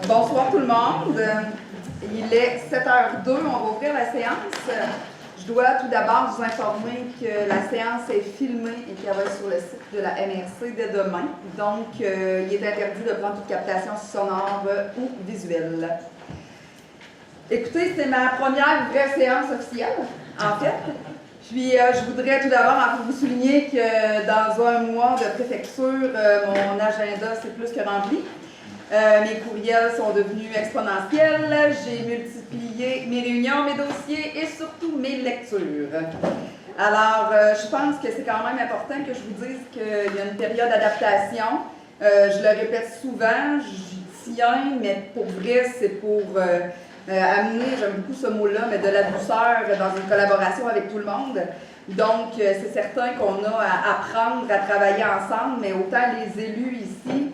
Bonsoir tout le monde. Il est 7h02, on va ouvrir la séance. Je dois tout d'abord vous informer que la séance est filmée et qu'elle va être sur le site de la MRC dès demain. Donc, il est interdit de prendre toute captation sonore ou visuelle. Écoutez, c'est ma première vraie séance officielle, en fait. Puis, je voudrais tout d'abord vous souligner que dans un mois de préfecture, mon agenda s'est plus que rempli. Mes courriels sont devenus exponentiels. J'ai multiplié mes réunions, mes dossiers et surtout mes lectures. Alors, je pense que c'est quand même important que je vous dise qu'il y a une période d'adaptation. Je le répète souvent, j'y tiens, mais pour vrai, c'est pour amener, j'aime beaucoup ce mot-là, mais de la douceur dans une collaboration avec tout le monde. Donc, c'est certain qu'on a à apprendre à travailler ensemble, mais autant les élus ici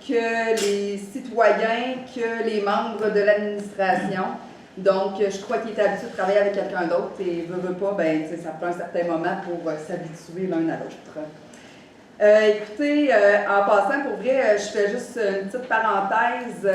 que les citoyens, que les membres de l'administration. Donc, je crois qu'il est habitué de travailler avec quelqu'un d'autre et veut pas, ben, ça prend un certain moment pour s'habituer l'un à l'autre. Écoutez, en passant, pour vrai, je fais juste une petite parenthèse,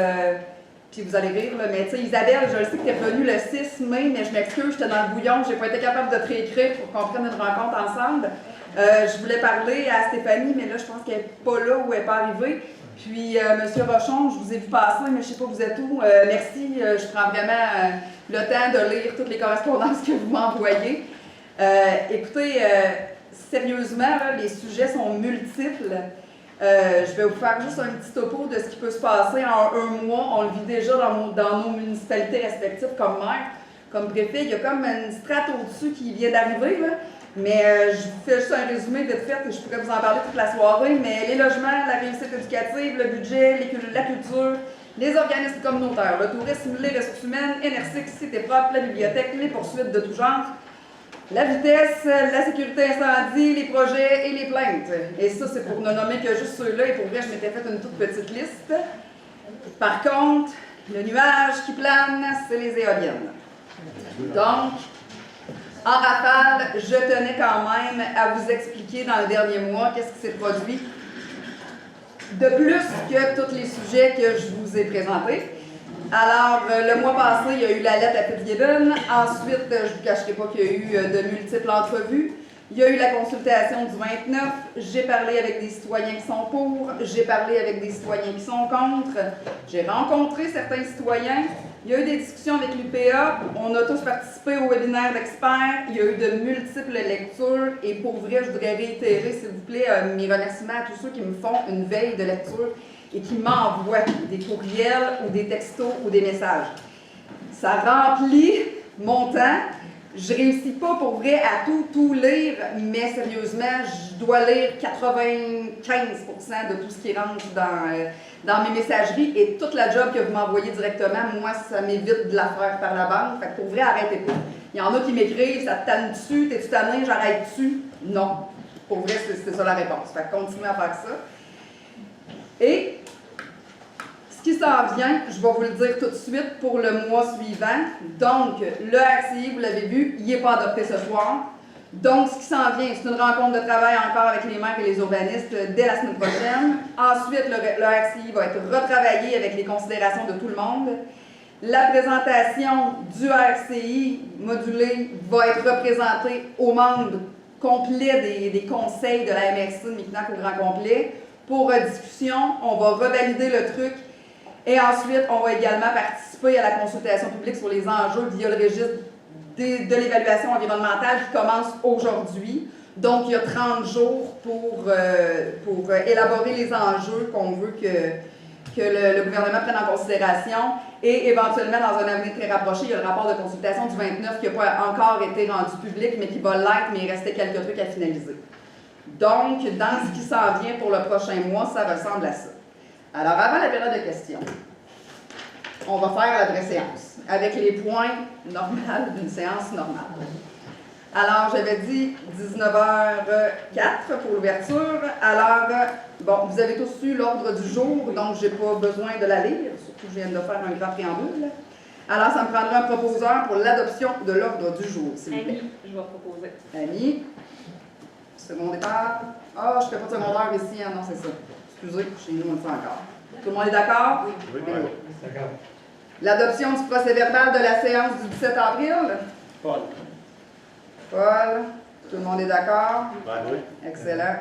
puis vous allez rire, là, mais tu sais, Isabelle, je sais que tu es revenue le 6 mai, mais je m'excuse, j'étais dans le bouillon, j'ai pas été capable de te réécrire pour qu'on prenne une rencontre ensemble. Je voulais parler à Stéphanie, mais là, je pense qu'elle n'est pas là ou elle n'est pas arrivée. Puis, M. Rochon, je vous ai vu passer, mais je ne sais pas vous êtes où. Merci, je prends vraiment le temps de lire toutes les correspondances que vous m'envoyez. Écoutez, sérieusement, là, les sujets sont multiples. Je vais vous faire juste un petit topo de ce qui peut se passer en un mois. On le vit déjà dans nos municipalités respectives comme maire, comme préfet. Il y a comme une strate au-dessus qui vient d'arriver, là. Mais je vous fais juste un résumé vite fait et je pourrais vous en parler toute la soirée. Mais les logements, la réussite éducative, le budget, la culture, les organismes communautaires, le tourisme, les ressources humaines, NRC, Cité propre, la bibliothèque, les poursuites de tout genre, la vitesse, la sécurité incendie, les projets et les plaintes. Et ça, c'est pour ne nommer que juste ceux-là. Et pour vrai, je m'étais fait une toute petite liste. Par contre, le nuage qui plane, c'est les éoliennes. Donc, en rafale, je tenais quand même à vous expliquer dans le dernier mois qu'est-ce qui s'est produit de plus que tous les sujets que je vous ai présentés. Alors, le mois passé, il y a eu la lettre à Fitzgibbon. Ensuite, je ne vous cacherai pas qu'il y a eu de multiples entrevues. Il y a eu la consultation du 29. J'ai parlé avec des citoyens qui sont pour. J'ai parlé avec des citoyens qui sont contre. J'ai rencontré certains citoyens. Il y a eu des discussions avec l'UPA. On a tous participé au webinaire d'experts. Il y a eu de multiples lectures. Et pour vrai, je voudrais réitérer, s'il vous plaît, mes remerciements à tous ceux qui me font une veille de lecture et qui m'envoient des courriels ou des textos ou des messages. Ça remplit mon temps. Je ne réussis pas pour vrai à tout lire, mais sérieusement, je dois lire 95% de tout ce qui rentre dans mes messageries et toute la job que vous m'envoyez directement, moi, ça m'évite de la faire par la bande. Fait que pour vrai, arrêtez pas. Il y en a qui m'écrivent, ça te tanne dessus, t'es-tu tanné, j'arrête dessus? Non. Pour vrai, c'est ça la réponse. Fait que continuez à faire ça. Et ce qui s'en vient, je vais vous le dire tout de suite pour le mois suivant. Donc, le RCI, vous l'avez vu, il n'est pas adopté ce soir. Donc, ce qui s'en vient, c'est une rencontre de travail encore avec les maires et les urbanistes dès la semaine prochaine. Ensuite, le RCI va être retravaillé avec les considérations de tout le monde. La présentation du RCI modulé va être représentée aux membres complets des conseils de la MRC de Mekinac au grand complet. Pour discussion, on va revalider le truc. Et ensuite, on va également participer à la consultation publique sur les enjeux via le registre de l'évaluation environnementale qui commence aujourd'hui. Donc, il y a 30 jours pour élaborer les enjeux qu'on veut que le gouvernement prenne en considération. Et éventuellement, dans un avenir très rapproché, il y a le rapport de consultation du 29 qui n'a pas encore été rendu public, mais qui va l'être, mais il restait quelques trucs à finaliser. Donc, dans ce qui s'en vient pour le prochain mois, ça ressemble à ça. Alors, avant la période de questions, on va faire la vraie séance, avec les points normaux d'une séance normale. Alors, j'avais dit 19h04 pour l'ouverture. Alors, bon, vous avez tous eu l'ordre du jour, donc je n'ai pas besoin de la lire, surtout que je viens de faire un grand préambule. Alors, ça me prendra un proposeur pour l'adoption de l'ordre du jour, s'il vous plaît. Annie, je vais proposer. Annie. Second départ. Ah, je ne fais pas de secondaire ici, hein? Non, c'est ça. Excusez, chez nous, on le fait encore. Tout le monde est d'accord? Oui. D'accord. L'adoption du procès-verbal de la séance du 17 avril? Paul. Paul? Tout le monde est d'accord? Oui. Excellent.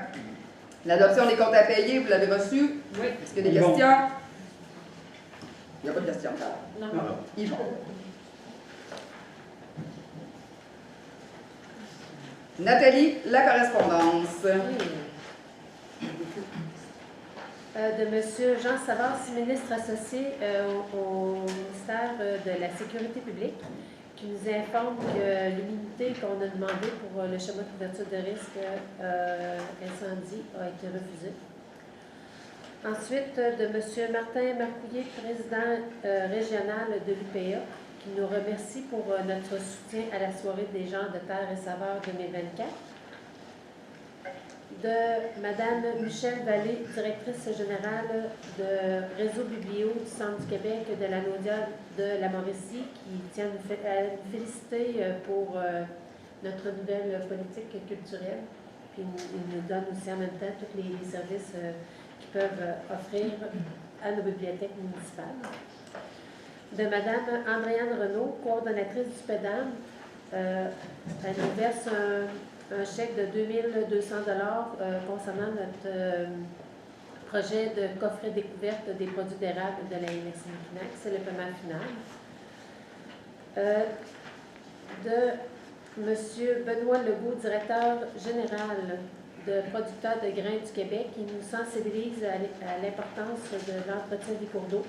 L'adoption des comptes à payer, vous l'avez reçu? Oui. Est-ce qu'il y a des Yvon. questions? Il n'y a pas de questions. Non. Yvon. Nathalie, la correspondance. De M. Jean Savard, ministre associé au ministère de la Sécurité publique, qui nous informe que l'unité qu'on a demandée pour le schéma de couverture de risque incendie a été refusée. Ensuite, de M. Martin Marcouillet, président régional de l'UPA, qui nous remercie pour notre soutien à la soirée des gens de terre et saveurs 2024. De Mme Michèle Vallée, directrice générale de Réseau Biblio du Centre du Québec de la Naudière de la Mauricie, qui tient à nous féliciter pour notre nouvelle politique culturelle. Puis il nous donne aussi en même temps tous les services qu'ils peuvent offrir à nos bibliothèques municipales. De Mme Andréane Renaud, coordonnatrice du PEDAM, elle nous verse un chèque de 2200 concernant notre projet de coffret découverte des produits d'érable de la MRC Mackinac. C'est le paiement final. De M. Benoît Legault, directeur général de Producteurs de grains du Québec, qui nous sensibilise à l'importance de l'entretien des cours d'eau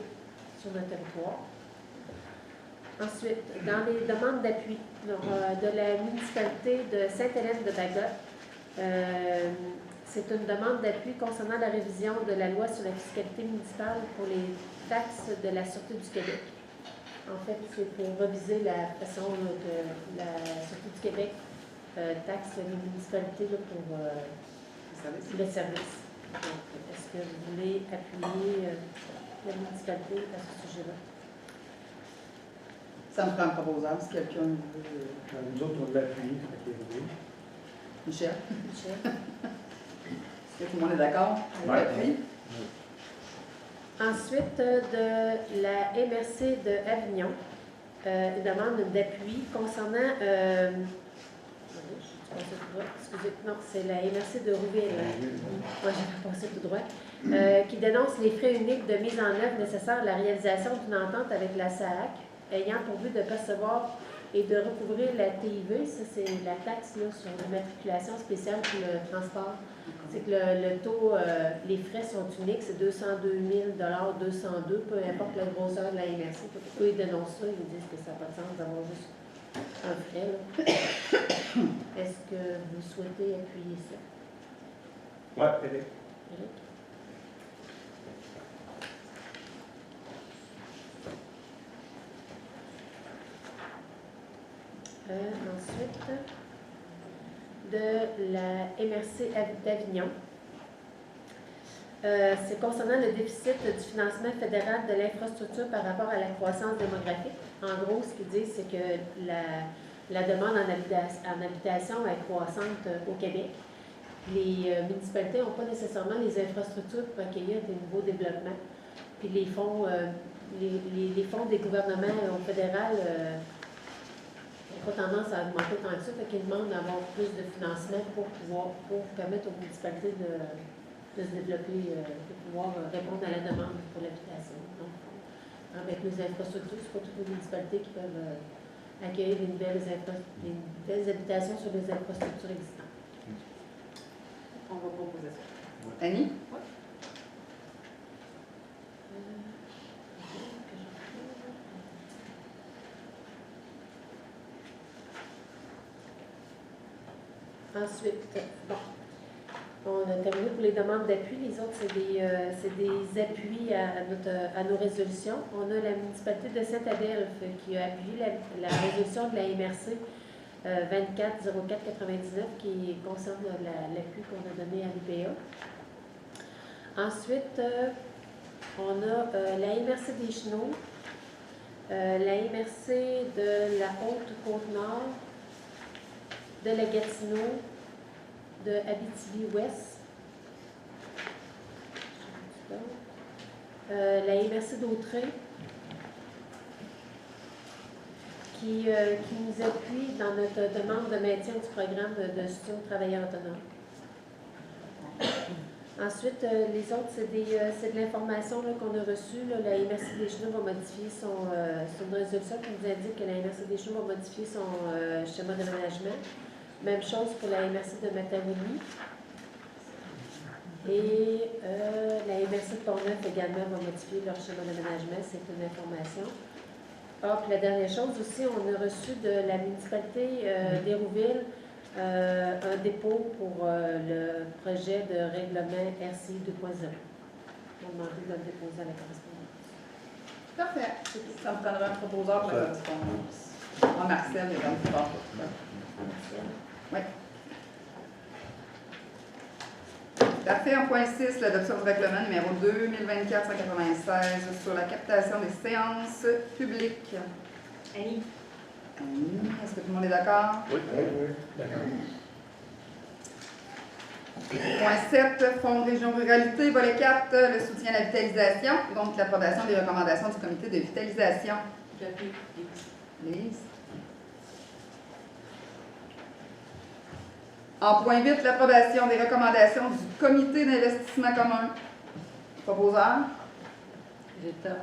sur notre territoire. Ensuite, dans les demandes d'appui de la municipalité de Sainte-Hélène-de-Bagotte, c'est une demande d'appui concernant la révision de la loi sur la fiscalité municipale pour les taxes de la Sûreté du Québec. En fait, c'est pour reviser la façon que la Sûreté du Québec taxe les municipalités pour le service. Est-ce que vous voulez appuyer la municipalité à ce sujet-là? Ça me prend un proposant, si quelqu'un veut. Nous autres, on l'a appuyé, ça fait oui. Michel, Michel? est-ce que tout le monde est d'accord? Oui. Appui? Ensuite, de la MRC de Avignon, une demande d'appui concernant. Excusez, non, c'est la MRC de Rouville. Moi, j'ai passé tout droit. Qui dénonce les frais uniques de mise en œuvre nécessaires à la réalisation d'une entente avec la SAAC, ayant pour but de percevoir et de recouvrir la TIV. Ça, c'est la taxe là, sur l'immatriculation spéciale pour le transport. C'est que le taux, les frais sont uniques, c'est 202 000 202, peu importe la grosseur de la MRC. Eux, ils dénoncent ça, ils disent que ça n'a pas de sens d'avoir juste un frais. Là. Est-ce que vous souhaitez appuyer ça? Oui, Éric. Éric? Ensuite, de la MRC d'Avignon. C'est concernant le déficit du financement fédéral de l'infrastructure par rapport à la croissance démographique. En gros, ce qu'ils disent, c'est que la demande en habitation est croissante au Québec. Les municipalités n'ont pas nécessairement les infrastructures pour accueillir des nouveaux développements. Puis les fonds des gouvernements au fédéral n'ont pas tendance à augmenter tant que ça, fait qu'ils demandent d'avoir plus de financement pour permettre aux municipalités de se développer, de pouvoir répondre à la demande pour l'habitation. Donc, avec les infrastructures, ce n'est pas toutes les municipalités qui peuvent accueillir des nouvelles habitations sur les infrastructures existantes. On va proposer ça. Annie? Oui. Ensuite, bon, on a terminé pour les demandes d'appui. Les autres, c'est des appuis à nos résolutions. On a la municipalité de Saint-Adelphe qui a appuyé la résolution de la MRC 240499 qui concerne l'appui qu'on a donné à l'UPA. Ensuite, on a la MRC des Chenaux, la MRC de la Haute-Côte-Nord, de la Gatineau, de Abitibi-Ouest, la MRC d'Autrey, qui nous appuie dans notre demande de maintien du programme de soutien aux travailleurs autonomes. Ensuite, les autres, c'est de l'information qu'on a reçue. Là. La MRC des Chenaux va modifier son... c'est une résolution qui nous indique que la MRC des Chenaux va modifier son schéma d'aménagement. Même chose pour la MRC de Matawini. Et la MRC de Portneuf également va modifier leur schéma d'aménagement. C'est une information. Ah, puis la dernière chose aussi, on a reçu de la municipalité d'Hérouville un dépôt pour le projet de règlement RCI 2.0. On a demandé de le déposer à la correspondance. Parfait. Ça me prendra un proposeur pour la correspondance. Ah, Marcel, il est dans le fort. Oui. Parfait. En point 6, l'adoption du règlement numéro 2024-196 sur la captation des séances publiques. Annie. Est-ce que tout le monde est d'accord? Oui. D'accord. Point 7, Fonds de région ruralité, volet 4, le soutien à la vitalisation, donc l'approbation des recommandations du comité de vitalisation. J'appuie. Lise. En point 8, l'approbation des recommandations du comité d'investissement commun. Proposeur. Rita.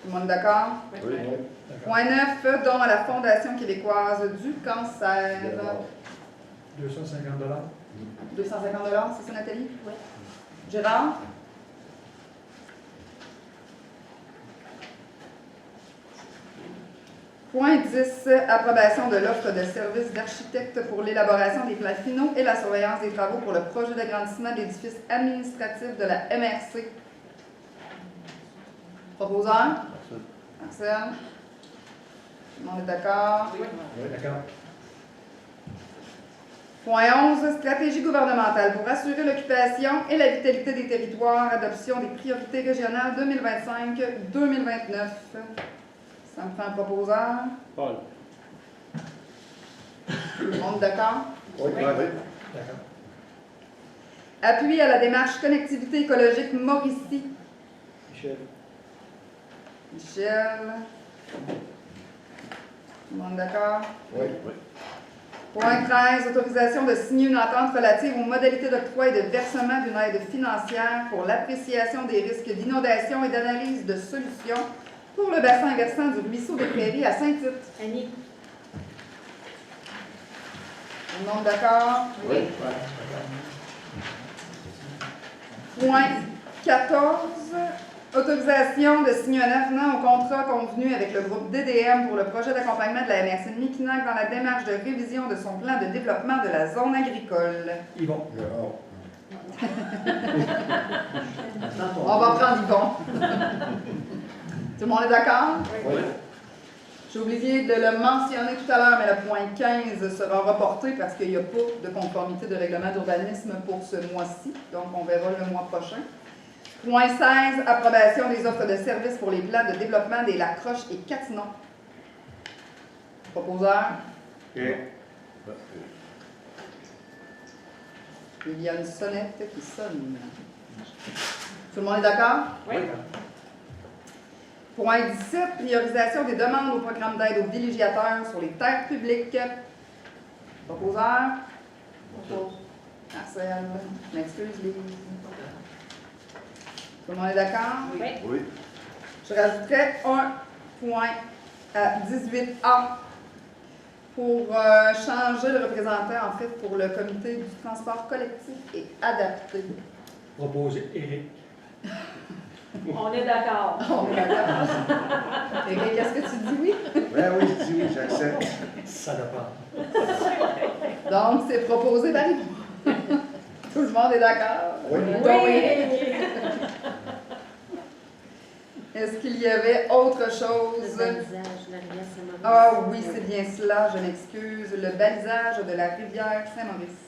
Tout le monde est d'accord? Oui. D'accord. Point 9, don à la Fondation québécoise du cancer. 250 250 c'est ça, Nathalie? Oui. Gérard? Point 10, approbation de l'offre de services d'architecte pour l'élaboration des plans finaux et la surveillance des travaux pour le projet d'agrandissement de l'édifice administratif de la MRC. Proposeur? Marcel? Tout le monde est d'accord? Oui, d'accord. Point 11, stratégie gouvernementale pour assurer l'occupation et la vitalité des territoires, adoption des priorités régionales 2025-2029. Ça me fait un proposeur. Paul. Tout le monde d'accord? Oui. D'accord. Appui à la démarche connectivité écologique Mauricie. Michel. Michel. Tout le monde d'accord? Oui. Point 13, autorisation de signer une entente relative aux modalités d'octroi et de versement d'une aide financière pour l'appréciation des risques d'inondation et d'analyse de solutions pour le bassin versant du ruisseau des Prairies à Saint-Tite. Annie. Tout le monde d'accord? Oui. Point 14, autorisation de signer un avenant au contrat convenu avec le groupe DDM pour le projet d'accompagnement de la MRC de Miquinac dans la démarche de révision de son plan de développement de la zone agricole. Yvon. On va prendre Yvon. Tout le monde est d'accord? Oui. J'ai oublié de le mentionner tout à l'heure, mais le point 15 sera reporté parce qu'il n'y a pas de conformité de règlement d'urbanisme pour ce mois-ci. Donc, on verra le mois prochain. Point 16, approbation des offres de services pour les plans de développement des Lacroches et Catinon. Proposeur, OK. il y a une sonnette qui sonne. Tout le monde est d'accord? Oui. Point 17, priorisation des demandes au programme d'aide aux villégiateurs sur les terres publiques. Proposeur? Marcel, je m'excuse, Lise. Tout le monde est d'accord? Oui. Oui. Je rajouterais un point à 18A pour changer le représentant, en fait, pour le comité du transport collectif et adapté. Proposé Éric. On est d'accord. On est d'accord? Éric, est-ce que tu dis oui? Ben oui, je dis oui, j'accepte. Ça dépend. Donc, c'est proposé par Yvon. Tout le monde est d'accord? Oui. Donc, Éric. Est-ce qu'il y avait autre Le chose? balisage, la rivière Saint-Maurice. Ah oui, c'est bien cela, je m'excuse. Le balisage de la rivière Saint-Maurice.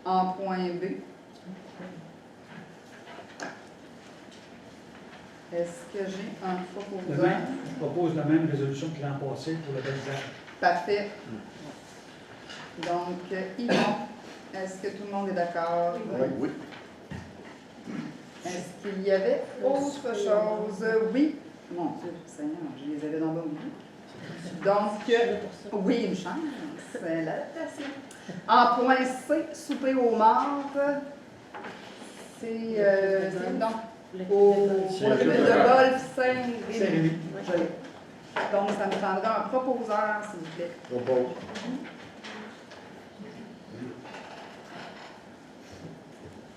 En point B. Est-ce que j'ai un Le proposeur? même, je propose la même résolution que l'an passé pour le balisage. Parfait. Donc, Yvon. Est-ce que tout le monde est d'accord? Oui. Est-ce qu'il y avait autre chose? Oui. Mon Dieu, Seigneur, je les avais dans le oublié. Donc, oui, une chance. C'est l'adaptation. En point C, souper aux morts. C'est donc pour le club de golf Saint-Rémy. Saint-Rémy. Donc, ça me prendra un proposeur, s'il vous plaît. Propose.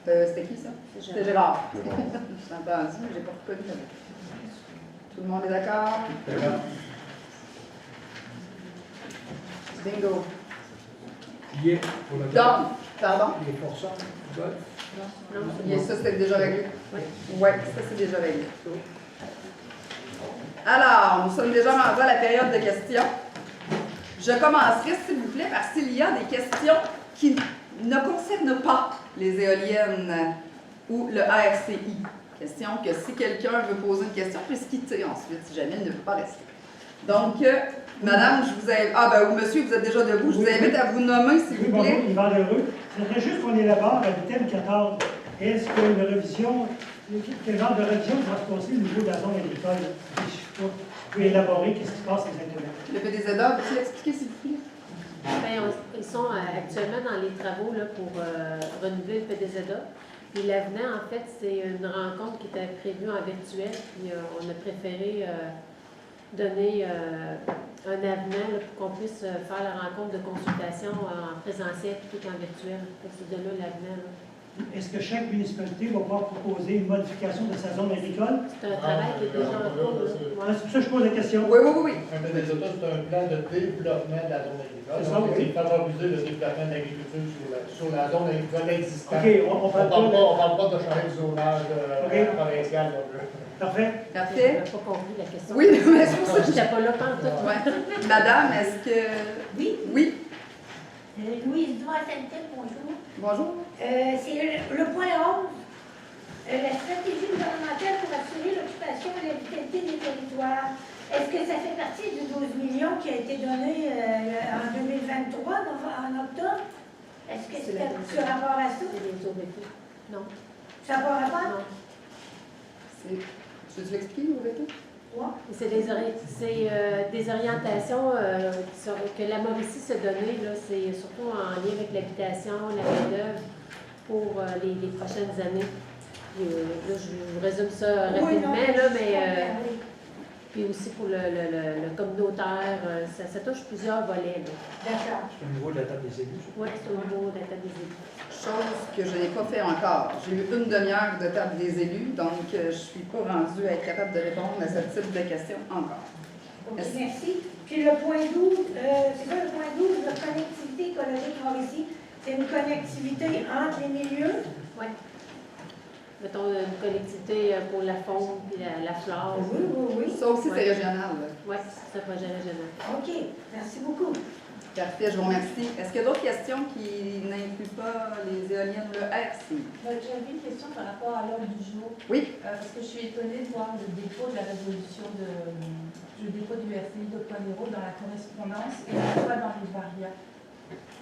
C'était qui ça? C'est C'était Gérard. Je t'ai entendu, mais je n'ai pas reconnu. Tout le monde est d'accord? Bingo. Billet pour le golf. Donc, pardon? Les forçats, golf. Non, Et ça, c'était déjà réglé? Oui. Oui, ça, c'est déjà réglé. Alors, nous sommes déjà rendus à la période de questions. Je commencerai, s'il vous plaît, par s'il y a des questions qui ne concernent pas les éoliennes ou le ARCI. Question que si quelqu'un veut poser une question, puisse quitter ensuite, si jamais il ne peut pas rester. Donc, madame, je vous invite... Ah, ben, ou monsieur, vous êtes déjà debout. Je vous invite à vous nommer, s'il Oui, vous bonjour, plaît. Yvan Lheureux. J'aimerais juste qu'on élabore à l'item 14. Est-ce que une révision, quel genre de révision va se passer au niveau de la zone agricole? Je ne sais pas. Vous pouvez élaborer qu'est-ce qui se passe exactement? Le PDZA, peux-tu l'expliquer, s'il vous plaît? Ben, ils sont actuellement dans les travaux là, pour renouveler le PDZA. Puis l'avenant, en fait, c'est une rencontre qui était prévue en virtuel. Puis on a préféré donner un avenant là, pour qu'on puisse faire la rencontre de consultation en présentiel plutôt qu'en virtuel. C'est de là l'avenant. Là. Est-ce que chaque municipalité va pouvoir proposer une modification de sa zone agricole? C'est un travail qui est déjà en cours. là. Ouais. C'est pour ça que je pose la question. Oui, oui, oui, oui. Un PDZA, c'est un plan de développement de la zone agricole. C'est ça, Donc, oui. c'est favoriser le développement de l'agriculture sur la zone agricole existante. OK, on parle On parle pas de changer de zonage OK. provincial. Donc, Parfait. Je Parfait. n'avais pas compris la question. Oui, mais c'est pour ça que Je n'étais pas là pantoute. Ouais. Madame, est-ce que... Oui. Oui. Louise Dumas-Sainte, bonjour. Bonjour. C'est le point 11. La stratégie gouvernementale pour assurer l'occupation et la vitalité des territoires. Est-ce que ça fait partie du 12 millions qui a été donné en 2023, en octobre? Est-ce que c'est sur rapport à ça? C'est les OVP. Non. Ça n'a pas rapport? Non. Je peux l'expliquer, vous voulez? C'est des orientations que la Mauricie s'est donnée, là, c'est surtout en lien avec l'habitation, la main-d'œuvre pour les prochaines années. Puis, là, je vous résume ça rapidement, là, mais puis aussi pour le communautaire, ça touche plusieurs volets. D'accord. C'est au niveau de la table des élus. Oui, c'est au niveau de la table des élus. Chose que je n'ai pas fait encore. J'ai eu une demi-heure de table des élus, donc je ne suis pas rendue à être capable de répondre à ce type de questions encore. OK, merci. Puis le point 12, c'est quoi le point 12, la connectivité écologique Mauricie? C'est une connectivité entre les milieux? Oui. Mettons une collectivité pour la faune et la flore. Oui. Ça aussi, c'est régional. là. Oui, c'est un projet régional. OK, merci beaucoup. Parfait, je vous remercie. Est-ce qu'il y a d'autres questions qui n'incluent pas les éoliennes ou le RCI? J'avais une question par rapport à l'ordre du jour. Oui. Parce que je suis étonnée de voir le dépôt de la résolution du dépôt du RCI 2.0 dans la correspondance et pas dans les variables.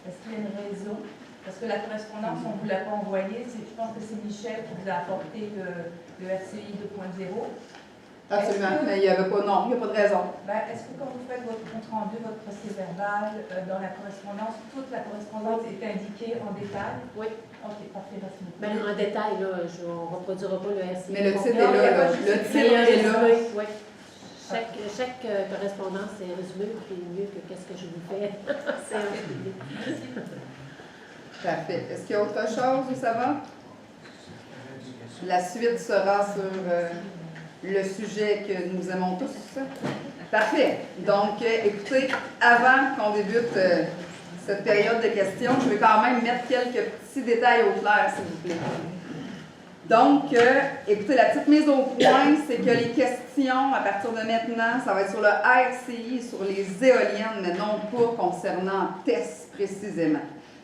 Est-ce qu'il y a une raison? Parce que la correspondance, on ne vous l'a pas envoyée. Je pense que c'est Michel qui vous a apporté le RCI 2.0. Absolument, mais il n'y avait pas, non, il n'y a pas de raison. Ben, est-ce que quand vous faites votre compte rendu, votre procès verbal, dans la correspondance, toute la correspondance est indiquée en détail? Oui. Ok, parfait, merci beaucoup. Ben, en détail, là, on ne reproduira pas le RCI. Mais le titre Non, est il y a là. pas Le juste- titre est là. Oui. Chaque correspondance est résumée, puis mieux que qu'est-ce que je vous fais. C'est un public. Parfait. Est-ce qu'il y a autre chose ou ça va? La suite sera sur le sujet que nous aimons tous. Parfait. Donc, écoutez, avant qu'on débute cette période de questions, je vais quand même mettre quelques petits détails au clair, s'il vous plaît. Donc, écoutez, la petite mise au point, c'est que les questions, à partir de maintenant, ça va être sur le RCI, sur les éoliennes, mais non pas concernant TES précisément.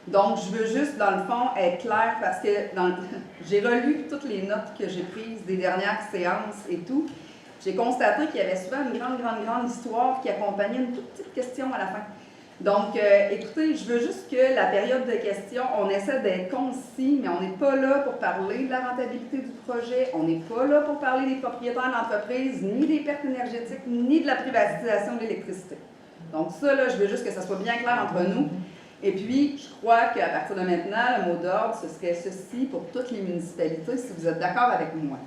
Donc, je veux juste, dans le fond, être claire parce que j'ai relu toutes les notes que j'ai prises des dernières séances et tout. J'ai constaté qu'il y avait souvent une grande histoire qui accompagnait une toute petite question à la fin. Donc, écoutez, je veux juste que la période de questions, on essaie d'être concis, mais on n'est pas là pour parler de la rentabilité du projet, on n'est pas là pour parler des propriétaires d'entreprise, ni des pertes énergétiques, ni de la privatisation de l'électricité. Donc ça, là, je veux juste que ça soit bien clair entre nous. Et puis, je crois qu'à partir de maintenant, le mot d'ordre, ce serait ceci pour toutes les municipalités, si vous êtes d'accord avec moi.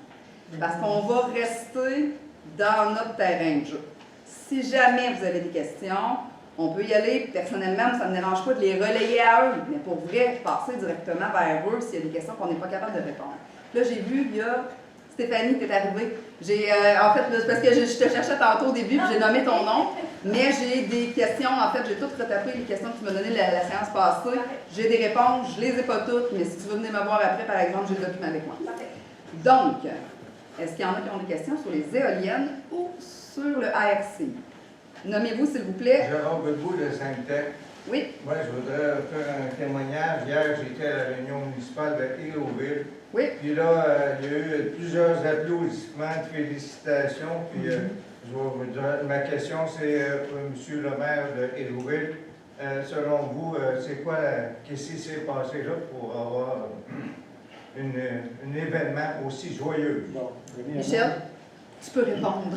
Parce qu'on va rester dans notre terrain de jeu. Si jamais vous avez des questions, on peut y aller. Personnellement, ça ne me dérange pas de les relayer à eux, mais pour vrai, passer directement vers eux s'il y a des questions qu'on n'est pas capable de répondre. Là, j'ai vu, il y a Stéphanie qui est arrivée. En fait, c'est parce que je te cherchais tantôt au début, puis j'ai nommé ton nom, mais j'ai des questions. En fait, j'ai toutes retapé les questions que tu m'as données la séance passée. J'ai des réponses, je les ai pas toutes, mais si tu veux venir me voir après, par exemple, j'ai le document avec moi. Donc, est-ce qu'il y en a qui ont des questions sur les éoliennes ou sur le ARC? Nommez-vous, s'il vous plaît. Jérôme Godbout de Sainte-Terre. Oui. Moi, je voudrais faire un témoignage. Hier, j'étais à la réunion municipale de Hérouville. Oui. Puis là, il y a eu plusieurs applaudissements, de félicitations. Puis je vais vous dire, ma question, c'est M. le maire de Hérouville. Selon vous, c'est quoi, qu'est-ce qui s'est passé là pour avoir un événement aussi joyeux? Bon, Michel, tu peux répondre.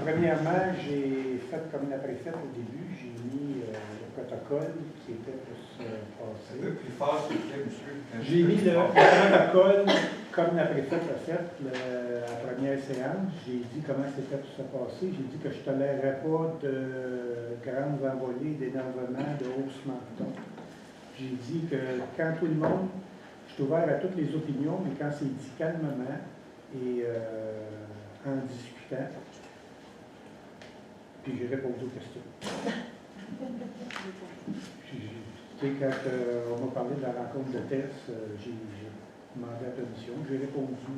Premièrement, j'ai fait comme la préfète au début, j'ai mis le protocole qui était pour se passer. Un peu plus fort, s'il vous plaît, monsieur. J'ai mis le protocole comme la préfète a fait la première séance. J'ai dit comment c'était pour se passer. J'ai dit que je ne tolérerais pas de grandes envolées, d'énervement, de haussement de ton. J'ai dit que quand tout le monde, je suis ouvert à toutes les opinions, mais quand c'est dit calmement et en discutant, puis j'ai répondu aux questions. Quand on m'a parlé de la rencontre de Tess, j'ai demandé la permission. J'ai répondu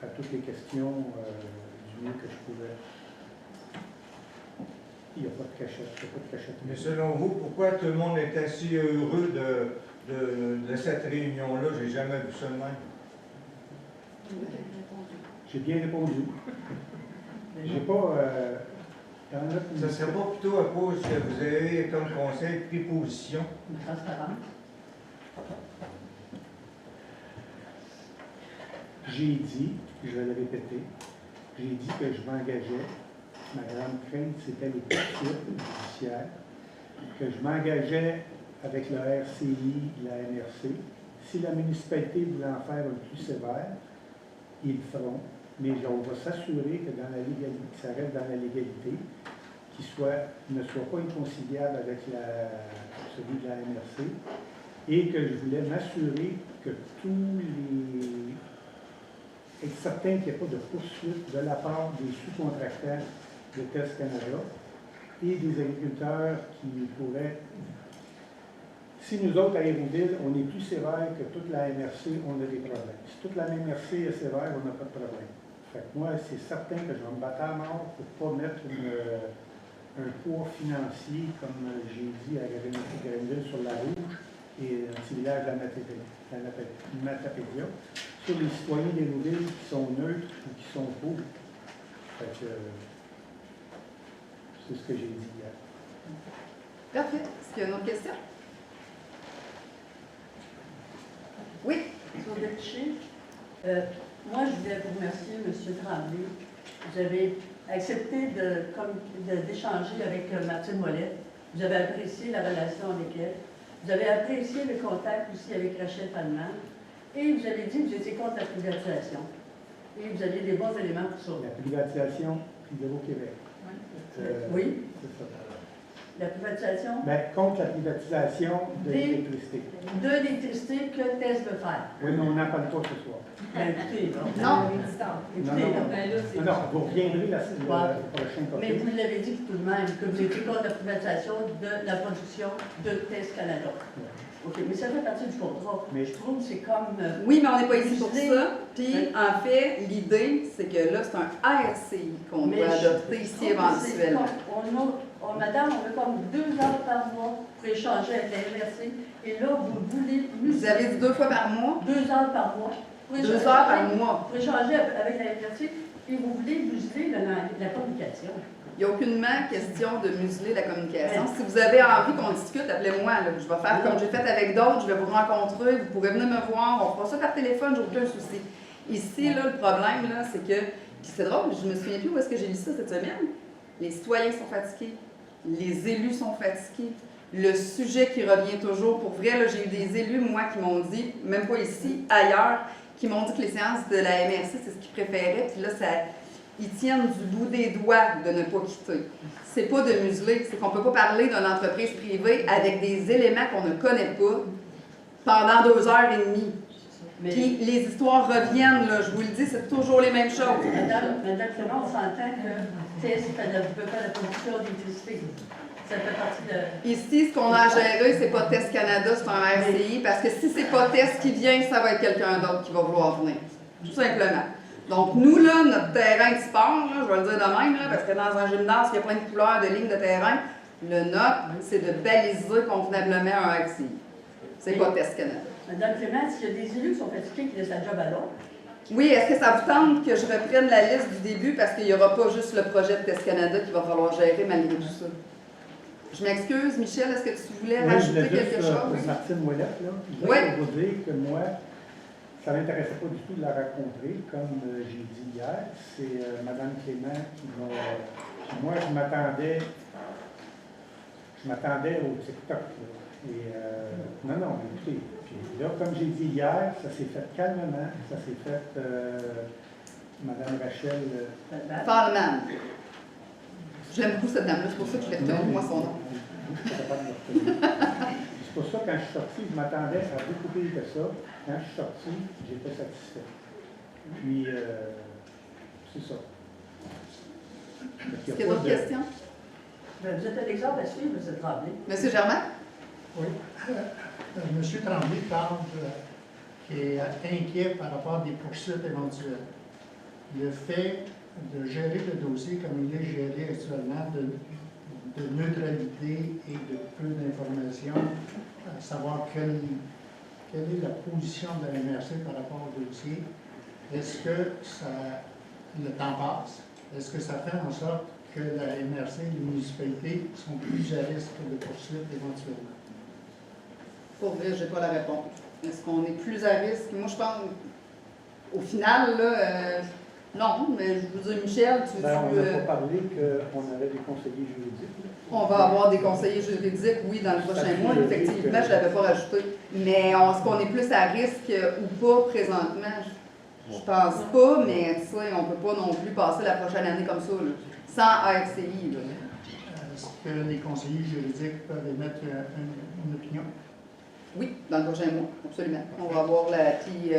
à toutes les questions du mieux que je pouvais. Il n'y a pas de cachette. Mais selon vous, pourquoi tout le monde était si heureux de cette réunion-là? J'ai jamais vu ça de même. J'ai bien répondu. J'ai pas... Ça ne serait pas plutôt à cause que vous avez, comme conseil, pris position? J'ai dit, je vais le répéter, j'ai dit que je m'engageais. Ma grande crainte, c'était les poursuites judiciaires. Que je m'engageais avec le RCI, la MRC. Si la municipalité voulait en faire un plus sévère, ils le feront. Mais on va s'assurer que dans la légalité, ça reste dans la légalité, qu'il ne soit pas inconciliable avec celui de la MRC, et que je voulais m'assurer que tous les... être certain qu'il n'y ait pas de poursuite de la part des sous-contractants de Test Canada et des agriculteurs qui pourraient... Si nous autres, à Hérouville, on est plus sévère que toute la MRC, on a des problèmes. Si toute la MRC est sévère, on n'a pas de problème. Fait que moi, c'est certain que je vais me battre à mort pour ne pas mettre un poids financier, comme j'ai dit à Grenville sur la Rouge et un petit village de la Matapédia, sur les citoyens d'Hérouville qui sont neutres ou qui sont pour. Fait que c'est ce que j'ai dit hier. Parfait. Est-ce qu'il y a une autre question? Oui. Moi, je voulais vous remercier, M. Tremblay. Vous avez accepté d'échanger avec Martine Ouellet. Vous avez apprécié la relation avec elle. Vous avez apprécié le contact aussi avec Rachel Palman. Et vous avez dit que vous étiez contre la privatisation. Et vous aviez des bons éléments pour ça. La privatisation d'Hydro-Québec. Oui. C'est ça. La privatisation? Mais contre la privatisation de l'électricité. De l'électricité que Tess veut faire. Oui, mais on n'en parle pas ce soir. Ben, écoutez, Non. Non, vous reviendrez la prochaine fois. Mais vous l'avez dit tout de même, que vous étiez contre la privatisation de la production de Test Canada. Ouais. OK, mais ça fait partie du contrat. Mais je trouve que c'est comme... Oui, mais on n'est pas ici pour ça. Puis, en fait, l'idée, c'est que là, c'est un RCI qu'on doit adopter ici éventuellement. Madame, on a comme 2 heures par mois pour échanger avec la MRC. Et là, vous voulez... Vous avez dit 2 fois par mois? 2 heures par mois. 2 heures par mois. Pour échanger avec la MRC. Et vous voulez museler la communication. Il n'y a aucunement question de museler la communication. Si vous avez envie qu'on discute, appelez-moi. Là. Je vais faire comme j'ai fait avec d'autres, je vais vous rencontrer, vous pourrez venir me voir, on fera ça par téléphone, j'ai aucun souci. Ici, là, le problème, là, c'est que, puis c'est drôle, je me souviens plus où est-ce que j'ai lu ça cette semaine. Les citoyens sont fatigués, les élus sont fatigués, le sujet qui revient toujours. Pour vrai, là, j'ai eu des élus, moi, qui m'ont dit, même pas ici, ailleurs, qui m'ont dit que les séances de la MRC, c'est ce qu'ils préféraient, puis là, ils tiennent du bout des doigts de ne pas quitter. C'est pas de museler, c'est qu'on peut pas parler d'une entreprise privée avec des éléments qu'on ne connaît pas pendant 2h30. Puis les histoires reviennent, là, je vous le dis, c'est toujours les mêmes choses. Madame Clément, on s'entend que ça ne peut pas la production d'électricité. Ça fait partie de... Ici, ce qu'on a à gérer, c'est pas Test Canada, c'est un RCI, parce que si c'est pas Test qui vient, ça va être quelqu'un d'autre qui va vouloir venir. Tout simplement. Donc, nous, là, notre terrain de sport, là, je vais le dire de même, là, parce que dans un gymnase, il y a plein de couleurs, de lignes de terrain, le nôtre, c'est de baliser convenablement un RCI. C'est pas Test Canada. Madame Clément, s'il y a des élus qui sont fatigués qui laissent la job à l'autre. Oui, est-ce que ça vous tente que je reprenne la liste du début, parce qu'il n'y aura pas juste le projet de Test Canada qu'il va falloir gérer malgré tout ça? Je m'excuse, Michel, est-ce que tu voulais rajouter quelque chose? Martine Ouellette, là, je voulais vous dire que moi, ça ne m'intéressait pas du tout de la rencontrer, comme j'ai dit hier. C'est Mme Clément qui m'a... Moi, je m'attendais au TikTok. Là. Et, non, écoutez, puis là, comme j'ai dit hier, ça s'est fait calmement, ça s'est fait Mme Rachel... Parlement. J'aime beaucoup cette dame-là, c'est pour ça que je l'ai retenu, moi, son nom. Je suis pas capable de le retenir. C'est pour ça que quand je suis sorti, je m'attendais à beaucoup pire que ça. Quand je suis sorti, j'étais satisfait. Puis, c'est ça. Est-ce qu'il y a d'autres questions? Vous êtes un exemple à suivre, M. Tremblay. M. Germain? Oui. M. Tremblay parle qui est inquiet par rapport à des poursuites éventuelles. Le fait de gérer le dossier comme il est géré actuellement, de neutralité et de peu d'informations, à savoir quelle est la position de la MRC par rapport au dossier. Est-ce que le temps passe? Est-ce que ça fait en sorte que la MRC et les municipalités sont plus à risque de poursuites éventuellement? Pour vrai, je n'ai pas la réponse. Est-ce qu'on est plus à risque? Moi, je pense, au final, là, non, mais je vous dis, Michel, on n'a pas parlé qu'on avait des conseillers juridiques. Là. On va avoir des conseillers juridiques, oui, dans le prochain mois, effectivement, je ne l'avais pas rajouté. Mais est-ce qu'on est plus à risque ou pas présentement? Je pense pas, mais tu sais, on ne peut pas non plus passer la prochaine année comme ça, là, sans AFCI. Là. Est-ce que les conseillers juridiques peuvent émettre une opinion? Oui, dans le prochain mois, absolument. On va avoir puis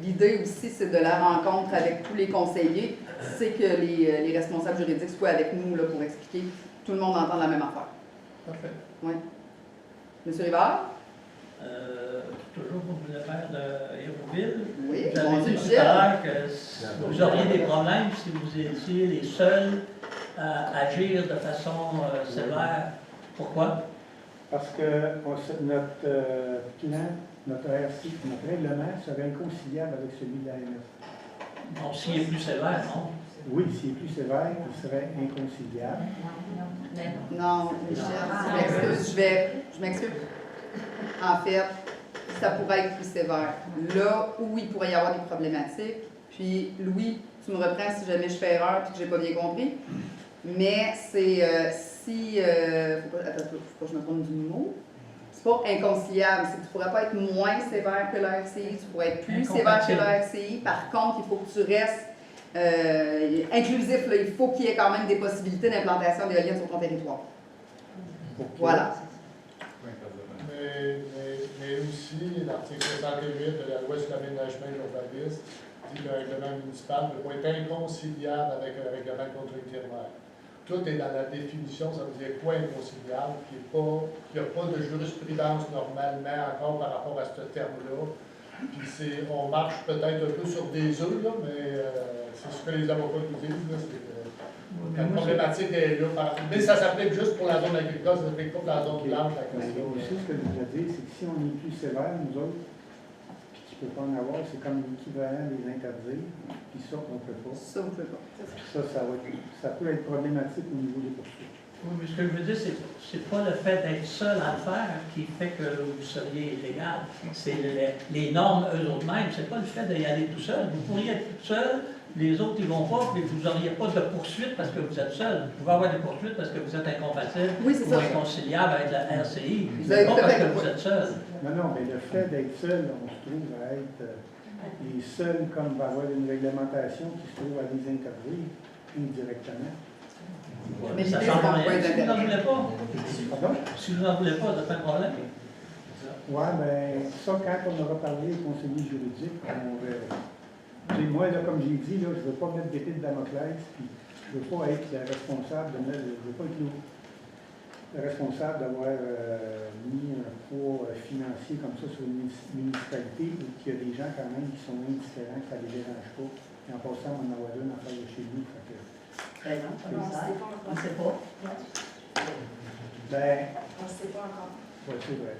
l'idée aussi, c'est de la rencontre avec tous les conseillers, c'est que les responsables juridiques soient avec nous là, pour expliquer. Tout le monde entend la même affaire. Parfait. Oui. Monsieur Rivard? Toujours pour le maire de Hérouville. Oui, vous avez dit tout à l'heure que vous auriez des problèmes si vous étiez les seuls à agir de façon sévère. Pourquoi? Parce que notre plan, notre RC, notre règlement serait inconciliable avec celui de la MRC. Donc, s'il est plus sévère, non? Oui, s'il est plus sévère, il serait inconciliable. Non, Michel, je m'excuse. En fait, ça pourrait être plus sévère. Là où il pourrait y avoir des problématiques, puis Louis, tu me reprends si jamais je fais erreur et que je n'ai pas bien compris, mais c'est faut pas que je me trompe du mot. C'est pas inconciliable, c'est que tu ne pourrais pas être moins sévère que la RCI, tu pourrais être plus sévère que la RCI. Par contre, il faut que tu restes inclusif. Là, il faut qu'il y ait quand même des possibilités d'implantation d'éoliennes sur ton territoire. Voilà. Mais aussi, l'article 68 de la loi sur l'aménagement et l'urbanisme dit que le règlement municipal ne peut pas être inconciliable avec le règlement de contrôle intérimaire. Tout est dans la définition, ça veut dire quoi inconciliable, qu'il n'y a pas de jurisprudence normalement encore par rapport à ce terme-là. Puis on marche peut-être un peu sur des œufs, là, mais c'est ce que les avocats nous disent. Là, la problématique est là. Mais ça s'applique juste pour la zone agricole, ça ne s'applique pas pour la zone blanche. Mais aussi, ce que je voulais dire, c'est que si on est plus sévère, nous autres, puis qu'il tu ne peux pas en avoir, c'est comme l'équivalent des interdire, puis ça, on ne peut pas. Ça, on ne peut pas. Puis ça peut être problématique au niveau des poursuites. Oui, mais ce que je veux dire, c'est pas le fait d'être seul à le faire qui fait que vous seriez illégal. C'est les normes eux-mêmes. C'est pas le fait d'y aller tout seul. Vous pourriez être tout seul, les autres ils vont pas, puis vous n'auriez pas de poursuite parce que vous êtes seul. Vous pouvez avoir des poursuites parce que vous êtes incompatible ou inconciliable avec la RCI. C'est pas parce que vous êtes seul. Non, mais le fait d'être seul, on se trouve à être les seuls, comme va avoir une réglementation qui se trouve à les interdire indirectement. Mais ça change rien. Si vous n'en voulez pas, si vous n'en voulez pas, ça fait un problème. Oui, mais ça, quand on aura parlé au conseiller juridique, on verra. Moi, là, comme j'ai dit, là, je ne veux pas mettre d'épée de Damoclès, puis je ne veux pas être le responsable de mettre, je veux pas être le responsable d'avoir mis un poids financier comme ça sur une municipalité où il y a des gens quand même qui sont indifférents, que ça ne les dérange pas. Et en passant, on en a une affaire de chez nous. Fait que, non, on ne sait pas. Ben, On ne sait pas encore. oui, c'est vrai.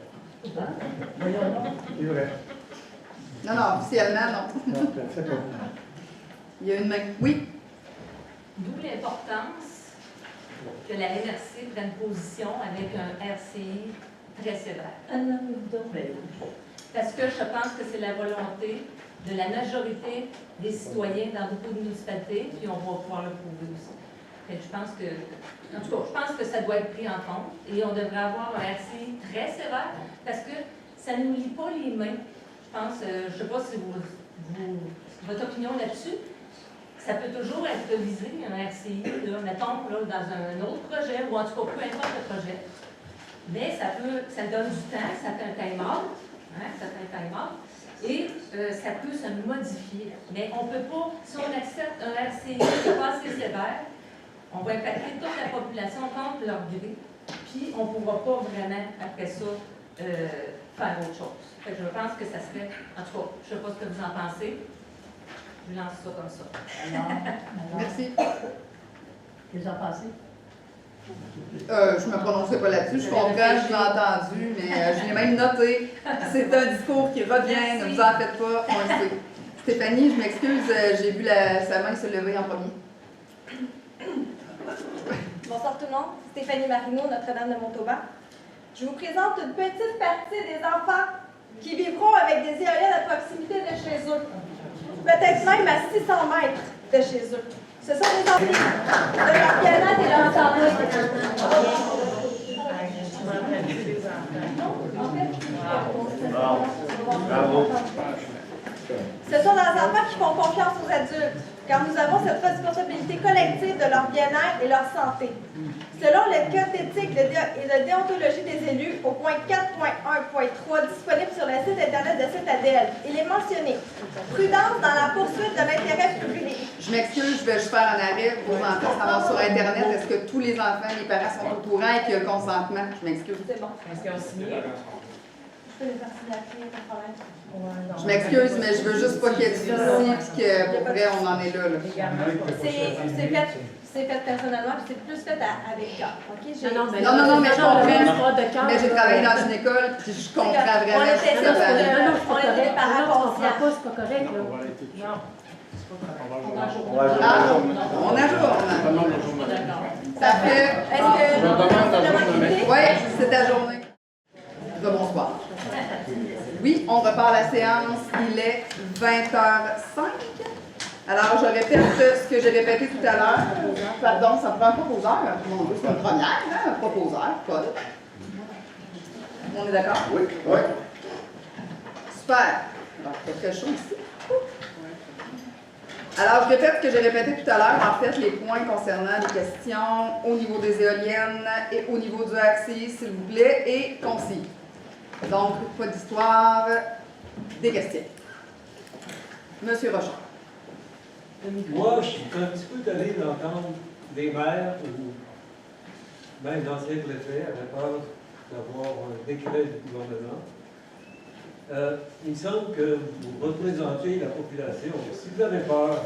Voyons donc. C'est vrai. Non, non, officiellement, non. Non, c'est pas. Il y a une main. Oui? D'où l'importance que la MRC prenne position avec un RCI très sévère. Parce que je pense que c'est la volonté de la majorité des citoyens dans beaucoup de municipalités, puis on va pouvoir le prouver aussi. Et je pense que, en tout cas, je pense que ça doit être pris en compte et on devrait avoir un RCI très sévère parce que ça ne nous lie pas les mains. Je pense, je ne sais pas si votre opinion là-dessus, ça peut toujours être visé, un RCI, là, mettons, là, dans un autre projet, ou en tout cas, peu importe le projet. Mais ça donne du temps, ça fait un time-out, et ça peut se modifier. Mais on ne peut pas, si on accepte un RCI qui n'est pas assez sévère, on va impacter toute la population contre leur gré, puis on ne pourra pas vraiment, après ça, faire autre chose. Fait que je pense que ça serait, en tout cas, je ne sais pas ce que vous en pensez, je lance ça comme ça. Merci. Qu'est-ce que vous en pensez? Je ne me prononcerai pas là-dessus, je comprends, je l'ai entendu, mais je l'ai même noté. C'est un discours qui revient, ne vous en faites pas, on le sait. Stéphanie, je m'excuse, j'ai vu sa main se lever en premier. Bonsoir tout le monde, Stéphanie Marino, Notre-Dame de Montauban. Je vous présente une petite partie des enfants qui vivront avec des éoliennes à proximité de chez eux, peut-être même à 600 mètres de chez eux. Ce sont des enfants de leur bien-être et leur santé. Ce sont des enfants qui font confiance aux adultes, car nous avons cette responsabilité collective de leur bien-être et leur santé. Selon le code d'éthique et de déontologie des élus, au point 4.1.3 disponible sur le site internet de Citadelle, il est mentionné « Prudence dans la poursuite de l'intérêt public ». Je m'excuse, je vais juste faire un arrêt pour vos enfants savoir sur Internet. Est-ce que tous les enfants, les parents sont au courant et qu'il y a le consentement? Je m'excuse. C'est bon. Est-ce qu'ils ont signé? Je peux les faire signer après, pas de problème. Je m'excuse, mais je veux juste pas qu'il y ait de soucis et que pour vrai, on en est là. C'est fait personnellement, puis c'est plus fait avec cœur. Okay? Non, mais je comprends. Mais j'ai travaillé dans une école, puis je comprends vraiment. On était des parents conscients. C'est pas correct, là. Non. On ajourne. Ça fait... Est-ce que... Oui, c'est ta journée. Bonsoir. Oui, on repart la séance. Il est 20h05. Alors, je répète ce que j'ai répété tout à l'heure. Pardon, ça prend un proposeur. Mon Dieu, c'est une première, hein, un proposeur, Paul. On est d'accord? Oui. Oui. Super. Alors, il fait très chaud ici. Alors, je répète ce que j'ai répété tout à l'heure. En fait, les points concernant les questions au niveau des éoliennes et au niveau du RCI, s'il vous plaît, et concis. Donc, pas d'histoire, des questions. Monsieur Rochon. Moi, je suis un petit peu tanné d'entendre des maires ou même d'anciens préfets avaient peur d'avoir un décret du gouvernement. Il me semble que vous représentez la population. Si vous avez peur,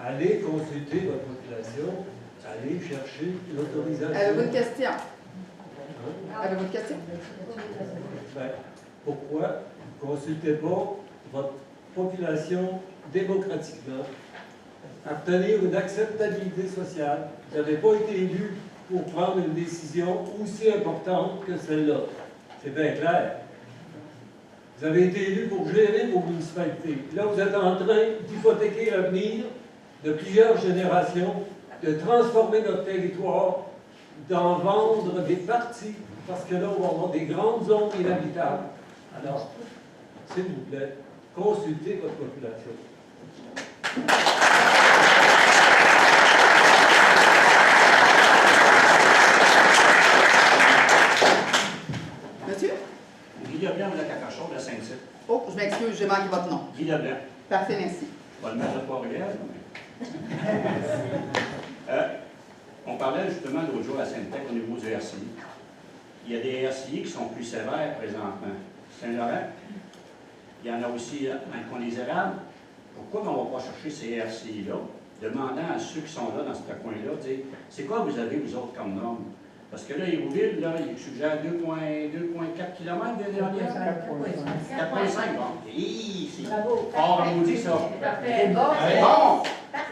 allez consulter votre population, allez chercher l'autorisation. Avez-vous une question? Avez-vous une question? Ben, pourquoi ne consultez pas votre population démocratiquement, obtenir une acceptabilité sociale. Vous n'avez pas été élu pour prendre une décision aussi importante que celle-là. C'est bien clair. Vous avez été élu pour gérer vos municipalités. Là, vous êtes en train d'hypothéquer l'avenir de plusieurs générations, de transformer notre territoire, d'en vendre des parties, parce que là, on va avoir des grandes zones inhabitables. Alors, s'il vous plaît, consultez votre population. Monsieur? Guy Leblanc de la Catachon de Saint-Tite. Oh, je m'excuse, j'ai manqué votre nom. Guy Leblanc. Parfait, merci. Pas le maire de Trois-Rivières. On parlait justement l'autre jour à Sainte-Tech au niveau du RCI. Il y a des RCI qui sont plus sévères présentement. Saint-Laurent, il y en a aussi dans le coin des Érables. Pourquoi on ne va pas chercher ces RCI-là, demandant à ceux qui sont là dans ce coin-là, dire c'est quoi vous avez, vous autres, comme normes? Parce que là, Hérouville, là, il suggère 2,4 km de dernière. 4,5. Bon. C'est fort à maudit, ça. Parfait. Bon.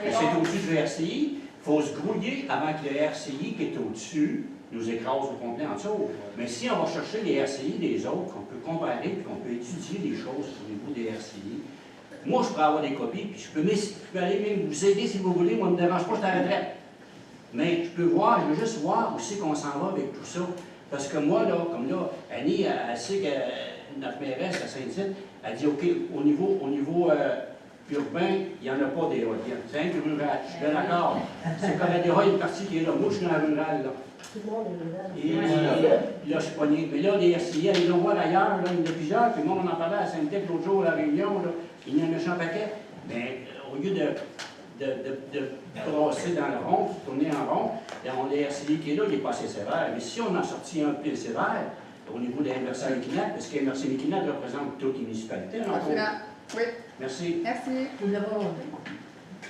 C'est au-dessus du RCI. Il faut se grouiller avant que le RCI qui est au-dessus nous écrase au complet en dessous. Mais si on va chercher les RCI des autres, on peut comparer et qu'on peut étudier les choses au niveau des RCI. Moi, je peux avoir des copies, puis je peux aller même vous aider si vous voulez. Moi, ne me dérange pas, je suis à la retraite. Mais je veux juste voir où c'est qu'on s'en va avec tout ça. Parce que moi, là, comme là, Annie, elle sait que notre mairesse à Saint-Tite, elle dit, OK, au niveau urbain, il n'y en a pas d'éoliennes. C'est un peu rural, je suis bien d'accord. C'est comme il y a une partie qui est là. Moi, je suis dans la rurale, là. Et là, je suis pogné. Mais là, les RCI, ils vont voir ailleurs, là, il y en a plusieurs, puis moi, on en parlait à Saint-Tite l'autre jour, à la Réunion, là, il y a un méchant paquet. Mais au lieu de brasser dans le rond, tourner en rond, les RCI qui est là, il n'est pas assez sévère. Mais si on en sortit un peu sévère, au niveau de la MRC Miquelette, parce que la MRC Miquelette représente toutes les municipalités. Absolument. Oui. Merci. Merci. Nous l'avons monté.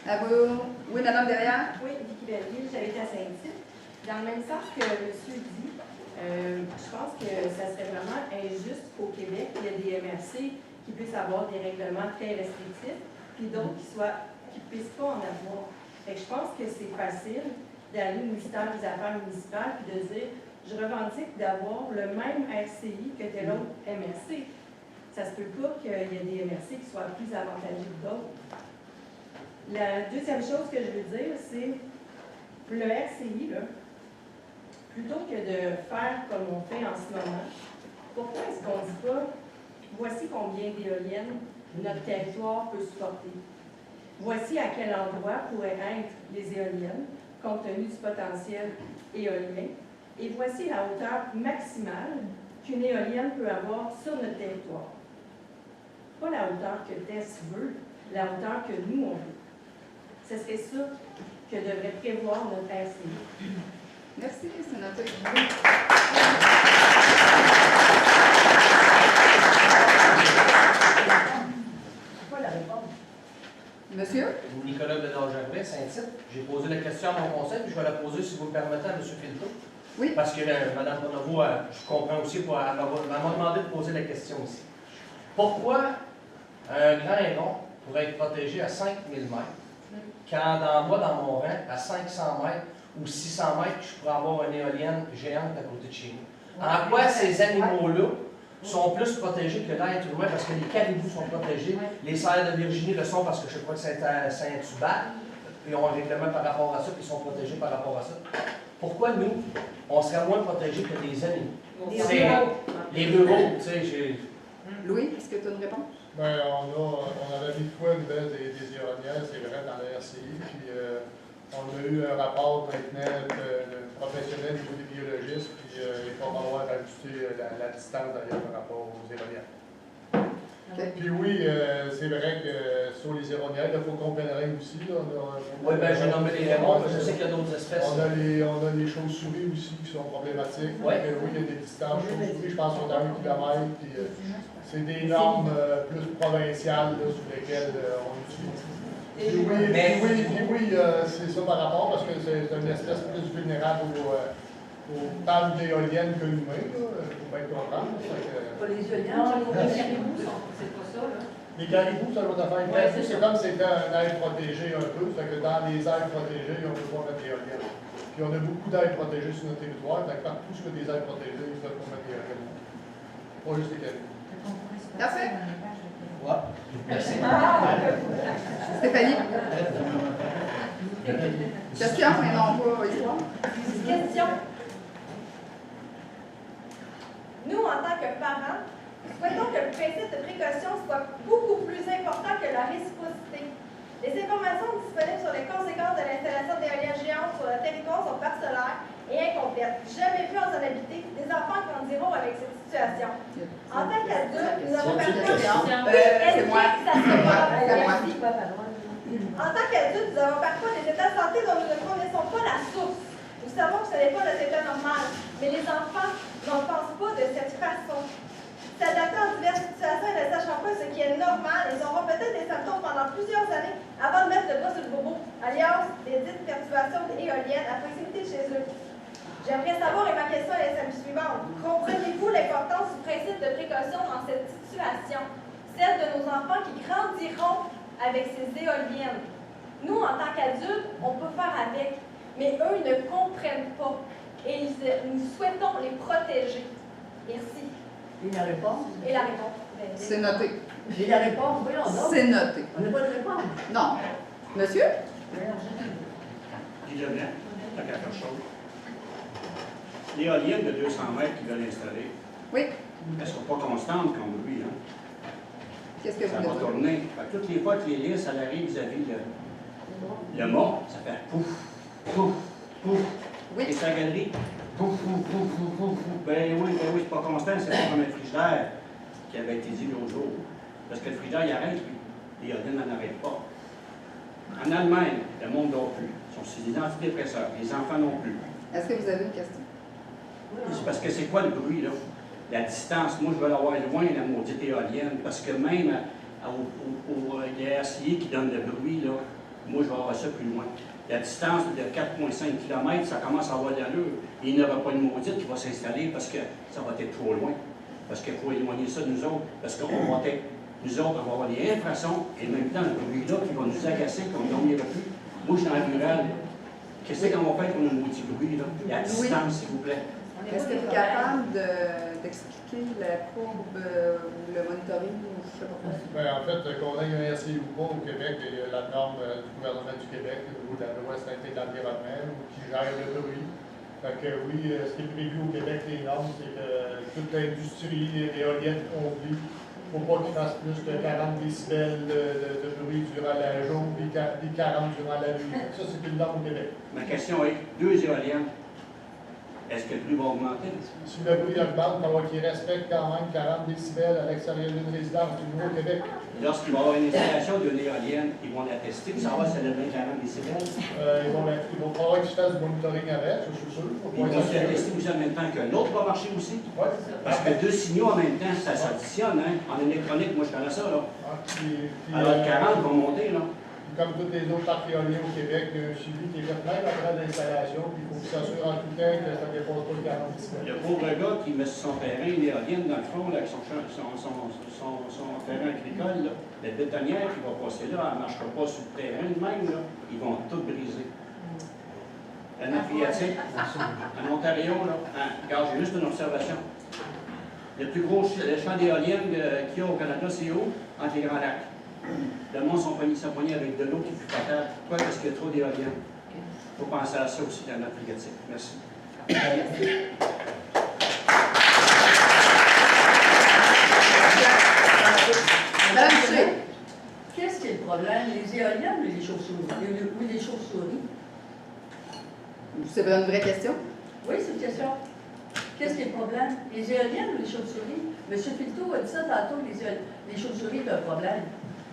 À vous. Oui, madame derrière? Oui, Vicky Belleville, j'habite à Saint-Tite. Dans le même sens que M. dit, je pense que ça serait vraiment injuste qu'au Québec, il y ait des MRC qui puissent avoir des règlements très restrictifs, puis d'autres qui ne puissent pas en avoir. Fait que je pense que c'est facile d'aller au ministère des Affaires municipales et de dire je revendique d'avoir le même RCI que tel autre MRC. Ça se peut pas qu'il y ait des MRC qui soient plus avantageux que d'autres. La deuxième chose que je veux dire, c'est le RCI, là, plutôt que de faire comme on fait en ce moment, pourquoi est-ce qu'on ne dit pas voici combien d'éoliennes notre territoire peut supporter? Voici à quel endroit pourraient être les éoliennes, compte tenu du potentiel éolien, et voici la hauteur maximale qu'une éolienne peut avoir sur notre territoire. Pas la hauteur que TES veut, la hauteur que nous, on veut. Ce serait ça que devrait prévoir notre RCI. Merci, c'est noté. Quoi la réponse? Monsieur? Nicolas Bédard-Gervais, Saint-Tite. J'ai posé la question à mon conseil, puis je vais la poser, si vous me permettez, à M. Filto. Oui. Parce que Mme Bonovo, je comprends aussi, elle m'a demandé de poser la question aussi. Pourquoi un grand aéron pourrait être protégé à 5000 mètres, quand moi, dans mon rang, à 500 mètres ou 600 mètres, je pourrais avoir une éolienne géante à côté de chez nous? En quoi ces animaux-là sont plus protégés que l'être humain, parce que les caribous sont protégés, les cerfs de Virginie le sont parce que je crois que c'est Saint-Hubert, ils ont un règlement par rapport à ça, puis ils sont protégés par rapport à ça. Pourquoi nous, on serait moins protégés que les animaux? Les ruraux, tu sais, Louis, est-ce que tu as une réponse? Bien, on avait mis de quoi une baisse des éoliennes, c'est vrai, dans la RCI, puis on a eu un rapport maintenant de professionnels au niveau des biologistes, puis il faut avoir ajusté la distance d'ailleurs par rapport aux éoliennes. Okay. Puis oui, c'est vrai que sur les éronières, il faut qu'on pèlerin aussi. Oui, bien, j'ai nommé les raimons, je sais qu'il y a d'autres espèces. On a les chauves-souris aussi qui sont problématiques. Oui, il y a des distances chauves-souris, je pense qu'on a 1 km, puis c'est des normes plus provinciales là, sur lesquelles on utilise. Puis oui, c'est ça par rapport, parce que c'est une espèce plus vulnérable aux pannes d'éoliennes que l'humain, il faut bien comprendre. Pas les éoliennes, Non, les caribous, c'est pas ça, là. Les caribous, c'est l'autre affaire. Les caribous, c'est comme si c'était un aire protégée un peu. Fait que dans les aires protégées, on peut pas mettre l'éolienne. Puis on a beaucoup d'aires protégées sur notre territoire. Fait que partout où il y a des aires protégées, ils peuvent pas mettre l'éolienne. Pas juste les caribous. Parfait. Ouais. Merci. Stéphanie? Question, mais non pas histoire. Question. Nous, en tant que parents, souhaitons que le principe de précaution soit beaucoup plus important que la réciprocité. Les informations disponibles sur les conséquences de l'installation d'éoliennes géantes sur le territoire sont parcellaires et incomplètes. Jamais vu en zone habitée des enfants grandiront avec cette situation. En tant qu'adultes, nous avons parfois... C'est moi. En tant qu'adultes, nous avons parfois des états de santé dont nous ne connaissons pas la source. Nous savons que ce n'est pas notre état normal, mais les enfants n'en pensent pas de cette façon. S'adapter en diverses situations et ne sachant pas ce qui est normal, ils auront peut-être des symptômes pendant plusieurs années avant de mettre le doigt sur le bobo, alias des dites perturbations éoliennes à proximité de chez eux. J'aimerais savoir, et ma question est la suivante, comprenez-vous l'importance du principe de précaution dans cette situation, celle de nos enfants qui grandiront avec ces éoliennes? Nous, en tant qu'adultes, on peut faire avec, mais eux, ils ne comprennent pas. Et nous souhaitons les protéger. Merci. Et la réponse? Et la réponse? C'est noté. Et la réponse, voyons donc. C'est noté. On n'a pas de réponse. Non. Monsieur? Guy Leblanc, tant qu'à faire chose. L'éolienne de 200 mètres qu'ils veulent installer, oui. Elles ne seront pas constantes comme lui. Hein? Qu'est-ce que ça vous va voulez tourner. Fait que toutes les fois que les lisses, elle arrive vis-à-vis le mât, ça fait pouf, pouf, pouf. Oui. Et sa galerie, pouf, pouf, pouf, pouf, pouf, pouf. Ben oui, c'est pas constant, c'est pas comme un frigidaire qui avait été dit l'autre jour. Parce que le frigidaire, il arrête, puis l'éolienne n'en arrête pas. En Allemagne, le monde ne dort plus. Ils sont sur des antidépresseurs. Les enfants non plus. Est-ce que vous avez une question? C'est parce que c'est quoi le bruit, là? La distance, moi, je veux l'avoir loin, la maudite éolienne, parce que même au RCI qui donne le bruit, là, moi, je vais avoir ça plus loin. La distance de 4,5 km, ça commence à avoir de l'allure. Il n'y aura pas une maudite qui va s'installer parce que ça va être trop loin. Parce qu'il faut éloigner ça de nous autres. Parce qu'on va être, nous autres, on va avoir des infrasons et en même temps, le bruit-là qui va nous agacer, qu'on ne dormira plus. Moi, je suis dans le rural. Qu'est-ce qu'on va faire pour une maudite bruit, là? La distance, s'il vous plaît. Est-ce que tu es capable d'expliquer la courbe ou le monitoring ou je ne sais pas quoi? Bien, en fait, qu'on ait un RCI ou pas au Québec, il y a la norme du gouvernement du Québec au niveau de la loi santé de l'environnement qui gère le bruit. Fait que oui, ce qui est prévu au Québec, les normes, c'est que toute l'industrie éolienne conflit, il ne faut pas qu'il fasse plus que 40 décibels de bruit durant la journée et 40 durant la nuit. Ça, c'est une norme au Québec. Ma question est, 2 éoliennes, est-ce que le bruit va augmenter? Si le bruit augmente, il va falloir qu'il respecte quand même 40 décibels à l'extérieur d'une résidence du Nouveau-Québec. Lorsqu'il va y avoir une installation d'une éolienne, ils vont la tester, pour savoir si elle a bien 40 décibels. Ils vont falloir qu'ils fassent du monitoring avec, je suis sûr. Ils vont se la tester aussi en même temps que l'autre va marcher aussi. Oui. Parce que 2 signaux en même temps, ça s'additionne. Hein? En électronique, moi je connais ça. Là. Alors 40 vont monter. Là. Comme tous les autres parcs éoliens au Québec, il y a un suivi qui est fait même après l'installation, puis il faut qu'il s'assure en tout temps que ça ne dépasse pas le 40 décibels. Le pauvre gars qui met sur son terrain une éolienne dans le fond, là, avec son terrain agricole, là, la bétonnière qui va passer là, elle ne marchera pas sur le terrain de même, là. Ils vont tout briser. La nappe phréatique, en Ontario, là, regarde, j'ai juste une observation. Le plus gros champ d'éoliennes qu'il y a au Canada, c'est où? Entre les Grands Lacs. Le monde sont poignés avec de l'eau qui est plus potable. Pourquoi? Parce qu'il y a trop d'éoliennes. Il faut penser à ça aussi dans notre phréatique. Merci. Madame Duché, qu'est-ce qui est le problème? Les éoliennes ou les chauves-souris? Oui, les chauves-souris. C'est une vraie question? Oui, c'est une question. Qu'est-ce qui est le problème? Les éoliennes ou les chauves-souris? M. Filto a dit ça tantôt, les chauves-souris, c'est un problème.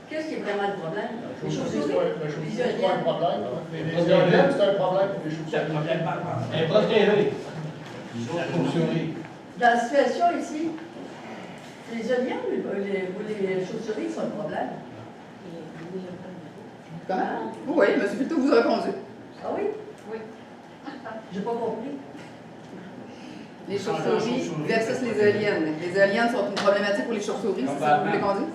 Qu'est-ce qui est vraiment le problème? Les chauves-souris? C'est pas un problème. Les éoliennes, c'est un problème pour les chauves-souris. Elle est protégée. La chauve-souris. Dans la situation ici, les éoliennes ou les chauves-souris sont le problème? Comment? Oui, M. Filto vous a répondu. Ah oui? Oui. J'ai pas compris. Les chauves-souris versus les éoliennes. Les éoliennes sont une problématique pour les chauves-souris, c'est ça que vous voulez qu'on dise?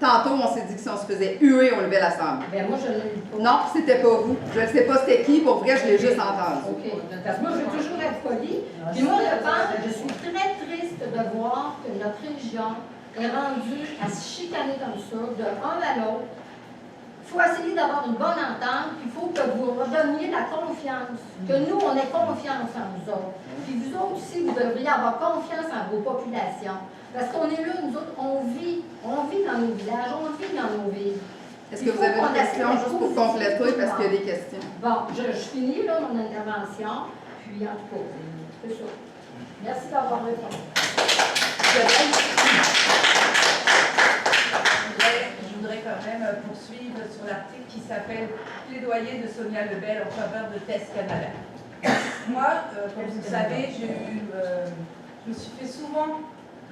Tantôt, on s'est dit que si on se faisait huer, on levait la sangle. Ben moi, je l'ai eu pas. Non, c'était pas vous. Je ne sais pas c'était qui. Pour vrai, je l'ai juste entendu. OK. Parce que moi, je veux toujours être polie. Puis moi, je suis très triste de voir que notre région est rendue à se chicaner comme ça, de un à l'autre. Il faut essayer d'avoir une bonne entente, puis il faut que vous redonniez la confiance, que nous, on ait confiance en vous autres. Puis vous autres aussi, vous devriez avoir confiance en vos populations. Parce qu'on est là, nous autres, on vit dans nos villages, on vit dans nos villes. Est-ce que vous avez une question juste pour compléter, parce qu'il y a des questions? Bon, je finis là, mon intervention, puis en tout cas, c'est ça. Merci d'avoir répondu. Je voudrais quand même poursuivre sur l'article qui s'appelle « Plaidoyer de Sonia Lebel en faveur de Test Canada ». Moi, comme vous le savez, je me suis fait souvent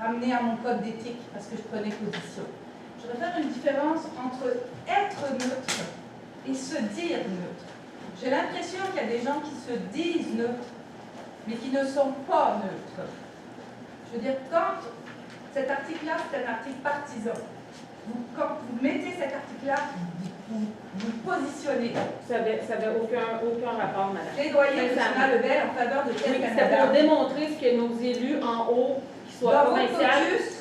ramener à mon code d'éthique parce que je prenais position. Je voudrais faire une différence entre être neutre et se dire neutre. J'ai l'impression qu'il y a des gens qui se disent neutres, mais qui ne sont pas neutres. Je veux dire, quand cet article-là, c'est un article partisan, quand vous mettez cet article-là, vous vous positionnez. Ça n'avait aucun rapport, madame. Plaidoyer de Sonia Lebel en faveur de Test Canada. C'était pour démontrer ce que nos élus en haut, qui soient provinciaux.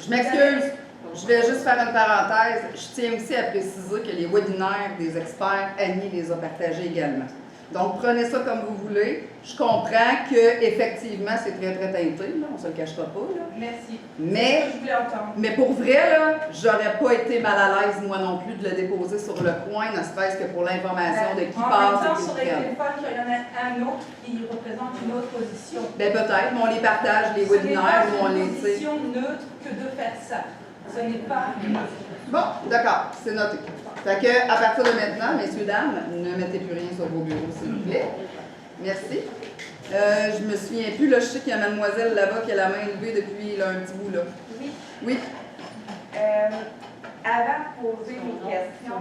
Je m'excuse. Je vais juste faire une parenthèse. Je tiens aussi à préciser que les webinaires des experts, Annie les a partagés également. Donc, prenez ça comme vous voulez. Je comprends qu'effectivement, c'est très, très teinté. Là. On ne se le cachera pas. Là. Merci. Mais, c'est ce que je voulais entendre. Mais pour vrai, là, j'aurais pas été mal à l'aise, moi non plus, de le déposer sur le coin, ne serait-ce que pour l'information de qui en passe même temps, et qui sur se les prenne. téléphones, il y en a un autre qui représente une autre position. Ben peut-être, mais on les partage, les webinaires, où on les Ce n'est pas une position neutre que de faire ça. Ce n'est pas neutre. Bon, d'accord, c'est noté. Fait que, à partir de maintenant, messieurs, dames, ne mettez plus rien sur vos bureaux, s'il vous plaît. Merci. Je me souviens plus, là, je sais qu'il y a mademoiselle là-bas qui a la main levée depuis là, un petit bout, là. Oui. Oui. Avant de poser mes questions,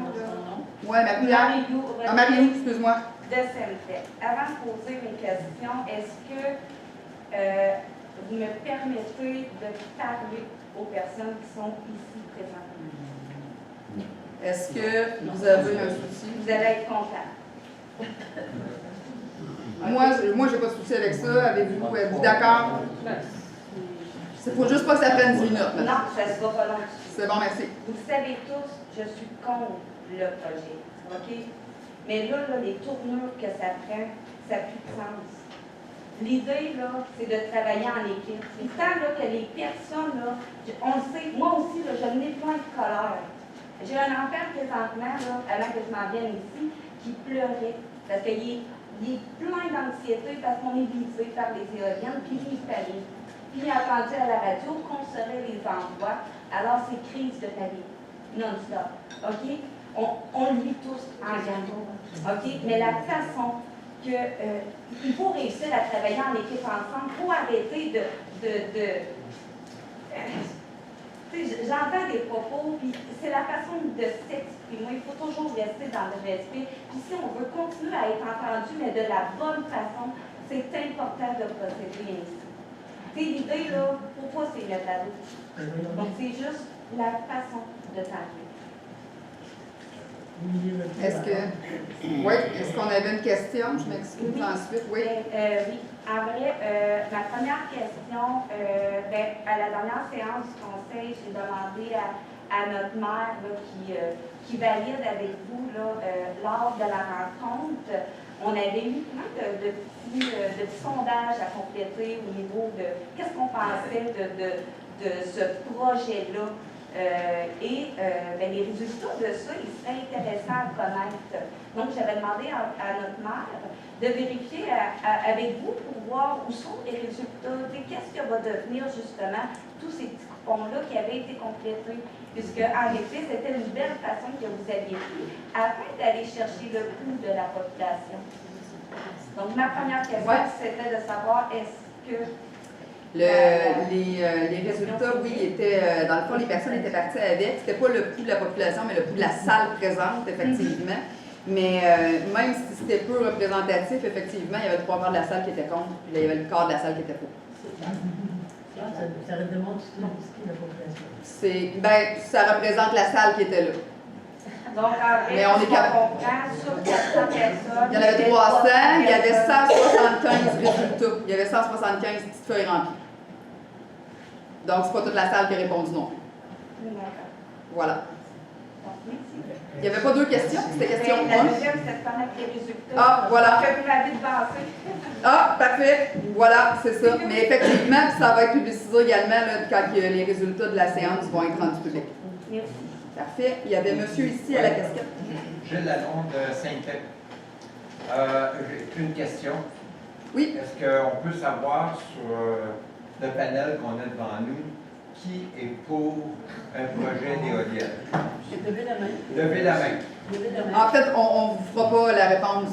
Oui, Marie-Lou. Ah, Marie-Lou, excuse-moi. De Sainte-Fête. Avant de poser mes questions, est-ce que vous me permettez de parler aux personnes qui sont ici présentes? Est-ce que vous avez un souci? Vous allez être content. Moi, j'ai pas de souci avec ça. Avez-vous, êtes-vous d'accord? Il faut juste pas que ça prenne 10 minutes. Maintenant. Non, ça ne sera pas long. C'est bon, merci. Vous le savez tous, je suis contre le projet. OK? Mais là, les tournures que ça prend, ça n'a plus de sens. L'idée, là, c'est de travailler en équipe. C'est tant là, que les personnes, là, on le sait, moi aussi, là, je n'ai plein de colère. J'ai un enfant présentement, là, avant que je m'en vienne ici, qui pleurait parce qu'il est plein d'anxiété parce qu'on est visé par les éoliennes, puis il fallait. Puis il a entendu à la radio qu'on serait les endroits, alors c'est crise de panique, non-stop. OK? On le vit tous en gamme. OK? Mais la façon que il faut réussir à travailler en équipe ensemble, il faut arrêter j'entends des propos, puis c'est la façon de s'exprimer. Il faut toujours rester dans le respect. Puis si on veut continuer à être entendu, mais de la bonne façon, c'est important de procéder ainsi. L'idée, là, pourquoi c'est mettre à dos? Donc, c'est juste la façon de parler. Est-ce qu'on avait une question? Je m'excuse ensuite. Oui. Oui. En vrai, ma première question, à la dernière séance du conseil, j'ai demandé à notre maire là, qui valide avec vous là, lors de la rencontre. On avait eu plein de petits sondages à compléter au niveau de qu'est-ce qu'on pensait de ce projet-là. Les résultats de ça, ils seraient intéressants à connaître. Donc, j'avais demandé à notre maire de vérifier avec vous pour voir où sont les résultats, qu'est-ce que va devenir justement tous ces petits coupons-là qui avaient été complétés. Puisque, en effet, c'était une belle façon que vous aviez pris afin d'aller chercher le coût de la population. Donc, ma première question, c'était de savoir est-ce que les résultats, oui, étaient, dans le fond, les personnes étaient parties avec. C'était pas le coût de la population, mais le coût de la salle présente, effectivement. Mais même si c'était peu représentatif, effectivement, il y avait 3 quarts de la salle qui étaient contre, puis il y avait le quart de la salle qui était pour. Ça démontre ce qui est la population. Ça représente la salle qui était là. Donc, en vrai, Mais on est comprend sur 400 personnes. Il y en avait 300, il y avait 175 résultats. Il y avait 175 petites feuilles remplies. Donc, c'est pas toute la salle qui a répondu non. Voilà. Il n'y avait pas deux questions, c'était question 1. La deuxième, c'était de connaître les résultats. Ah, voilà. Que vous m'avez devancé. Ah, parfait. Voilà, c'est ça. Mais effectivement, ça va être publicisé également là, quand les résultats de la séance vont être rendus publics. Merci. Parfait. Il y avait monsieur ici à la casquette. Gilles Lalonde de Saint-Pep. J'ai une question. Oui. Est-ce qu'on peut savoir sur le panel qu'on a devant nous qui est pour un projet d'éolienne? Levez la main. Levez la main. En fait, on ne vous fera pas la réponse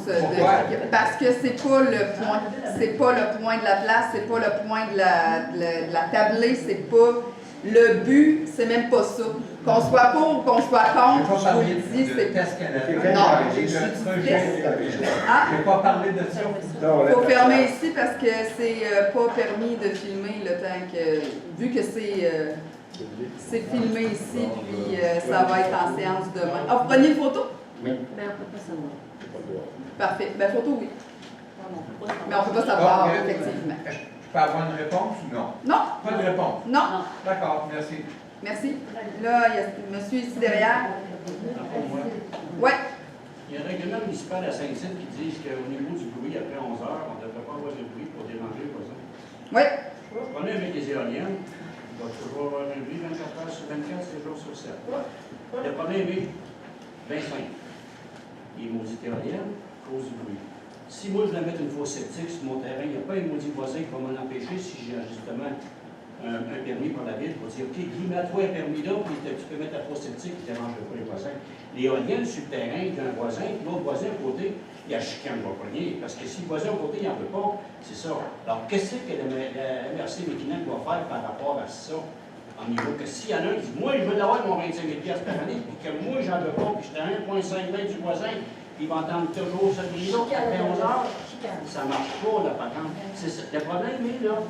parce que c'est pas le point. C'est pas le point de la place, c'est pas le point de la tablée, c'est pas le but, c'est même pas ça. Qu'on soit pour ou qu'on soit contre, je vous le dis, c'est Test Canada. Non, j'ai je de projet. test. Ah. Je n'ai pas parlé de ça. Il faut fermer ici parce que c'est pas permis de filmer le temps que. Vu que c'est filmé ici, puis ça va être en séance demain. Ah, vous preniez une photo? Oui. Mais on ne peut pas savoir. Parfait. Ben, photo, oui. Mais on ne peut pas savoir, Donc, effectivement. Je peux avoir une réponse ou non? Non. Pas de réponse? Non. D'accord, merci. Merci. Là, il y a monsieur ici derrière. Oui. Il y a un règlement municipal à Saint-Cyr qui dit qu'au niveau du bruit, après 11 heures, on ne devrait pas avoir de bruit pour déranger les voisins. Oui. On est avec les éoliennes. Il va toujours avoir un bruit 24 heures sur 24, 7 jours sur 7. Le problème est bien simple. Les maudites éoliennes causent du bruit. Si moi je voulais mettre une fosse septique sur mon terrain, il n'y a pas un maudit voisin qui va m'en empêcher si j'ai justement un permis par la ville pour dire OK, Guy, mets-toi un permis là, puis tu peux mettre ta fosse septique qui ne dérange pas les voisins. L'éolienne sur le terrain d'un voisin, puis l'autre voisin à côté, il y a chacun va pogner. Parce que si le voisin à côté, il n'en veut pas, c'est ça. Alors, qu'est-ce que la MRC Méquinac doit faire par rapport à ça? En niveau que s'il y en a un qui dit moi, je veux l'avoir mon 25 000 par année, puis que moi, j'en veux pas, puis j'étais à 1,5 mètre du voisin, il va entendre toujours ça de l'autre après 11 heures. Ça ne marche pas, là, par exemple. Le problème est là.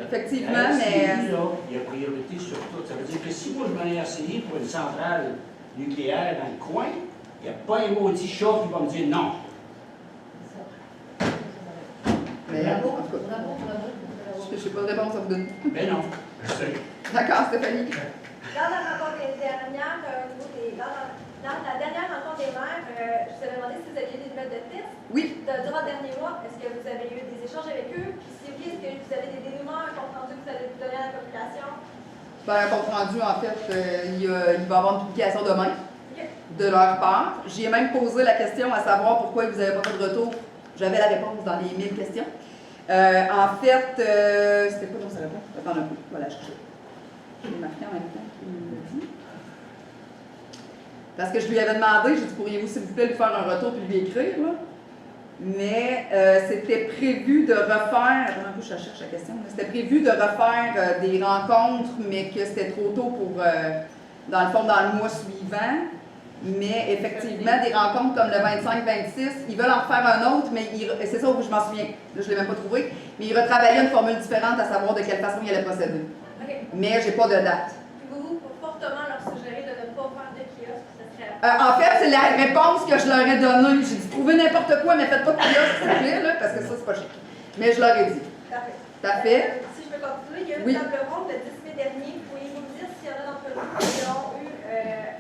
Effectivement, mais. mais. Là, il y a priorité sur tout. Ça veut dire que si moi, je mets un RCI pour une centrale nucléaire dans le coin, il n'y a pas un maudit chat qui va me dire non. Mais, en tout cas, je ne sais pas de réponse à vous donner. Mais non, je sais. D'accord, Stéphanie. Dans la rencontre des dernières, dans la dernière rencontre des maires, je vous avais demandé si vous aviez des nouvelles de test. Oui. Durant le dernier mois, est-ce que vous avez eu des échanges avec eux? Puis si oui, est-ce que vous avez des dénouements, un compte rendu que vous allez donner à la population? Ben, un compte rendu, en fait, il va y avoir une publication demain de leur part. J'y ai même posé la question à savoir pourquoi ils vous avaient pas fait de retour. J'avais la réponse dans les 1000 questions. En fait, c'était quoi dans sa réponse? Attends un peu, voilà, je l'ai marqué en même temps qu'il me l'a dit. Parce que je lui avais demandé, j'ai dit, pourriez-vous s'il vous plaît lui faire un retour puis lui écrire, là? Mais c'était prévu de refaire, attends un peu, je cherche la question, c'était prévu de refaire des rencontres, mais que c'était trop tôt pour, dans le fond, dans le mois suivant. Mais effectivement, des rencontres comme le 25-26, ils veulent en refaire un autre, mais c'est ça où je m'en souviens, là, je ne l'ai même pas trouvé, mais ils retravaillaient une formule différente à savoir de quelle façon ils allaient procéder. Okay. Mais j'ai pas de date. Vous, fortement leur suggérez de ne pas faire de kiosque, ça serait... En fait, c'est la réponse que je leur ai donnée. J'ai dit, trouvez n'importe quoi, mais faites pas de kiosque, s'il vous plaît, là, parce que ça, c'est pas chic. Mais je leur ai dit. Parfait. Parfait. Si je peux continuer, il y a eu Oui. une table ronde le 10 mai dernier. Pourriez-vous me dire s'il y en a d'entre vous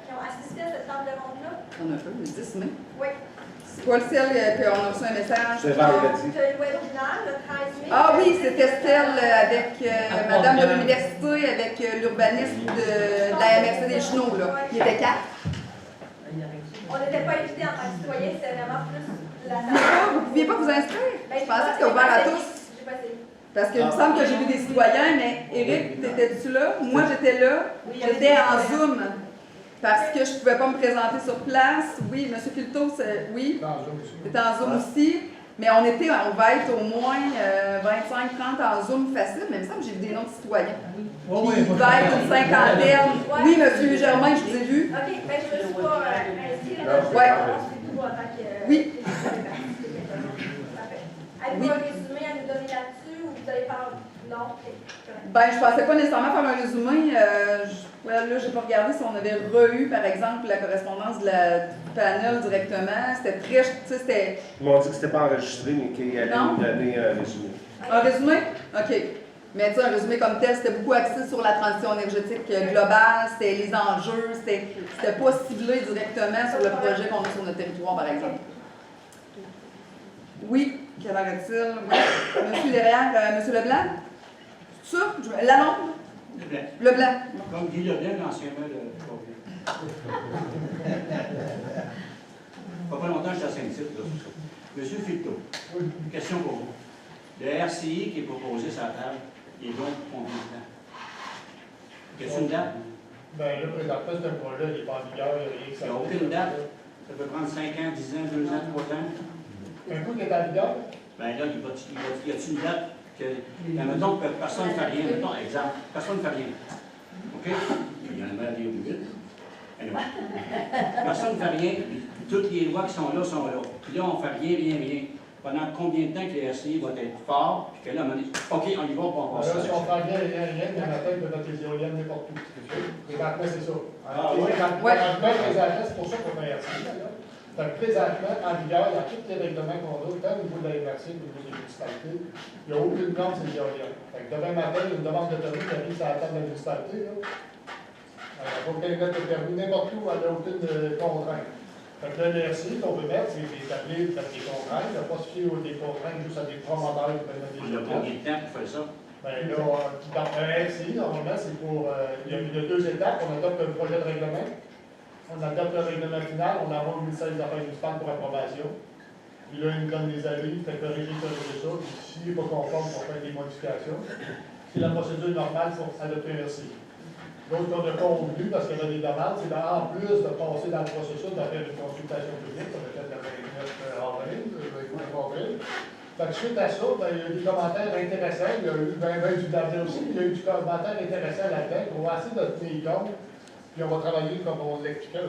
qui ont assisté à cette table ronde-là? On a un peu, le 10 mai. Oui. C'est quoi celle qu'on a reçu un message? C'est vendredi. Le webinaire, le 13 mai. Ah oui, c'était celle avec Madame de l'Université, avec l'urbanisme de la MRC des Chenaux, là. Il était 4. On n'était pas invités en tant que citoyens, c'était vraiment plus la Vous ne pouviez pas vous inscrire? Ben, Je pensais que c'était ouvert à tous. J'ai pas essayé. Parce qu'il me semble que j'ai vu des citoyens, mais Éric, t'étais-tu là? Moi, j'étais là. J'étais en Zoom. Parce que je ne pouvais pas me présenter sur place. Oui, M. Filto, oui. C'était en Zoom aussi. Mais on va être au moins 25-30 en Zoom facile, mais il me semble que j'ai vu des noms de citoyens. Puis il va être une cinquantaine. Oui, M. Germain, je vous ai vu. OK, bien, je ne me suis pas inscrite. Ouais. Oui. Avez-vous un résumé à nous donner là-dessus ou vous allez faire... Non? Ben, je pensais pas nécessairement faire un résumé. Je pourrais là, j'ai pas regardé si on avait re-eu, par exemple, la correspondance du panel directement. C'était très, tu sais, c'était... Ils m'ont dit que c'était pas enregistré, mais qu'il allait nous donner un résumé. Un résumé? OK. Mais tu sais, un résumé comme tel, c'était beaucoup axé sur la transition énergétique globale, c'était les enjeux, c'était pas ciblé directement sur le projet qu'on a sur notre territoire, par exemple. Oui, qu'apparaît-il? Oui. Monsieur derrière, Monsieur Leblanc? C'est ça? La longue? Leblanc. Comme Guy Leblanc, l'ancien maire de pas longtemps, j'étais à Saint-Tite, là, c'est ça. Monsieur Filto, question pour vous. Le RCI qui est proposé sur la table, il est donc combien de temps? Question de date? Bien, là, présentement, c'est un projet, il n'est pas en vigueur, il n'y a rien que ça. Il n'y a aucune date? Ça peut prendre 5 ans, 10 ans, 2 ans, 3 ans? Un coup qui est en vigueur? Bien là, y a-t-il une date que, mettons que personne ne fait rien, mettons, exemple, personne ne fait rien. OK? Il y en a même des vite. Anyway. Personne ne fait rien, puis toutes les lois qui sont là sont là. Puis là, on ne fait rien. Pendant combien de temps que les RCI va être fort, puis que là, on dit, OK, on y va, on passe. Alors, si on fait rien, il y en a peut-être de mettre les éoliennes n'importe où. Présentement, c'est ça. Présentement, c'est pour ça qu'on a un RCI, d'ailleurs. Donc, présentement, en vigueur, il y a tous les règlements qu'on a, tant au niveau de la MRC qu'au niveau des municipalités. Il n'y a aucune norme sur les éoliennes. Donc, demain matin, il y a une demande de permis qui arrive sur la table de la municipalité. Il faut qu'elle mette le permis n'importe où, elle n'a aucune contrainte. Donc, là, le RCI qu'on veut mettre, c'est d'établir des contraintes. Il ne va pas se fier des contraintes juste à des promoteurs qui peuvent mettre des éoliennes. Il y a combien de temps pour faire ça? Bien, là, dans un RCI, normalement, c'est pour. Il y a 2 étapes. On adopte un projet de règlement. On adopte le règlement final, on l'envoie au ministère des Affaires municipales pour approbation. Puis là, il nous donne des avis, fait corriger ça. Puis s'il n'est pas conforme, pour faire des modifications. C'est la procédure normale pour adopter un RCI. L'autre qu'on a convenu, parce qu'il y avait des demandes, c'est en plus de passer dans le processus de faire une consultation publique, on a fait le 29 avril, Fait que suite à ça, ben, il y a eu des commentaires intéressants, il y a eu du dernier aussi, il y a eu du commentaire intéressant là-dedans, on va essayer de tenir compte. Puis on va travailler comme on l'expliquait.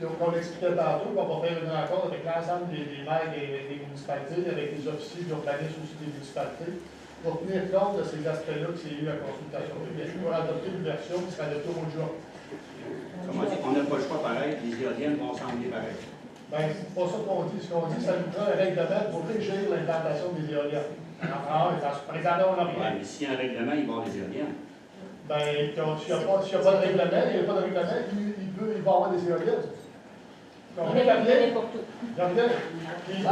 Donc, on l'expliquait tantôt, on va faire une rencontre avec l'ensemble des maires des municipalités, avec les officiers d'urbanisme aussi des municipalités, pour tenir compte de ces aspects-là que c'est eu la consultation publique, pour adopter une version qui sera adoptée au mois de juin. Comment dire, on n'a pas le choix pareil, les éoliennes vont s'enlever pareil. Bien, c'est pas ça qu'on dit. Ce qu'on dit, ça nous prend un règlement pour régir l'implantation des éoliennes. Présentement, on n'a rien. Ouais, mais s'il y a un règlement, il va y avoir des éoliennes. Bien, s'il n'y a pas de règlement, il va y avoir des éoliennes. Donc, il y a rien. Puis,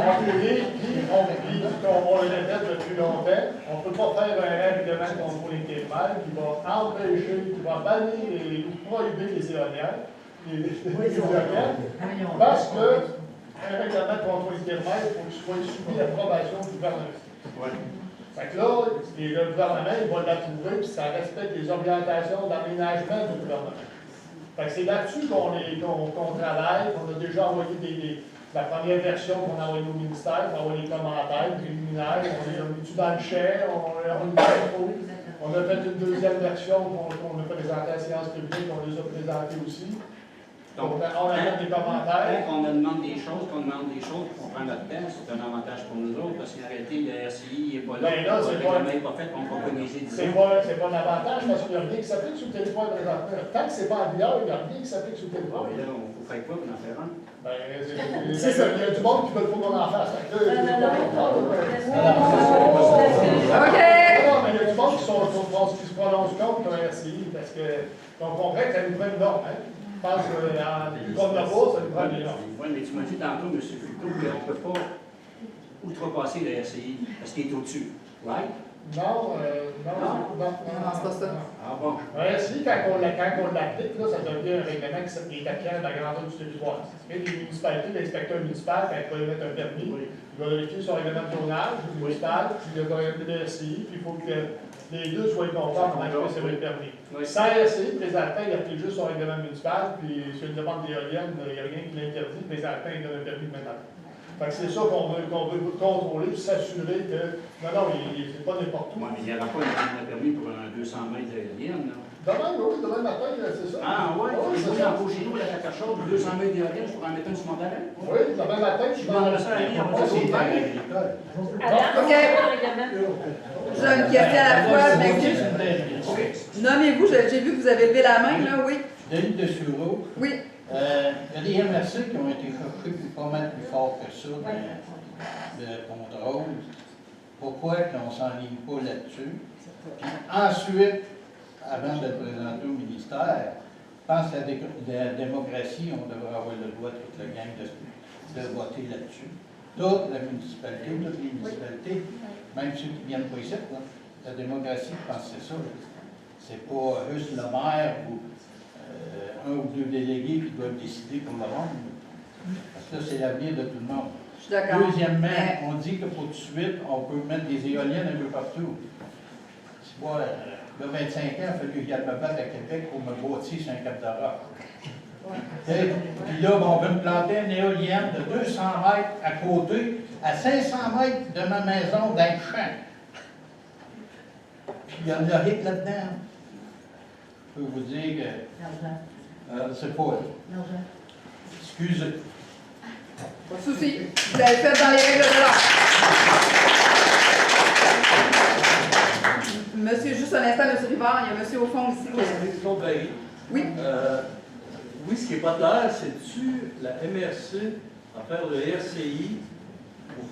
on le répète depuis longtemps, on ne peut pas faire un règlement contre les termales qui va empêcher, qui va bannir et prohiber les éoliennes, parce que un règlement contre les termales, il faut qu'il soit soumis à l'approbation du gouvernement. Fait que là, le gouvernement, il va l'approuver, puis ça respecte les orientations d'aménagement du gouvernement. Fait que c'est là-dessus qu'on travaille, qu'on a déjà envoyé la première version qu'on a envoyée au ministère, on a envoyé les commentaires préliminaires, on est dans le champ, on a fait une deuxième version qu'on a présentée à la séance publique, on les a présentées aussi. Donc, on a fait des commentaires. Quand on demande des choses, qu'on prend notre temps, c'est un avantage pour nous autres, parce qu'en réalité, le RCI n'est pas là, ben là le règlement n'est pas fait, on ne peut pas niaiser du c'est pas un avantage, parce qu'il n'y a rien qui s'applique sur le territoire présentement. Tant que ce n'est pas en vigueur, il n'y a rien qui s'applique sur le territoire. Mais là, il faut faire quoi pour en faire un? Ben, il y a du monde qui veut pas qu'on en fasse. OK! Non, mais il y a du monde qui se prononce contre le RCI, parce qu'on comprend que ça nous prend une norme, hein? Je pense que comme la bourse, ça nous prend des normes. Oui, mais tu m'as dit tantôt, M. Fulto, qu'on ne peut pas outrepasser le RCI, parce qu'il est au-dessus. Right? Non, c'est pas ça. Ah bon? Le RCI, quand on l'applique, ça devient un règlement qui est appliqué à la grandeur du territoire. Les municipalités, l'inspecteur municipal, quand il va émettre un permis, il va vérifier son règlement de tournage municipal, puis il va vérifier le RCI, puis il faut que les deux soient conformes avec le permis. Sans RCI, présentement, il applique juste son règlement municipal, puis sur une demande d'éolienne, il n'y a rien qui l'interdit, présentement, il donne un permis de ménage. Fait que c'est ça qu'on veut contrôler, puis s'assurer que, non, c'est pas n'importe où. Oui, mais il n'y aura pas un permis pour un 200 mètres d'éolienne, non? Demain matin, c'est ça. Ah, oui, c'est ça. Chez nous, la Catachaude, 200 mètres d'éolienne, je pourrais en mettre une sur mon terrain. Oui, demain matin, je vais en ça à rien, on va OK. J'ai une question à la fois, je m'excuse. Nommez-vous, j'ai vu que vous avez levé la main, là, oui. Denis de Sureau. Oui. Il y a des MRC qui ont été cherchés pas mal plus fort que ça de contrôle. Pourquoi qu'on ne s'enligne pas là-dessus? Puis ensuite, avant de le présenter au ministère, je pense que la démocratie, on devrait avoir le droit, toute la gang, de voter là-dessus. Toute la municipalité, toutes les municipalités, même ceux qui viennent pas ici, là, la démocratie, je pense que c'est ça. C'est pas juste le maire ou un ou deux délégués qui doivent décider pour le monde. Parce que là, c'est l'avenir de tout le monde. Je suis d'accord. Deuxièmement, on dit que pour tout de suite, on peut mettre des éoliennes un peu partout. C'est pas, là, 25 ans, il a fallu qu'il y ait me battre à Québec pour me bâtir sur un cap de roc. Puis là, on veut me planter une éolienne de 200 mètres à côté, à 500 mètres de ma maison dans le champ. Puis il y a le rythme là-dedans. Je peux vous dire que c'est pas là. Excusez. Pas de souci. Vous l'avez fait dans les règles de l'art. Monsieur, juste un instant, Monsieur Rivard, il y a Monsieur au fond ici. Oui. Oui, ce qui n'est pas clair, c'est-tu la MRC en faire le RCI pour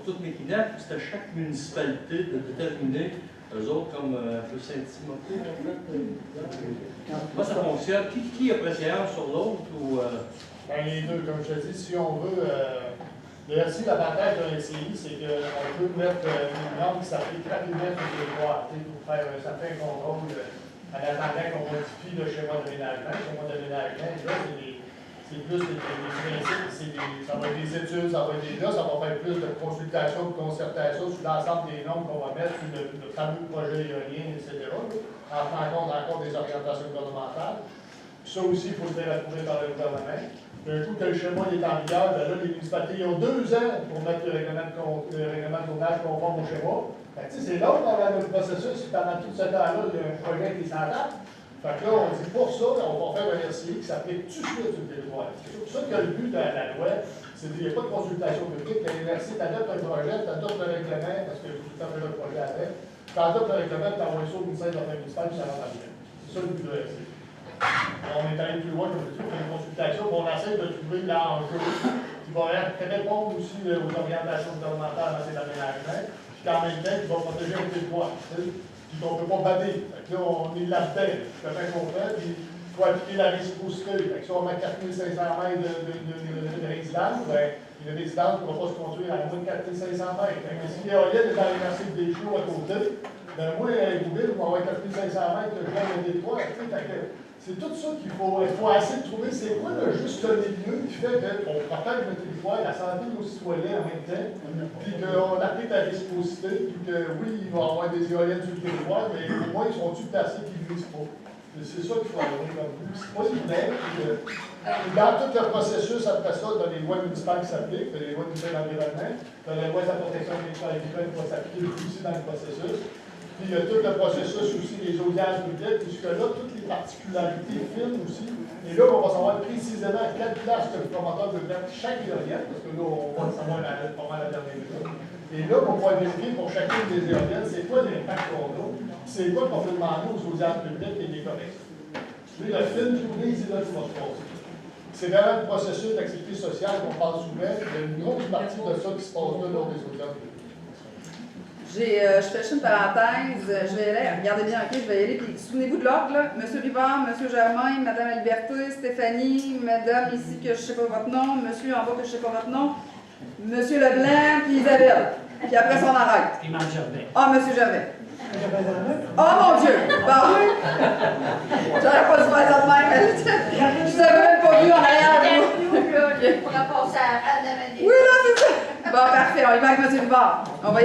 toute Mekinac, ou c'est à chaque municipalité de déterminer, eux autres, comme un peu Saint-Timothée, comment ça fonctionne? Qui a préséance sur l'autre? Ben, les deux, comme je te dis, si on veut. Le RCI, l'avantage d'un RCI, c'est qu'on peut mettre une norme qui s'applique rapidement sur le territoire, pour faire un certain contrôle en attendant qu'on modifie le schéma d'aménagement. Le schéma d'aménagement, là, c'est plus des principes, ça va être des études, ça va être des là, ça va faire plus de consultation, de concertation sur l'ensemble des normes qu'on va mettre sur le fameux projet éolien, etc. En tenant compte encore des orientations gouvernementales. Ça aussi, il faut le faire approuver par le gouvernement. D'un coup que le schéma est en vigueur, ben là, les municipalités ont 2 ans pour mettre le règlement de tournage conforme au schéma. C'est long dans le processus, pendant tout ce temps-là, il y a un projet qui est sans date. Fait que là, on dit pour ça, on va faire un RCI qui s'applique tout de suite sur le territoire. C'est pour ça que le but de la loi, c'est qu'il n'y a pas de consultation publique. Le RCI t'adopte un projet, t'adopte le règlement, parce que tout le temps fait le projet avec. T'adoptes le règlement, t'envoies ça au ministère de l'Affaires municipale, puis ça rentre en bien. C'est ça le but de RCI. On est allé plus loin, comme je dis, pour une consultation, on essaie de trouver l'enjeu qui va répondre aussi aux orientations gouvernementales en matière d'aménagement, puis en même temps, qui va protéger le territoire, puis qu'on ne peut pas bader. Là, on est là-dedans, je fais qu'on fait, puis il faut appliquer la réciprocité. Si on met 4500 mètres de résidence, ben, une résidence ne pourra pas se construire à moins de 4500 mètres. Si l'éolienne est dans les massifs des chiots à côté, ben moi, à Hérouville, on va avoir 4500 mètres de plein de territoire. C'est tout ça qu'il faut essayer de trouver. C'est quoi le juste milieu qui fait qu'on protège notre territoire, la santé de nos citoyens en même temps, puis qu'on applique la réciprocité, puis que oui, il va y avoir des éoliennes sur le territoire, mais au moins, ils sont-ils placés qu'ils ne visent pas? C'est ça qu'il faut avoir comme vous. C'est pas évident. Dans tout le processus, après ça, dans les lois municipales qui s'appliquent, les lois municipales d'environnement, dans les lois de la protection des champs agricoles qui vont s'appliquer aussi dans le processus. Puis il y a tout le processus aussi des audiences publiques, jusque-là, toutes les particularités fines aussi. Et là, on va savoir précisément à quelle place que le promoteur veut mettre chaque éolienne, parce que là, on va le savoir pas mal la dernière minute. Et là, on va vérifier pour chacune des éoliennes, c'est quoi l'impact qu'on a, c'est quoi qu'on peut demander aux audiences publiques et des corrections. Le film tourné, c'est là qu'il va se passer. C'est vraiment le processus d'activité sociale qu'on parle souvent. Il y a une grosse partie de ça qui se passe là lors des audiences publiques. Je fais juste une parenthèse, je vais aller, regardez bien, ok, je vais y aller, puis souvenez-vous de l'ordre, là, M. Rivard, M. Germain, Mme La Liberté, Stéphanie, Madame ici que je ne sais pas votre nom, Monsieur en bas que je ne sais pas votre nom, M. Leblanc, puis Isabelle, puis après ça on arrête. Et Mme Gervais. Ah, M. Gervais. Oh mon Dieu! Bon, j'aurais pas dû faire ça de même, je vous avais même pas vu en arrière de vous. Pour passer à la Oui, là, c'est ça! Bon, parfait, on y va avec M. Rivard. On va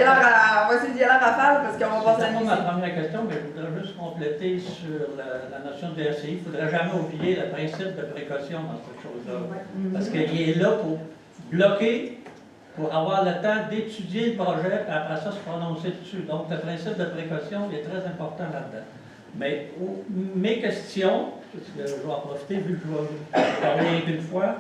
essayer d'y aller à rafale parce qu'on va passer à ma première question, mais je voudrais juste compléter sur la notion de RCI. Il ne faudrait jamais oublier le principe de précaution dans cette chose-là. Parce qu'il est là pour bloquer, pour avoir le temps d'étudier le projet, et après ça se prononcer dessus. Donc, le principe de précaution est très important là-dedans. Mais mes questions, parce que je vais en profiter vu que je vais parler une fois,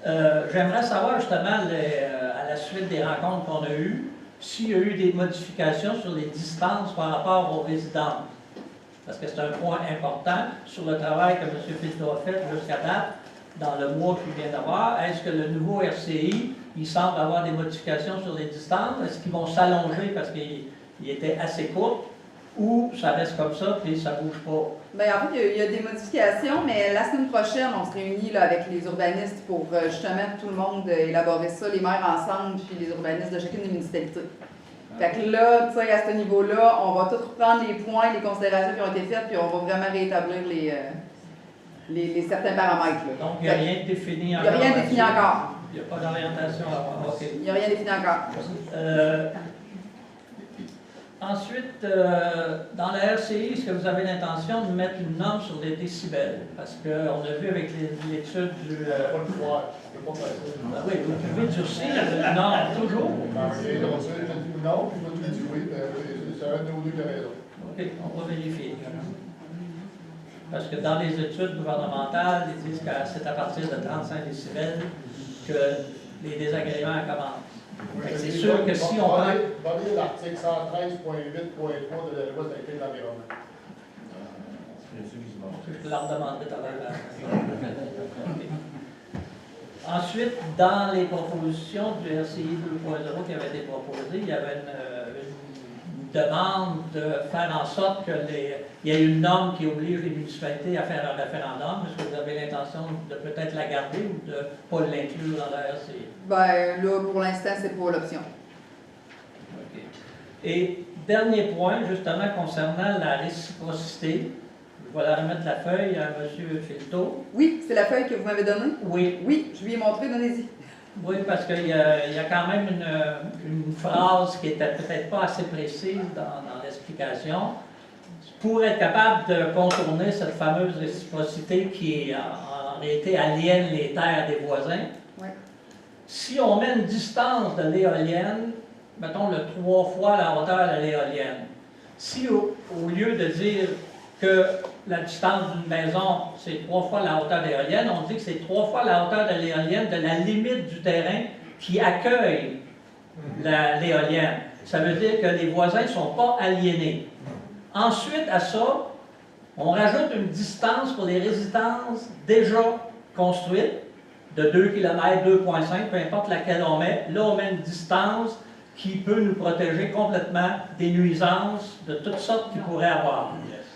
j'aimerais savoir justement, à la suite des rencontres qu'on a eues, s'il y a eu des modifications sur les distances par rapport aux résidences. parce que c'est un point important sur le travail que M. Filto a fait jusqu'à date, dans le mois qu'il vient d'avoir. Est-ce que le nouveau RCI, il semble avoir des modifications sur les distances? Est-ce qu'ils vont s'allonger parce qu'ils étaient assez courts? Ou ça reste comme ça, puis ça ne bouge pas? Bien, en fait, il y a des modifications, mais la semaine prochaine, on se réunit là, avec les urbanistes pour justement tout le monde élaborer ça, les maires ensemble, puis les urbanistes de chacune des municipalités. Fait que là, tu sais, à ce niveau-là, on va tout reprendre les points, les considérations qui ont été faites, puis on va vraiment rétablir les certains paramètres. Là. Donc, il n'y a rien de défini encore. Il n'y a rien défini encore. Il n'y a pas d'orientation à avoir. OK. Il n'y a rien défini encore. Ensuite, dans la RCI, est-ce que vous avez l'intention de mettre une norme sur les décibels? Parce qu'on a vu avec l'étude du... oui, vous pouvez durcir la norme toujours. Non, puis moi, tu me dis oui, c'est un ou deux qui a raison. OK, on va vérifier. Parce que dans les études gouvernementales, ils disent que c'est à partir de 35 décibels que les désagréments commencent. C'est sûr que si on prend... Voyez l'article 113.8.3 de la loi de la qualité de l'environnement. Je leur demanderai tout à l'heure. Ensuite, dans les propositions du RCI 2.0 qui avaient été proposées, il y avait une demande de faire en sorte qu'il y ait une norme qui oblige les municipalités à faire un référendum. Est-ce que vous avez l'intention de peut-être la garder ou de ne pas l'inclure dans la RCI? Bien, là, pour l'instant, c'est pas l'option. OK. Et dernier point, justement, concernant la réciprocité. Je vais la remettre la feuille à M. Filto. Oui, c'est la feuille que vous m'avez donnée? Oui. Oui, je lui ai montré, donnez-y. Oui, parce qu'il y a quand même une phrase qui n'était peut-être pas assez précise dans l'explication. Pour être capable de contourner cette fameuse réciprocité qui, en réalité, aliène les terres des voisins, si on met une distance de l'éolienne, mettons le 3 fois la hauteur de l'éolienne, si au lieu de dire que la distance d'une maison, c'est 3 fois la hauteur de l'éolienne, on dit que c'est 3 fois la hauteur de l'éolienne de la limite du terrain qui accueille l'éolienne. Ça veut dire que les voisins ne sont pas aliénés. Ensuite, à ça, on rajoute une distance pour les résidences déjà construites, de 2 km, 2,5, peu importe laquelle on met. Là, on met une distance qui peut nous protéger complètement des nuisances de toutes sortes qu'il pourrait avoir.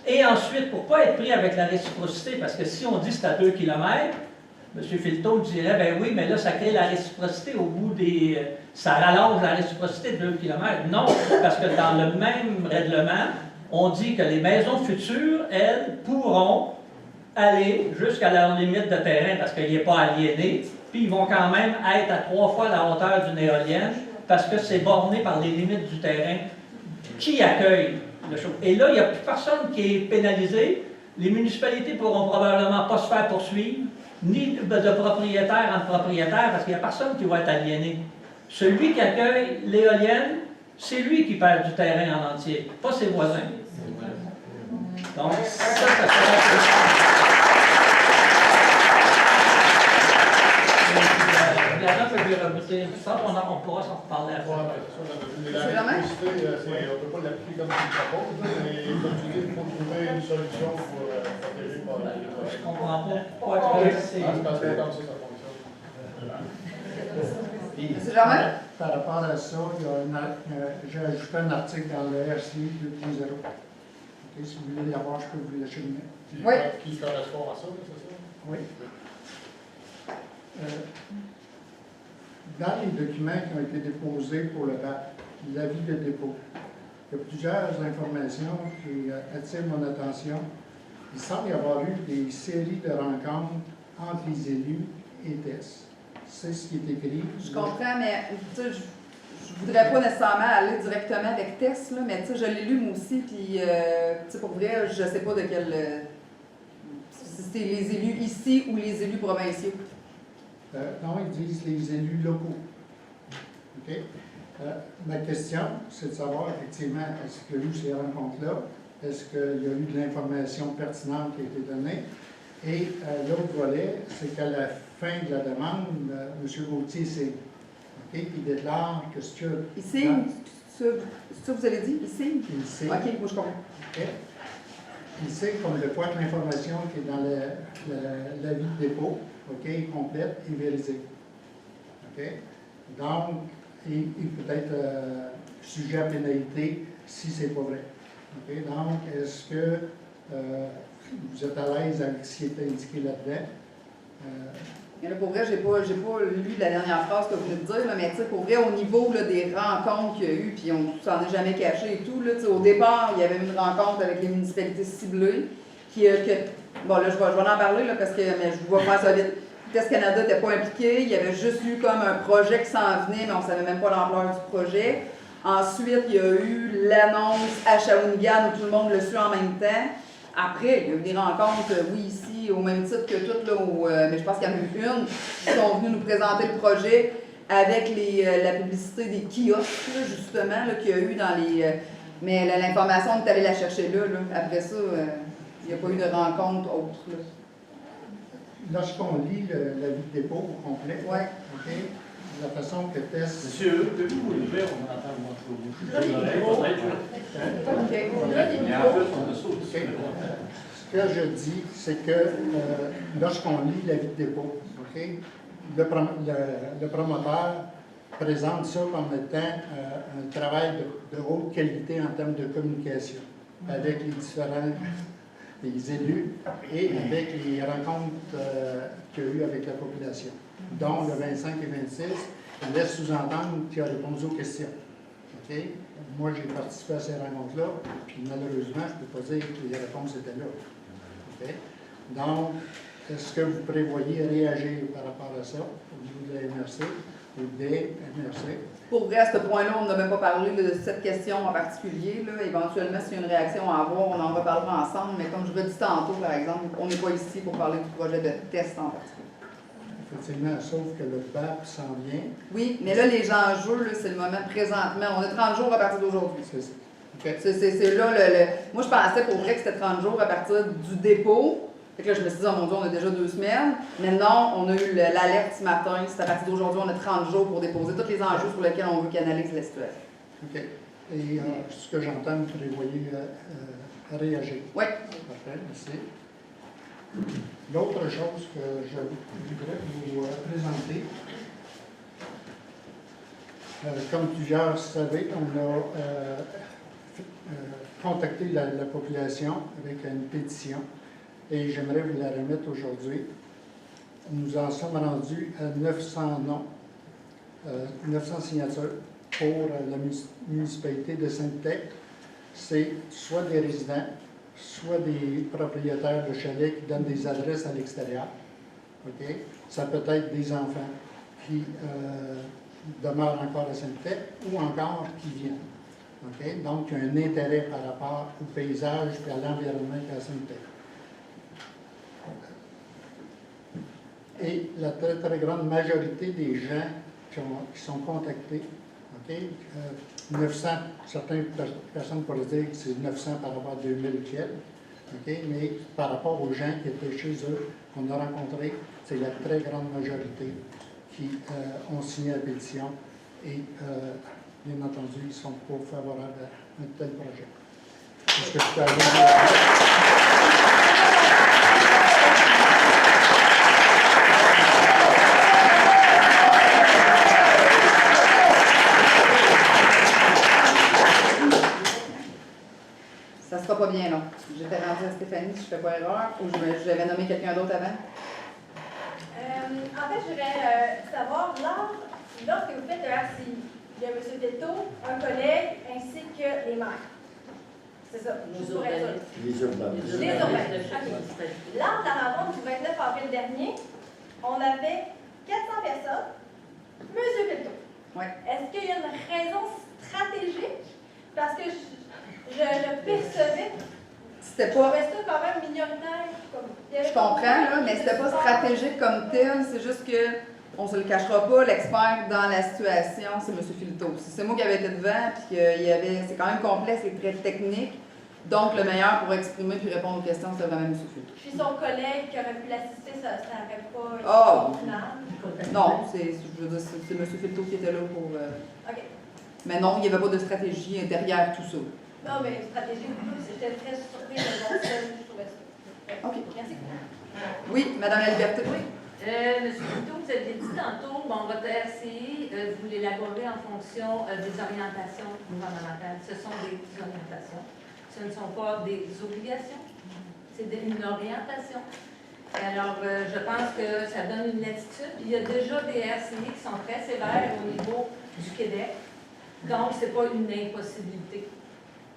Et ensuite, pour ne pas être pris avec la réciprocité, parce que si on dit que c'est à 2 km, M. Filto me dirait, ben oui, mais là, ça crée la réciprocité au bout des... ça rallonge la réciprocité de 2 km. Non, parce que dans le même règlement, on dit que les maisons futures, elles, pourront aller jusqu'à leur limite de terrain, parce qu'il n'est pas aliéné, puis ils vont quand même être à 3 fois la hauteur d'une éolienne, parce que c'est borné par les limites du terrain qui accueille le chaud. Et là, il n'y a plus personne qui est pénalisé. Les municipalités ne pourront probablement pas se faire poursuivre, ni de propriétaire entre propriétaires, parce qu'il n'y a personne qui va être aliéné. Celui qui accueille l'éolienne, c'est lui qui perd du terrain en entier, pas ses voisins. Donc, ça la note que j'ai remontée, on pourra s'en reparler après. L'électricité, on ne peut pas l'appliquer comme tu le proposes, mais comme tu dis, il faut trouver une solution pour protéger par la... Je ne comprends pas. C'est parce que comme ça fonctionne. Par rapport à ça, j'ai ajouté un article dans le RCI 2.0. Si vous voulez l'avoir, je peux vous le cheminer. Qui correspond à ça, c'est ça? Oui. Dans les documents qui ont été déposés pour le BAC, l'avis de dépôt, il y a plusieurs informations qui attirent mon attention. Il semble y avoir eu des séries de rencontres entre les élus et TES. C'est ce qui est écrit. Je comprends, mais je ne voudrais pas nécessairement aller directement avec TES, là, mais je l'ai lu moi aussi, puis pour vrai, je ne sais pas de quel... si c'est les élus ici ou les élus provinciaux. Non, ils disent les élus locaux. OK? Ma question, c'est de savoir effectivement, est-ce qu'il y a eu ces rencontres-là? Est-ce qu'il y a eu de l'information pertinente qui a été donnée? Et l'autre volet, c'est qu'à la fin de la demande, M. Gauthier s'est il déclare que ce que... Ici, ça vous avez dit? Ici? Ici. OK, moi je comprends. Okay. il sait comme de quoi que l'information qui est dans l'avis de dépôt, OK, est complète et vérifiée. OK? Donc, il peut être sujet à pénalité si c'est pas vrai. OK? Donc, est-ce que vous êtes à l'aise avec ce qui est indiqué là-dedans? Mais là, pour vrai, j'ai pas lu la dernière phrase que vous venez de dire, là, mais pour vrai, au niveau là, des rencontres qu'il y a eu, puis on s'en est jamais caché et tout, là, au départ, il y avait une rencontre avec les municipalités ciblées, bon là, je vais en parler, là, parce que mais je vais faire ça vite. Test Canada n'était pas impliqué, il y avait juste eu comme un projet qui s'en venait, mais on ne savait même pas l'ampleur du projet. Ensuite, il y a eu l'annonce à Shawinigan où tout le monde le suit en même temps. Après, il y a eu des rencontres, oui, ici, au même titre que toutes, là, mais je pense qu'il y en a eu une, qui sont venus nous présenter le projet avec la publicité des kiosques, là, justement, qu'il y a eu dans les... mais l'information, on est allé la chercher là. Après ça, il n'y a pas eu de rencontre autre. Là. Lorsqu'on lit l'avis de dépôt au complet, ouais. OK, la façon que test... Monsieur, pouvez-vous vous lever, on entend votre Ce que je dis, c'est que lorsqu'on lit l'avis de dépôt, OK, le promoteur présente ça comme étant un travail de haute qualité en termes de communication avec les différents élus et avec les rencontres qu'il y a eu avec la population, dont le 25 et 26, il laisse sous-entendre qu'il a répondu aux questions. Okay? Moi, j'ai participé à ces rencontres-là, puis malheureusement, je ne peux pas dire que les réponses étaient là. Okay? Donc, est-ce que vous prévoyez réagir par rapport à ça au niveau de la MRC ou des MRC? Pour vrai, à ce point-là, on n'a même pas parlé de cette question en particulier. Là. Éventuellement, s'il y a une réaction à avoir, on en reparlera ensemble. Mais comme je vous l'ai dit tantôt, par exemple, on n'est pas ici pour parler du projet de test en particulier. Effectivement, sauf que le BAP s'en vient. Oui, mais là, les enjeux, c'est le moment présentement. On a 30 jours à partir d'aujourd'hui. Okay. C'est là Moi, je pensais pour vrai que c'était 30 jours à partir du dépôt. Fait que là, je me suis dit, oh mon Dieu, on a déjà 2 semaines. Mais non, on a eu l'alerte ce matin. C'est à partir d'aujourd'hui, on a 30 jours pour déposer tous les enjeux sur lesquels on veut qu'ils analysent la situation. OK. Et ce que j'entends, vous prévoyez réagir. Oui. Parfait, merci. L'autre chose que je voudrais vous présenter, comme plusieurs savez, on a contacté la population avec une pétition et j'aimerais vous la remettre aujourd'hui. Nous en sommes rendus à 900 noms, 900 signatures pour la municipalité de Sainte-Thècle. C'est soit des résidents, soit des propriétaires de chalets qui donnent des adresses à l'extérieur. Okay? Ça peut être des enfants qui demeurent encore à Sainte-Thècle ou encore qui viennent. Okay? Donc, il y a un intérêt par rapport au paysage et à l'environnement à Sainte-Thècle. Et la très, très grande majorité des gens qui sont contactés, okay? 900, certaines personnes pourraient dire que c'est 900 par rapport à 2000 quelques, okay? Mais par rapport aux gens qui étaient chez eux, qu'on a rencontrés, c'est la très grande majorité qui ont signé la pétition et, bien entendu, ils sont pas favorables à un tel projet. Est-ce que je peux aller... Ça sera pas bien long. J'étais rendue à Stéphanie, si je ne fais pas erreur, ou j'avais nommé quelqu'un d'autre avant? En fait, je voudrais savoir, lorsque vous faites le RCI, il y a M. Tetto, un collègue, ainsi que les maires. C'est ça, juste pour être sûr. Les urbains. Les urbains. Okay. Lors de la rencontre du 29 avril dernier, on avait 400 personnes. M. Tetto. Ouais. Est-ce qu'il y a une raison stratégique? Parce que je percevais. C'était pas. Ça quand même minoritaire. Je comprends, là, mais c'était pas stratégique comme tel. C'est juste que, on se le cachera pas, l'expert dans la situation, c'est M. Filto. C'est moi qui avais été devant, puis c'est quand même complexe et très technique. Donc, le meilleur pour exprimer puis répondre aux questions, c'est vraiment M. Filto. Puis son collègue qui aurait pu l'assister, ça n'aurait pas été final. Non, je veux dire, c'est M. Filto qui était là pour. OK. Mais non, il n'y avait pas de stratégie derrière tout ça. Non, mais une stratégie, j'étais très surprise de voir ça, je trouvais ça. OK. Merci. Oui, Madame la Liberté. Oui. Monsieur Couteau, vous avez dit tantôt, bon, votre RCI, vous l'élaborez en fonction des orientations gouvernementales. Ce sont des orientations. Ce ne sont pas des obligations. C'est une orientation. Alors, je pense que ça donne une latitude. Il y a déjà des RCI qui sont très sévères au niveau du Québec. Donc, ce n'est pas une impossibilité.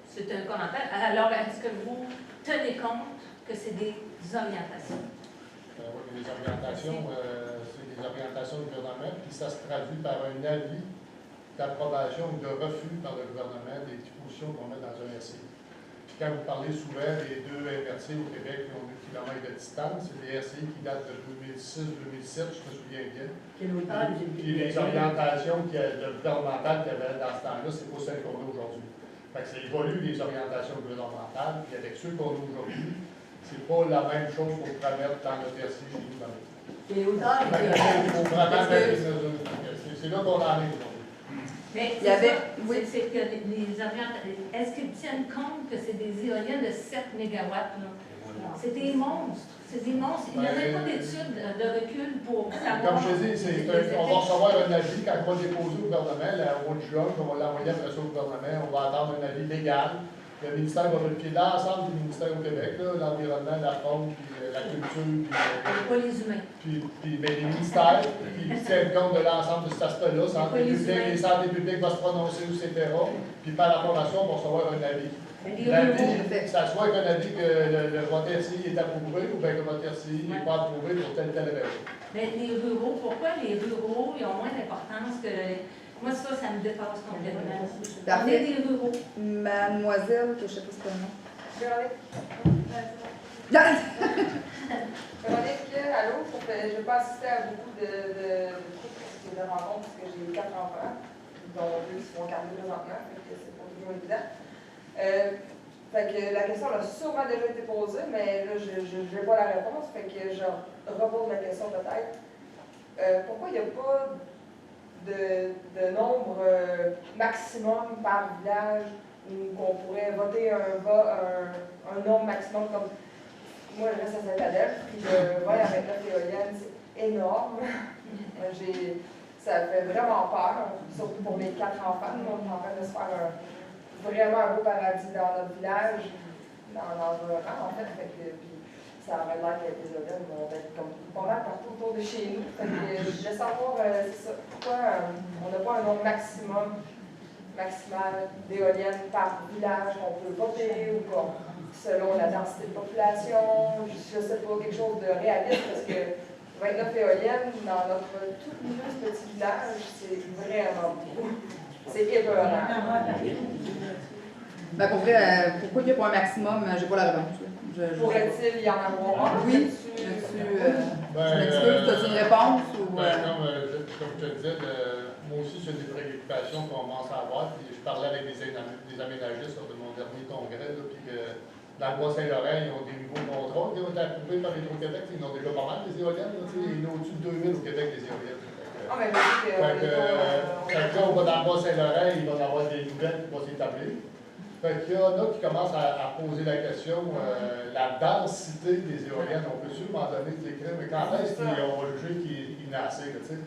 C'est un commentaire. Alors, est-ce que vous tenez compte que c'est des orientations? Oui, les orientations, c'est des orientations du gouvernement, puis ça se traduit par un avis d'approbation ou de refus par le gouvernement des dispositions qu'on met dans un RCI. Puis quand vous parlez souvent des deux MRC au Québec qui ont 2 km de distance, c'est des RCI qui datent de 2006-2007, je me souviens bien. Puis les orientations gouvernementales qu'il y avait dans ce temps-là, c'est pas celles qu'on a aujourd'hui. Fait que ça évolue les orientations gouvernementales, puis avec ceux qu'on a aujourd'hui, c'est pas la même chose qu'on pourrait mettre dans notre RCI chez nous. Et autant, c'est là qu'on en est aujourd'hui. Mais il y avait, oui. C'est que les orientations, est-ce qu'ils tiennent compte que c'est des éoliennes de 7 MW? C'est des monstres. C'est des monstres. Il n'y a même pas d'études de recul pour savoir. Comme je te dis, on va recevoir un avis quand on va déposer au gouvernement, au mois de juin, on va l'envoyer après ça au gouvernement, on va attendre un avis légal. Le ministère va vérifier l'ensemble des ministères au Québec, l'environnement, la faune, puis la culture, pas les humains. Puis les ministères, qui tiennent compte de l'ensemble de cet aspect-là, santé publique, les santé publiques vont se prononcer, etc. Puis par rapport à ça, on va recevoir un avis. L'avis, ça soit qu'un avis que votre RCI est approuvé ou bien que votre RCI n'est pas approuvé pour telle raison. Mais les ruraux, pourquoi les ruraux ils ont moins d'importance que les... Moi, ça me dépasse complètement. On est des ruraux. Mademoiselle, que je ne sais pas si c'est le nom. Véronique, allô, je n'ai pas assisté à beaucoup de rencontres parce que j'ai 4 enfants, dont 2 qui sont gardés présentement, donc c'est pas toujours évident. Fait que la question a sûrement déjà été posée, mais là, je n'ai pas la réponse, fait que je repose la question peut-être. Pourquoi il n'y a pas de nombre maximum par village où on pourrait voter un nombre maximum comme moi je reste à Saint-Adèle, puis le 20 avec l'éolienne, c'est énorme. Ça fait vraiment peur, surtout pour mes 4 enfants. Nous, on est en train de se faire vraiment un beau paradis dans notre village, dans l'environnement en fait. Puis ça aurait l'air que les éoliennes vont être comme pas mal partout autour de chez nous. Fait que je voulais savoir pourquoi on n'a pas un nombre maximal d'éoliennes par village qu'on peut voter ou pas, selon la densité de population, je ne sais pas, quelque chose de réaliste parce que 29 éoliennes dans notre tout petit village, c'est vraiment beaucoup. C'est épeurant. Ben pour vrai, pourquoi il n'y a pas un maximum, j'ai pas la réponse. Pourrait-il y en avoir un? Oui. Je m'excuse, as-tu une réponse? Comme je te disais, moi aussi, c'est des préoccupations qu'on commence à avoir. Puis je parlais avec des aménagistes lors de mon dernier congrès, là, puis que dans le Bois-Saint-Laurent, ils ont des nouveaux contrats qui ont été approuvés par Hydro-Québec. Ils ont déjà pas mal des éoliennes. Là, il y en a au-dessus de 2000 au Québec, des éoliennes. Quand on va dans le Bois-Saint-Laurent, il va y avoir des nouvelles qui vont s'établir. Fait qu'il y en a qui commencent à poser la question, la densité des éoliennes. On peut sûrement donner des écrits, mais quand est-ce qu'on va juger qu'il y en a assez, tu sais?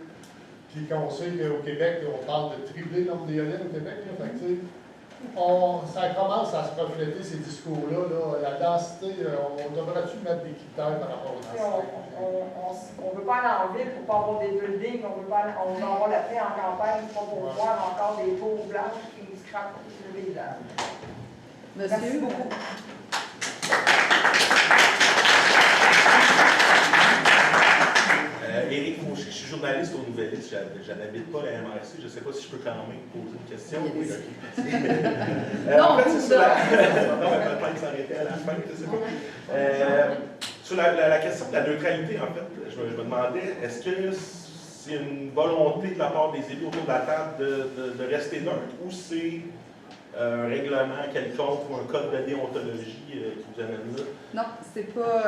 Puis qu'on sait qu'au Québec, on parle de tripler le nombre d'éoliennes au Québec, là, fait que, tu sais, ça commence à se refléter ces discours-là. Là. La densité, on devrait-tu mettre des critères par rapport aux densités? On ne veut pas aller en ville pour ne pas avoir des buildings, on veut avoir la paix en campagne pour voir encore des tours blanches qui se craquent sur le village. Merci beaucoup. Éric Fauché, je suis journaliste au Nouvelliste, je n'habite pas la MRC, je ne sais pas si je peux quand même poser une question. Oui, en fait, c'est ça. Non, mais peut-être s'arrêter à la fin, je ne sais pas. Sur la question de la neutralité, en fait, je me demandais, est-ce que c'est une volonté de la part des élus autour de la table de rester neutre ou c'est un règlement quelconque ou un code de déontologie qui vous amène là? Non, c'est pas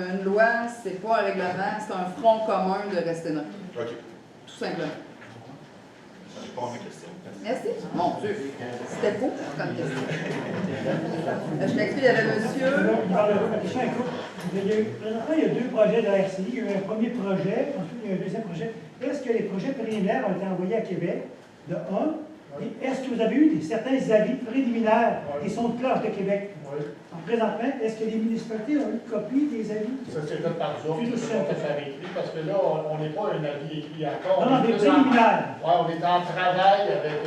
une loi, c'est pas un règlement, c'est un front commun de rester neutre. OK. Tout simplement. pas ma question. Merci. Mon Dieu, c'était beau comme question. Je m'explique, il y avait monsieur. Ma question est courte. Présentement, il y a deux projets de la RCI. Il y a eu un premier projet, ensuite il y a eu un deuxième projet. Est-ce que les projets préliminaires ont été envoyés à Québec, de un? Et est-ce que vous avez eu certains avis préliminaires des sons de cloche de Québec? Oui. Présentement, est-ce que les municipalités ont eu une copie des avis? Ça, c'est fait par nous autres, c'est pas fait par écrit, parce que là, on n'est pas un avis écrit encore. Non, des préliminaires. Oui, on est en travail avec.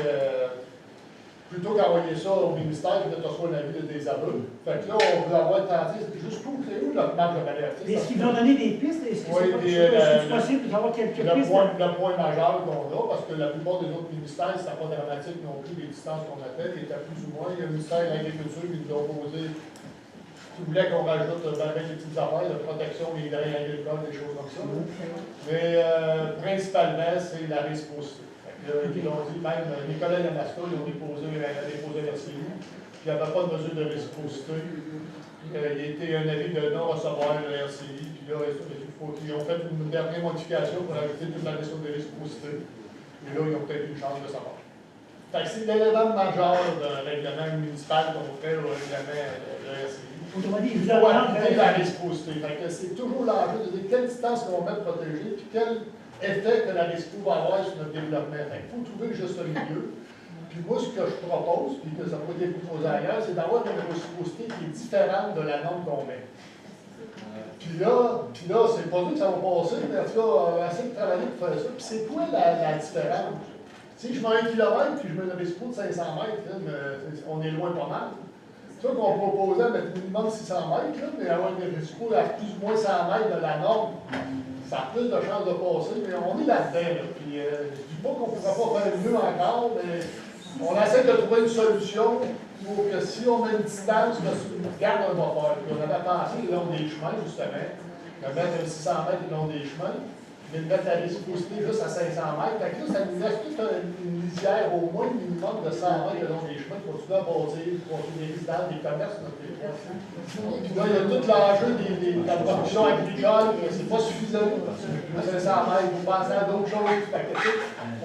Plutôt qu'envoyer ça au ministère, peut-être reçoit un avis de désaveu. Fait que là, on veut avoir tenté jusqu'où, c'est où notre marge de manœuvre? Est-ce qu'ils vont donner des pistes? Est-ce que c'est possible d'avoir quelques pistes? Le point majeur qu'on a, parce que la plupart des autres ministères, c'est pas dramatique non plus, les distances qu'on appelle, étaient plus ou moins. Il y a le ministère de l'Agriculture qui nous a posé, qui voulait qu'on rajoute des petites affaires de protection des grains agricoles, des choses comme ça. Mais principalement, c'est la réciprocité. Ils l'ont dit, même Nicolas Lamasca, ils ont déposé RCI, puis il n'y avait pas de mesure de réciprocité. Il a été un avis de non-recevoir le RCI, puis là, ils ont fait une dernière modification pour ajouter toute la notion de réciprocité. Et là, ils ont peut-être une chance de savoir. Fait que c'est l'élément majeur d'un règlement municipal qu'on fait au règlement de RCI. Autrement dit, vous avez appliquer la réciprocité. Fait que c'est toujours l'enjeu de dire quelle distance qu'on met de protéger, puis quel effet que la réciprocité va avoir sur notre développement. Il faut trouver le juste milieu. Puis moi, ce que je propose, puis que ça peut être proposé ailleurs, c'est d'avoir une réciprocité qui est différente de la norme qu'on met. Puis là c'est pas dit que ça va passer, mais en tout cas, on va essayer de travailler pour faire ça. Puis c'est quoi la différence? Si je mets 1 km puis je mets une réciprocité de 500 mètres, là, on est loin pas mal. C'est ça qu'on proposait à mettre minimum 600 mètres, là, mais avoir une réciprocité à plus ou moins 100 mètres de la norme. Ça a plus de chances de passer, mais on est là-dedans. Là. Puis, je ne dis pas qu'on ne pourra pas faire mieux encore, mais on essaie de trouver une solution pour que si on met une distance, regarde, on va faire. Puis on avait pensé le long des chemins, justement, de mettre 600 mètres le long des chemins, mais de mettre la réciprocité juste à 500 mètres. Fait que là, ça nous laisse toute une lisière, au moins un minimum de 100 mètres le long des chemins, pour continuer à bâtir, pour continuer des résidences, des commerces, notre territoire. Puis là, il y a tout l'enjeu de la production agricole, c'est pas suffisant. 500 mètres, vous pensez à d'autres choses.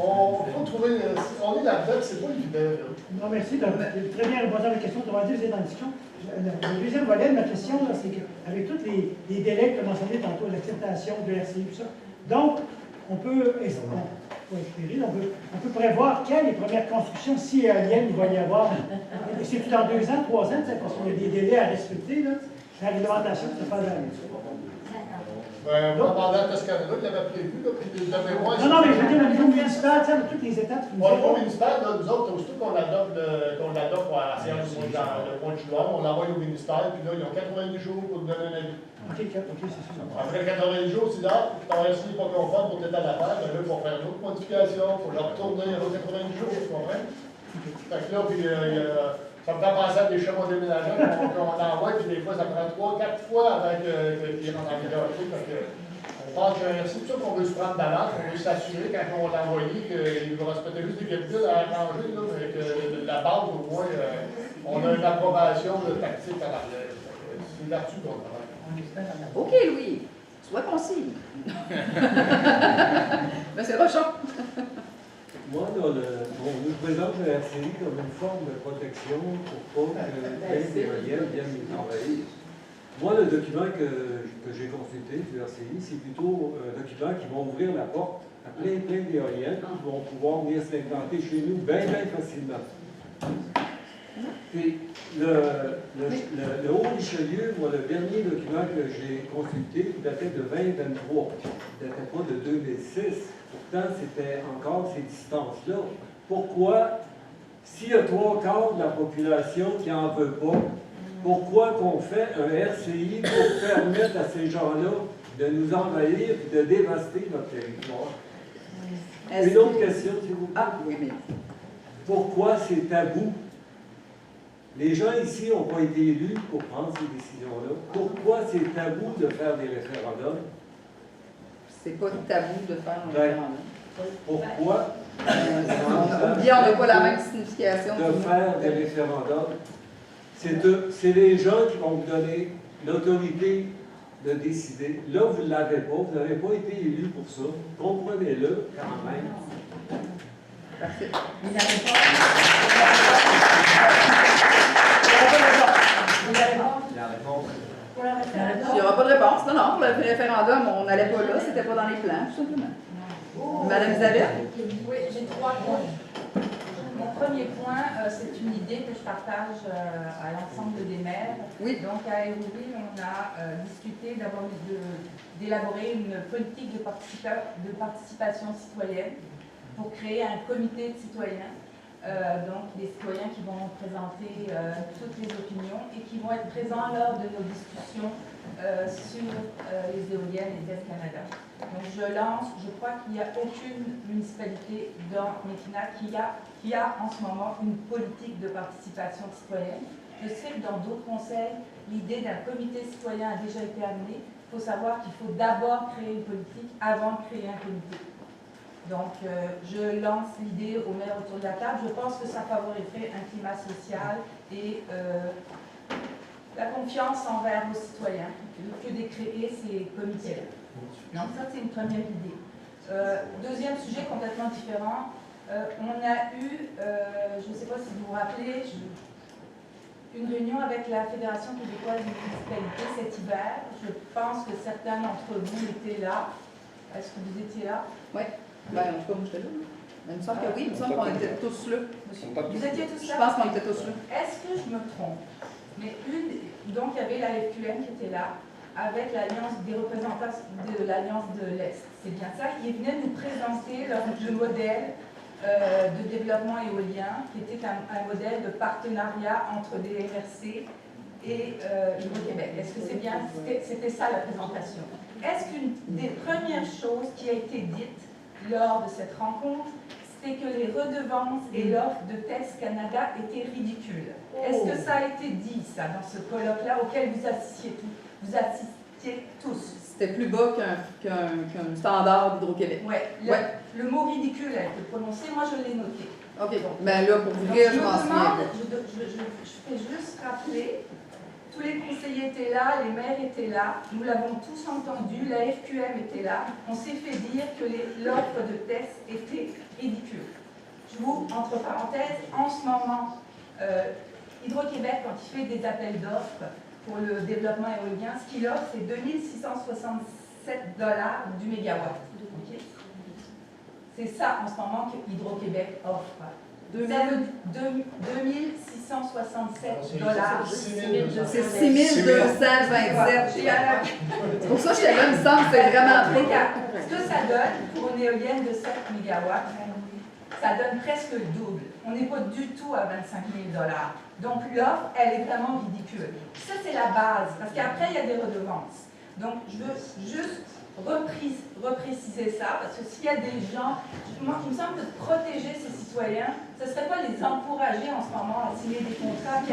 On faut trouver, on est là-dedans, c'est pas évident. Non, merci. Très bien répondu à la question. On va dire, vous êtes en discussion. Le deuxième volet de ma question, c'est qu'avec tous les délais que tu as mentionnés tantôt, l'acceptation de RCI, tout ça, donc, on peut prévoir quand les premières constructions, si éoliennes, il va y avoir. C'est tout dans 2 ans, 3 ans, parce qu'il y a des délais à respecter, là. La réglementation, c'est pas la même chose. Moi, pendant Toscana, il l'avait prévu, puis de mémoire. Non, mais je veux dire, au niveau municipal, toutes les étapes. Au niveau municipal, nous autres, aussitôt qu'on l'adopte à la séance du mois de juin, on l'envoie au ministère, puis là, ils ont 90 jours pour nous donner un avis. OK, c'est ça. Après 90 jours, si là, ton RCI n'est pas conforme pour telle affaire, ben là, il faut faire une autre modification, il faut le retourner à 90 jours, tu comprends? Fait que là, puis, ça me fait penser à des schémas déménageurs qu'on envoie, puis des fois, ça prend 3-4 fois avant qu'ils rentrent en vigueur. On pense qu'il y a un RCI, c'est ça qu'on veut se prendre d'avance, on veut s'assurer quand on l'a envoyé qu'il va respecter juste des calculs à arranger, là, mais que la base, au moins, on a une approbation de tactique à l'arrière. C'est là-dessus qu'on travaille. OK, Louis. Sois concis. Monsieur Rochon. Moi, on nous présente le RCI comme une forme de protection pour pas que les éoliennes viennent nous envahir. Moi, le document que j'ai consulté du RCI, c'est plutôt un document qui va ouvrir la porte à plein d'éoliennes qui vont pouvoir venir s'implanter chez nous bien facilement. Puis, le Haut-Richelieu, moi, le dernier document que j'ai consulté, il datait de 2023. Il ne datait pas de 2006. Pourtant, c'était encore ces distances-là. Pourquoi, s'il y a 3/4 de la population qui n'en veut pas, pourquoi qu'on fait un RCI pour permettre à ces gens-là de nous envahir et de dévaster notre territoire? Une autre question, s'il vous plaît. Ah, oui, mais... Pourquoi c'est tabou? Les gens ici n'ont pas été élus pour prendre ces décisions-là. Pourquoi c'est tabou de faire des référendums? C'est pas tabou de faire un référendum. Pourquoi? On n'a pas la même signification. De faire des référendums. C'est les gens qui vont vous donner l'autorité de décider. Là, vous ne l'avez pas. Vous n'avez pas été élu pour ça. Comprenez-le quand même. Parfait. Il n'avait pas. La réponse. Pour le référendum. Il n'y aura pas de réponse. Non, non, pour le référendum, on n'allait pas là, c'était pas dans les plans, tout simplement. Madame Isabelle? Oui, j'ai 3 points. Mon premier point, c'est une idée que je partage à l'ensemble des maires. Oui. Donc à Hérouville, on a discuté d'élaborer une politique de participation citoyenne pour créer un comité de citoyens. Donc des citoyens qui vont présenter toutes les opinions et qui vont être présents lors de nos discussions sur les éoliennes et d'Est Canada. Donc je crois qu'il n'y a aucune municipalité dans Mekina qui a en ce moment une politique de participation citoyenne. Je sais que dans d'autres conseils, l'idée d'un comité citoyen a déjà été amenée. Il faut savoir qu'il faut d'abord créer une politique avant de créer un comité. Donc, je lance l'idée aux maires autour de la table. Je pense que ça favoriserait un climat social et la confiance envers nos citoyens, que de créer ces comités-là. Donc, ça, c'est une première idée. Deuxième sujet complètement différent. On a eu, je ne sais pas si vous vous rappelez, une réunion avec la Fédération québécoise des municipalités cet hiver. Je pense que certains d'entre vous étaient là. Est-ce que vous étiez là? Oui. Ben, en tout cas, moi, j'étais là. Il me semble que oui, il me semble qu'on était tous là. Vous étiez tous là? Je pense qu'on était tous là. Est-ce que je me trompe? Mais donc, il y avait la FQM qui était là, avec l'Alliance des représentants de l'Alliance de l'Est. C'est bien ça. Ils venaient nous présenter le modèle de développement éolien, qui était un modèle de partenariat entre des RRC et Hydro-Québec. Est-ce que c'est bien? C'était ça la présentation. Est-ce qu'une des premières choses qui a été dite lors de cette rencontre, c'est que les redevances et l'offre de TES Canada étaient ridicules? Est-ce que ça a été dit, ça, dans ce colloque-là, auquel vous assistiez tous? C'était plus bas qu'un standard d'Hydro-Québec. Oui. Le mot ridicule a été prononcé, moi je l'ai noté. OK, bon. Ben là, pour vrai, je m'en souviens. Je fais juste rappeler, tous les conseillers étaient là, les maires étaient là, nous l'avons tous entendu, la FQM était là. On s'est fait dire que l'offre de tests était ridicule. Je vous, entre parenthèses, en ce moment, Hydro-Québec, quand il fait des appels d'offres pour le développement éolien, ce qu'il offre, c'est 2667 $ du mégawatt. Okay? C'est ça, en ce moment, que Hydro-Québec offre. 2667 $. C'est 6227. C'est pour ça que j'étais là, il me semble que c'est vraiment pas. Ce que ça donne pour une éolienne de 7 MW, ça donne presque le double. On n'est pas du tout à 25 000 $. Donc l'offre, elle est vraiment ridicule. Ça, c'est la base, parce qu'après, il y a des redevances. Donc, je veux juste repréciser ça, parce que s'il y a des gens, moi, il me semble que de protéger ces citoyens, ce ne serait pas les encourager en ce moment à signer des contrats qui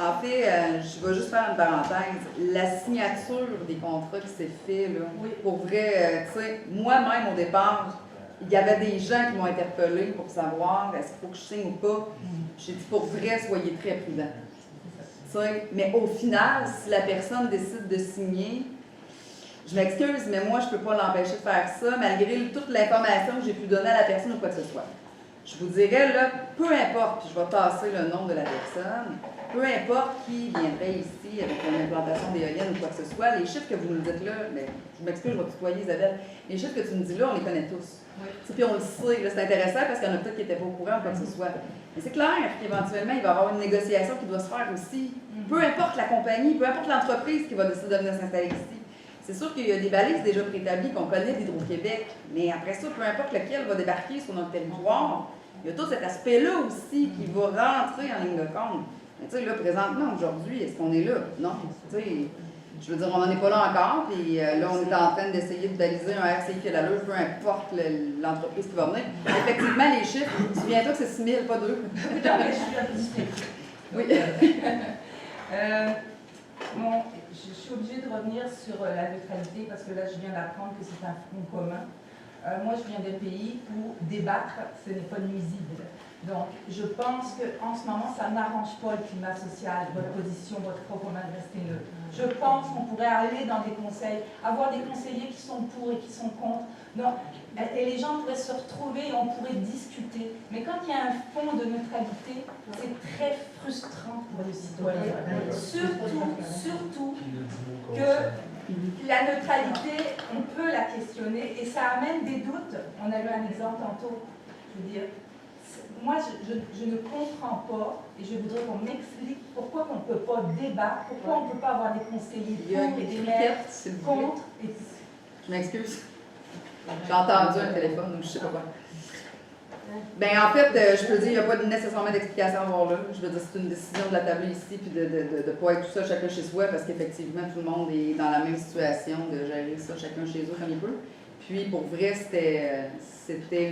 En fait, je vais juste faire une parenthèse. La signature des contrats qui s'est fait, là, pour vrai, tu sais, moi-même au départ, il y avait des gens qui m'ont interpellé pour savoir est-ce qu'il faut que je signe ou pas. J'ai dit pour vrai, soyez très prudents. Mais au final, si la personne décide de signer, je m'excuse, mais moi, je ne peux pas l'empêcher de faire ça, malgré toute l'information que j'ai pu donner à la personne ou quoi que ce soit. Je vous dirais, là, peu importe, puis je vais tasser le nom de la personne, peu importe qui viendrait ici avec une implantation d'éoliennes ou quoi que ce soit, les chiffres que vous nous dites là, mais je m'excuse, je vais tutoyer Isabelle, les chiffres que tu nous dis là, on les connaît tous. Puis on le sait, c'est intéressant parce qu'il y en a peut-être qui n'étaient pas au courant ou quoi que ce soit. Mais c'est clair qu'éventuellement, il va y avoir une négociation qui doit se faire aussi. Peu importe la compagnie, peu importe l'entreprise qui va décider de venir s'installer ici. C'est sûr qu'il y a des balises déjà préétablies qu'on connaît d'Hydro-Québec, mais après ça, peu importe lequel va débarquer sur notre territoire, il y a tout cet aspect-là aussi qui va rentrer en ligne de compte. Mais tu sais, là, présentement, aujourd'hui, est-ce qu'on est là? Non. Tu sais, je veux dire, on n'en est pas là encore, puis là, on est en train d'essayer de baliser un RCI qui a l'allure, peu importe l'entreprise qui va venir. Effectivement, les chiffres, souviens-toi que c'est 6 000, pas 2. Non, mais je suis habituée. Oui. Bon, je suis obligée de revenir sur la neutralité parce que là, je viens d'apprendre que c'est un front commun. Moi, je viens d'un pays où débattre, ce n'est pas nuisible. Donc, je pense qu'en ce moment, ça n'arrange pas le climat social, votre position, votre front commun de rester neutre. Je pense qu'on pourrait aller dans des conseils, avoir des conseillers qui sont pour et qui sont contre. Non, et les gens pourraient se retrouver et on pourrait discuter. Mais quand il y a un fond de neutralité, c'est très frustrant pour les citoyens. Surtout que la neutralité, on peut la questionner et ça amène des doutes. On a eu un exemple tantôt. Je veux dire, moi, je ne comprends pas et je voudrais qu'on m'explique pourquoi on ne peut pas débattre, pourquoi on ne peut pas avoir des conseillers pour et des maires contre. Je m'excuse. J'ai entendu un téléphone ou je ne sais pas quoi. Ben en fait, je peux dire, il n'y a pas nécessairement d'explication à avoir là. Je veux dire, c'est une décision de la table ici, puis de ne pas être tout ça chacun chez soi, parce qu'effectivement, tout le monde est dans la même situation de gérer ça chacun chez eux comme il peut. Puis pour vrai, c'était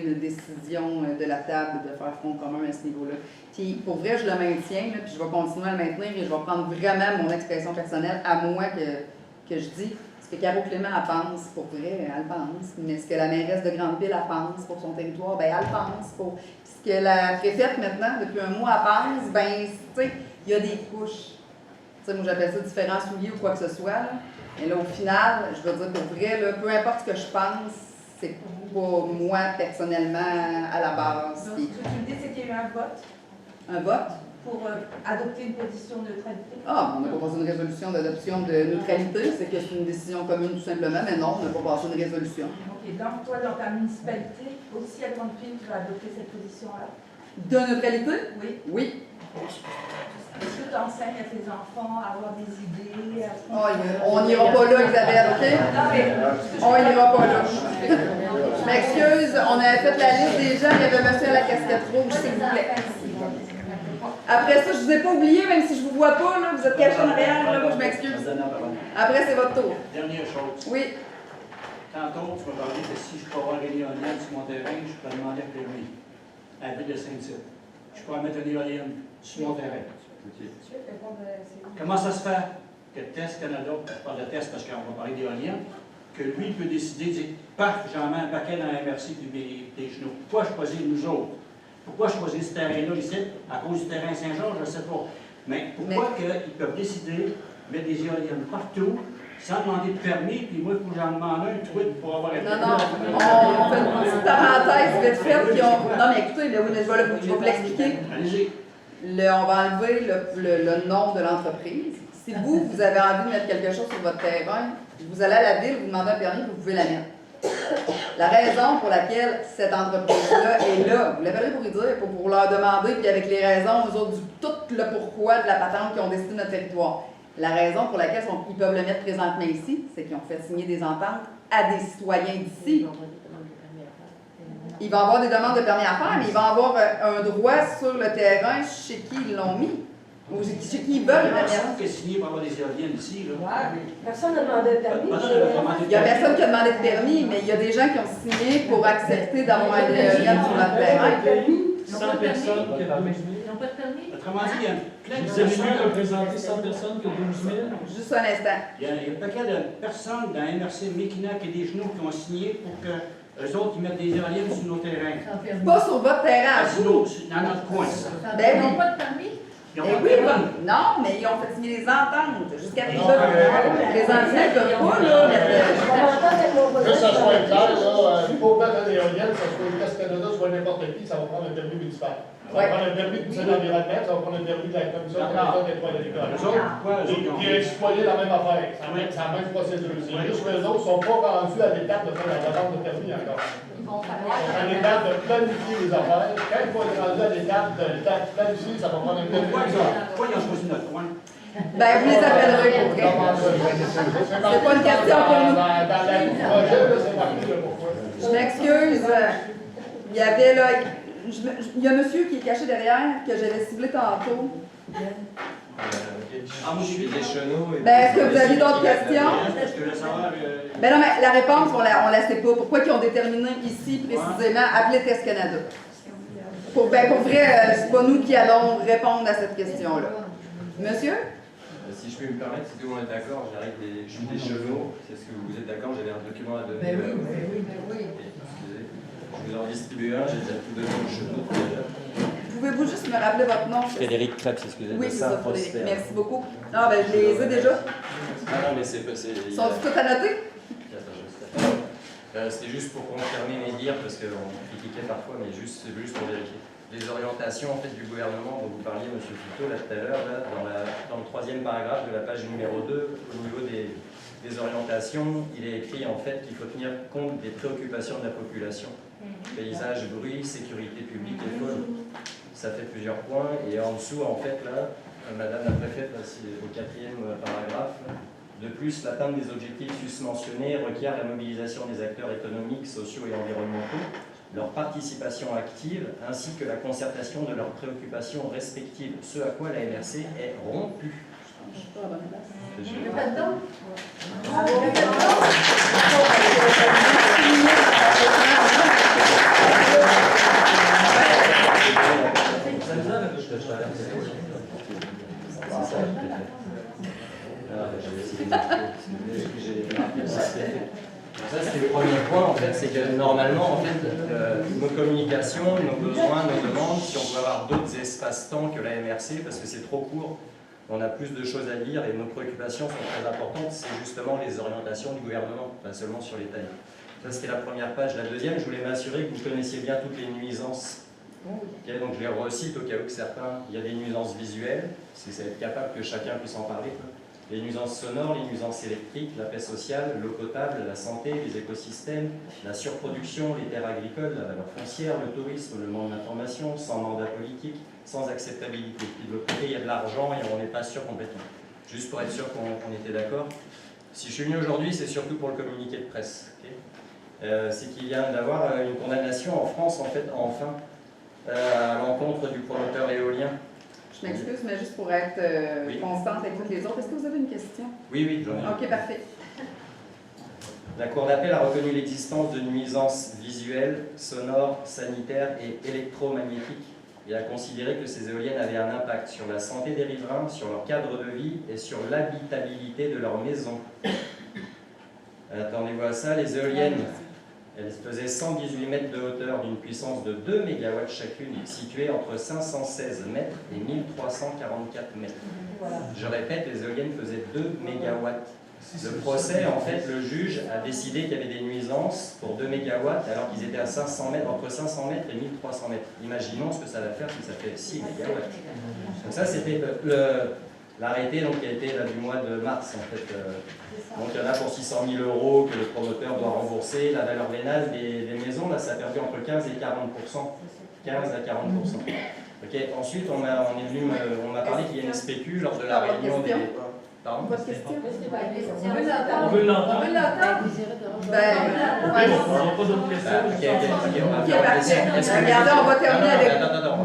une décision de la table de faire front commun à ce niveau-là. Puis pour vrai, je le maintiens, là, puis je vais continuer à le maintenir et je vais prendre vraiment mon expression personnelle à moi que je dis. Ce que Caro Clément, elle pense, pour vrai, elle pense. Mais ce que la mairesse de Grande-Ville, elle pense pour son territoire, ben elle pense. Pour ce que la préfète, maintenant, depuis un mois, elle pense, ben, tu sais, il y a des couches. Tu sais, moi, j'appelle ça différents souliers ou quoi que ce soit. Là. Et là, au final, je veux dire, pour vrai, là, peu importe ce que je pense, c'est pas moi, personnellement, à la base. Donc, ce que tu me dis, c'est qu'il y a eu un vote. Un vote? Pour adopter une position de neutralité? Ah, on n'a pas passé une résolution d'adoption de neutralité, c'est que c'est une décision commune tout simplement, mais non, on n'a pas passé une résolution. OK, donc toi, dans ta municipalité, aussi à Grande-Ville, tu vas adopter cette position-là? De neutralité? Oui. Oui. Est-ce que tu enseignes à tes enfants à avoir des idées? On n'ira pas là, Isabelle, OK? Non, mais... On n'ira pas là. Je m'excuse, on avait fait la liste des gens, il y avait monsieur à la casquette rouge, s'il vous plaît. Après ça, je ne vous ai pas oublié, même si je ne vous vois pas, là, vous êtes cachés en arrière, là, moi je m'excuse. Après, c'est votre tour. Dernière chose. Oui. Tantôt, tu m'as parlé que si je peux avoir une éolienne sur mon terrain, je peux demander un permis à la ville de Saint-Tite. Je peux mettre une éolienne sur mon terrain. Comment ça se fait que Test Canada, je parle de Test parce qu'on va parler d'éolienne, que lui peut décider de dire, paf, j'en mets un paquet dans la MRC des genoux. Pourquoi je choisis nous autres? Pourquoi je choisis ce terrain-là ici? À cause du terrain Saint-Georges, je ne sais pas. Mais pourquoi ils peuvent décider de mettre des éoliennes partout sans demander de permis, puis moi, il faut que j'en demande un tweet pour avoir un permis? Non, on fait une petite parenthèse vite faite. Non, mais écoutez, je vais vous l'expliquer. Allez-y. On va enlever le nom de l'entreprise. Si vous avez envie de mettre quelque chose sur votre terrain, vous allez à la ville, vous demandez un permis, vous pouvez la mettre. La raison pour laquelle cette entreprise-là est là, vous l'avez pour y dire, pour leur demander, puis avec les raisons, eux autres, tout le pourquoi de la patente qui ont décidé notre territoire. La raison pour laquelle ils peuvent le mettre présentement ici, c'est qu'ils ont fait signer des ententes à des citoyens d'ici. Il va y avoir des demandes de permis à faire, mais il va y avoir un droit sur le terrain chez qui ils l'ont mis. Ou chez qui ils veulent le permis. Personne qui a signé pour avoir des éoliennes ici. Personne n'a demandé de permis. Il n'y a personne qui a demandé de permis, mais il y a des gens qui ont signé pour accepter d'avoir une éolienne sur leur terrain. 100 personnes que 12 000. Ils n'ont pas de permis? Autrement dit, il y a plein de Vous avez mieux représenter 100 personnes que 12 000? Juste un instant. Il y a un paquet de personnes dans MRC Mekinac et des genoux qui ont signé pour que eux autres, ils mettent des éoliennes sur nos terrains. Pas sur votre terrain. Dans notre coin. Ben Ils oui. n'ont pas de permis? Ils ont Eh pas de oui, permis. non, mais ils ont fait signer des ententes. Jusqu'à présent, les anciens ne peuvent pas, là, mettre... Juste que ça soit clair, là, pour mettre une éolienne, que ce soit le Test Canada, soit n'importe qui, ça va prendre un permis municipal. Ça va prendre un permis de l'environnement, ça va prendre un permis de la commission de nettoyer l'école. Qui a exploité la même affaire. C'est la même procédure. C'est juste que les autres ne sont pas rendus à l'étape de faire la demande de permis encore. Ils sont à l'étape de planifier les affaires. Quand il faut être rendu à l'étape de planifier, ça va prendre un permis municipal. Pourquoi ils ont choisi notre coin? Ben, vous les appellerez pour vrai. C'est pas une question pour nous. Dans la projet, c'est marqué le pourquoi. Je m'excuse. Il y avait là... Il y a un monsieur qui est caché derrière, que j'avais ciblé tantôt. Ben, est-ce que vous avez d'autres questions? Ben non, mais la réponse, on la sait pas. Pourquoi ils ont déterminé ici, précisément, appeler Test Canada? Pour vrai, c'est pas nous qui allons répondre à cette question-là. Monsieur? Si je peux me permettre, si tout le monde est d'accord, j'arrive des chenaux. C'est ce que vous êtes d'accord? J'avais un document à donner. Oui. Je vous en distribue un, j'ai déjà tout donné aux chenaux. Vous pouvez Pouvez-vous juste me rappeler votre nom? Frédéric Krebs, excusez-moi. Oui, c'est ça, Frédéric. Merci beaucoup. Non, ben, je les ai déjà. Ah non, mais c'est... Sont-ils tous annotés? C'était juste pour confirmer mes dires, parce qu'on critiquait parfois, mais juste pour vérifier. Les orientations en fait, du gouvernement dont vous parliez, M. Fouteau, là tout à l'heure, dans le 3e paragraphe de la page numéro 2, au niveau des orientations, il est écrit en fait qu'il faut tenir compte des préoccupations de la population. Paysage, bruit, sécurité publique et faune. Ça fait plusieurs points, et en dessous, en fait, là, Madame la Préfète, c'est au 4e paragraphe, de plus, l'atteinte des objectifs susmentionnés requiert la mobilisation des acteurs économiques, sociaux et environnementaux, leur participation active, ainsi que la concertation de leurs préoccupations respectives, ce à quoi la MRC est rompue. Ça, c'était le premier point, en fait, c'est que normalement, en fait, nos communications, nos besoins, nos demandes, si on peut avoir d'autres espaces-temps que la MRC, parce que c'est trop court, on a plus de choses à dire et nos préoccupations sont très importantes, c'est justement les orientations du gouvernement, pas seulement sur les tailles. Ça, c'était la première page. La deuxième, je voulais m'assurer que vous connaissiez bien toutes les nuisances. Okay, donc je les recite au cas où que certains, il y a des nuisances visuelles, si c'est être capable que chacun puisse en parler. Les nuisances sonores, les nuisances électriques, la paix sociale, l'eau potable, la santé, les écosystèmes, la surproduction, les terres agricoles, la valeur foncière, le tourisme, le manque d'information, sans mandat politique, sans acceptabilité. Puis de l'autre côté, il y a de l'argent et on n'est pas sûr complètement. Juste pour être sûr qu'on était d'accord. Si je suis venu aujourd'hui, c'est surtout pour le communiqué de presse. Okay, c'est qu'il vient d'avoir une condamnation en France, en fait, enfin, à l'encontre du promoteur éolien. Je m'excuse, mais juste pour être constante avec toutes les autres, est-ce que vous avez une question? Oui, j'en ai une. Ok, parfait. La Cour d'appel a reconnu l'existence de nuisances visuelles, sonores, sanitaires et électromagnétiques et a considéré que ces éoliennes avaient un impact sur la santé des riverains, sur leur cadre de vie et sur l'habitabilité de leur maison. Attendez-vous à ça, les éoliennes, elles faisaient 118 mètres de hauteur d'une puissance de 2 MW chacune, située entre 516 mètres et 1344 mètres. Je répète, les éoliennes faisaient 2 MW. Le procès, en fait, le juge a décidé qu'il y avait des nuisances pour 2 MW alors qu'ils étaient à 500 mètres, entre 500 mètres et 1300 mètres. Imaginons ce que ça va faire si ça fait 6 MW. Donc ça, c'était l'arrêté qui a été là, du mois de mars, en fait. Donc il y en a pour 600 000 € que le promoteur doit rembourser. La valeur vénale des maisons, là, ça a perdu entre 15 et 40%. 15 à 40%. Okay. Ensuite, on m'a parlé qu'il y a une SPQ lors de la réunion des... Pardon? Votre question? On veut l'entendre. On veut l'entendre. On n'a pas d'autres questions. Regardez, on va terminer avec... Attends.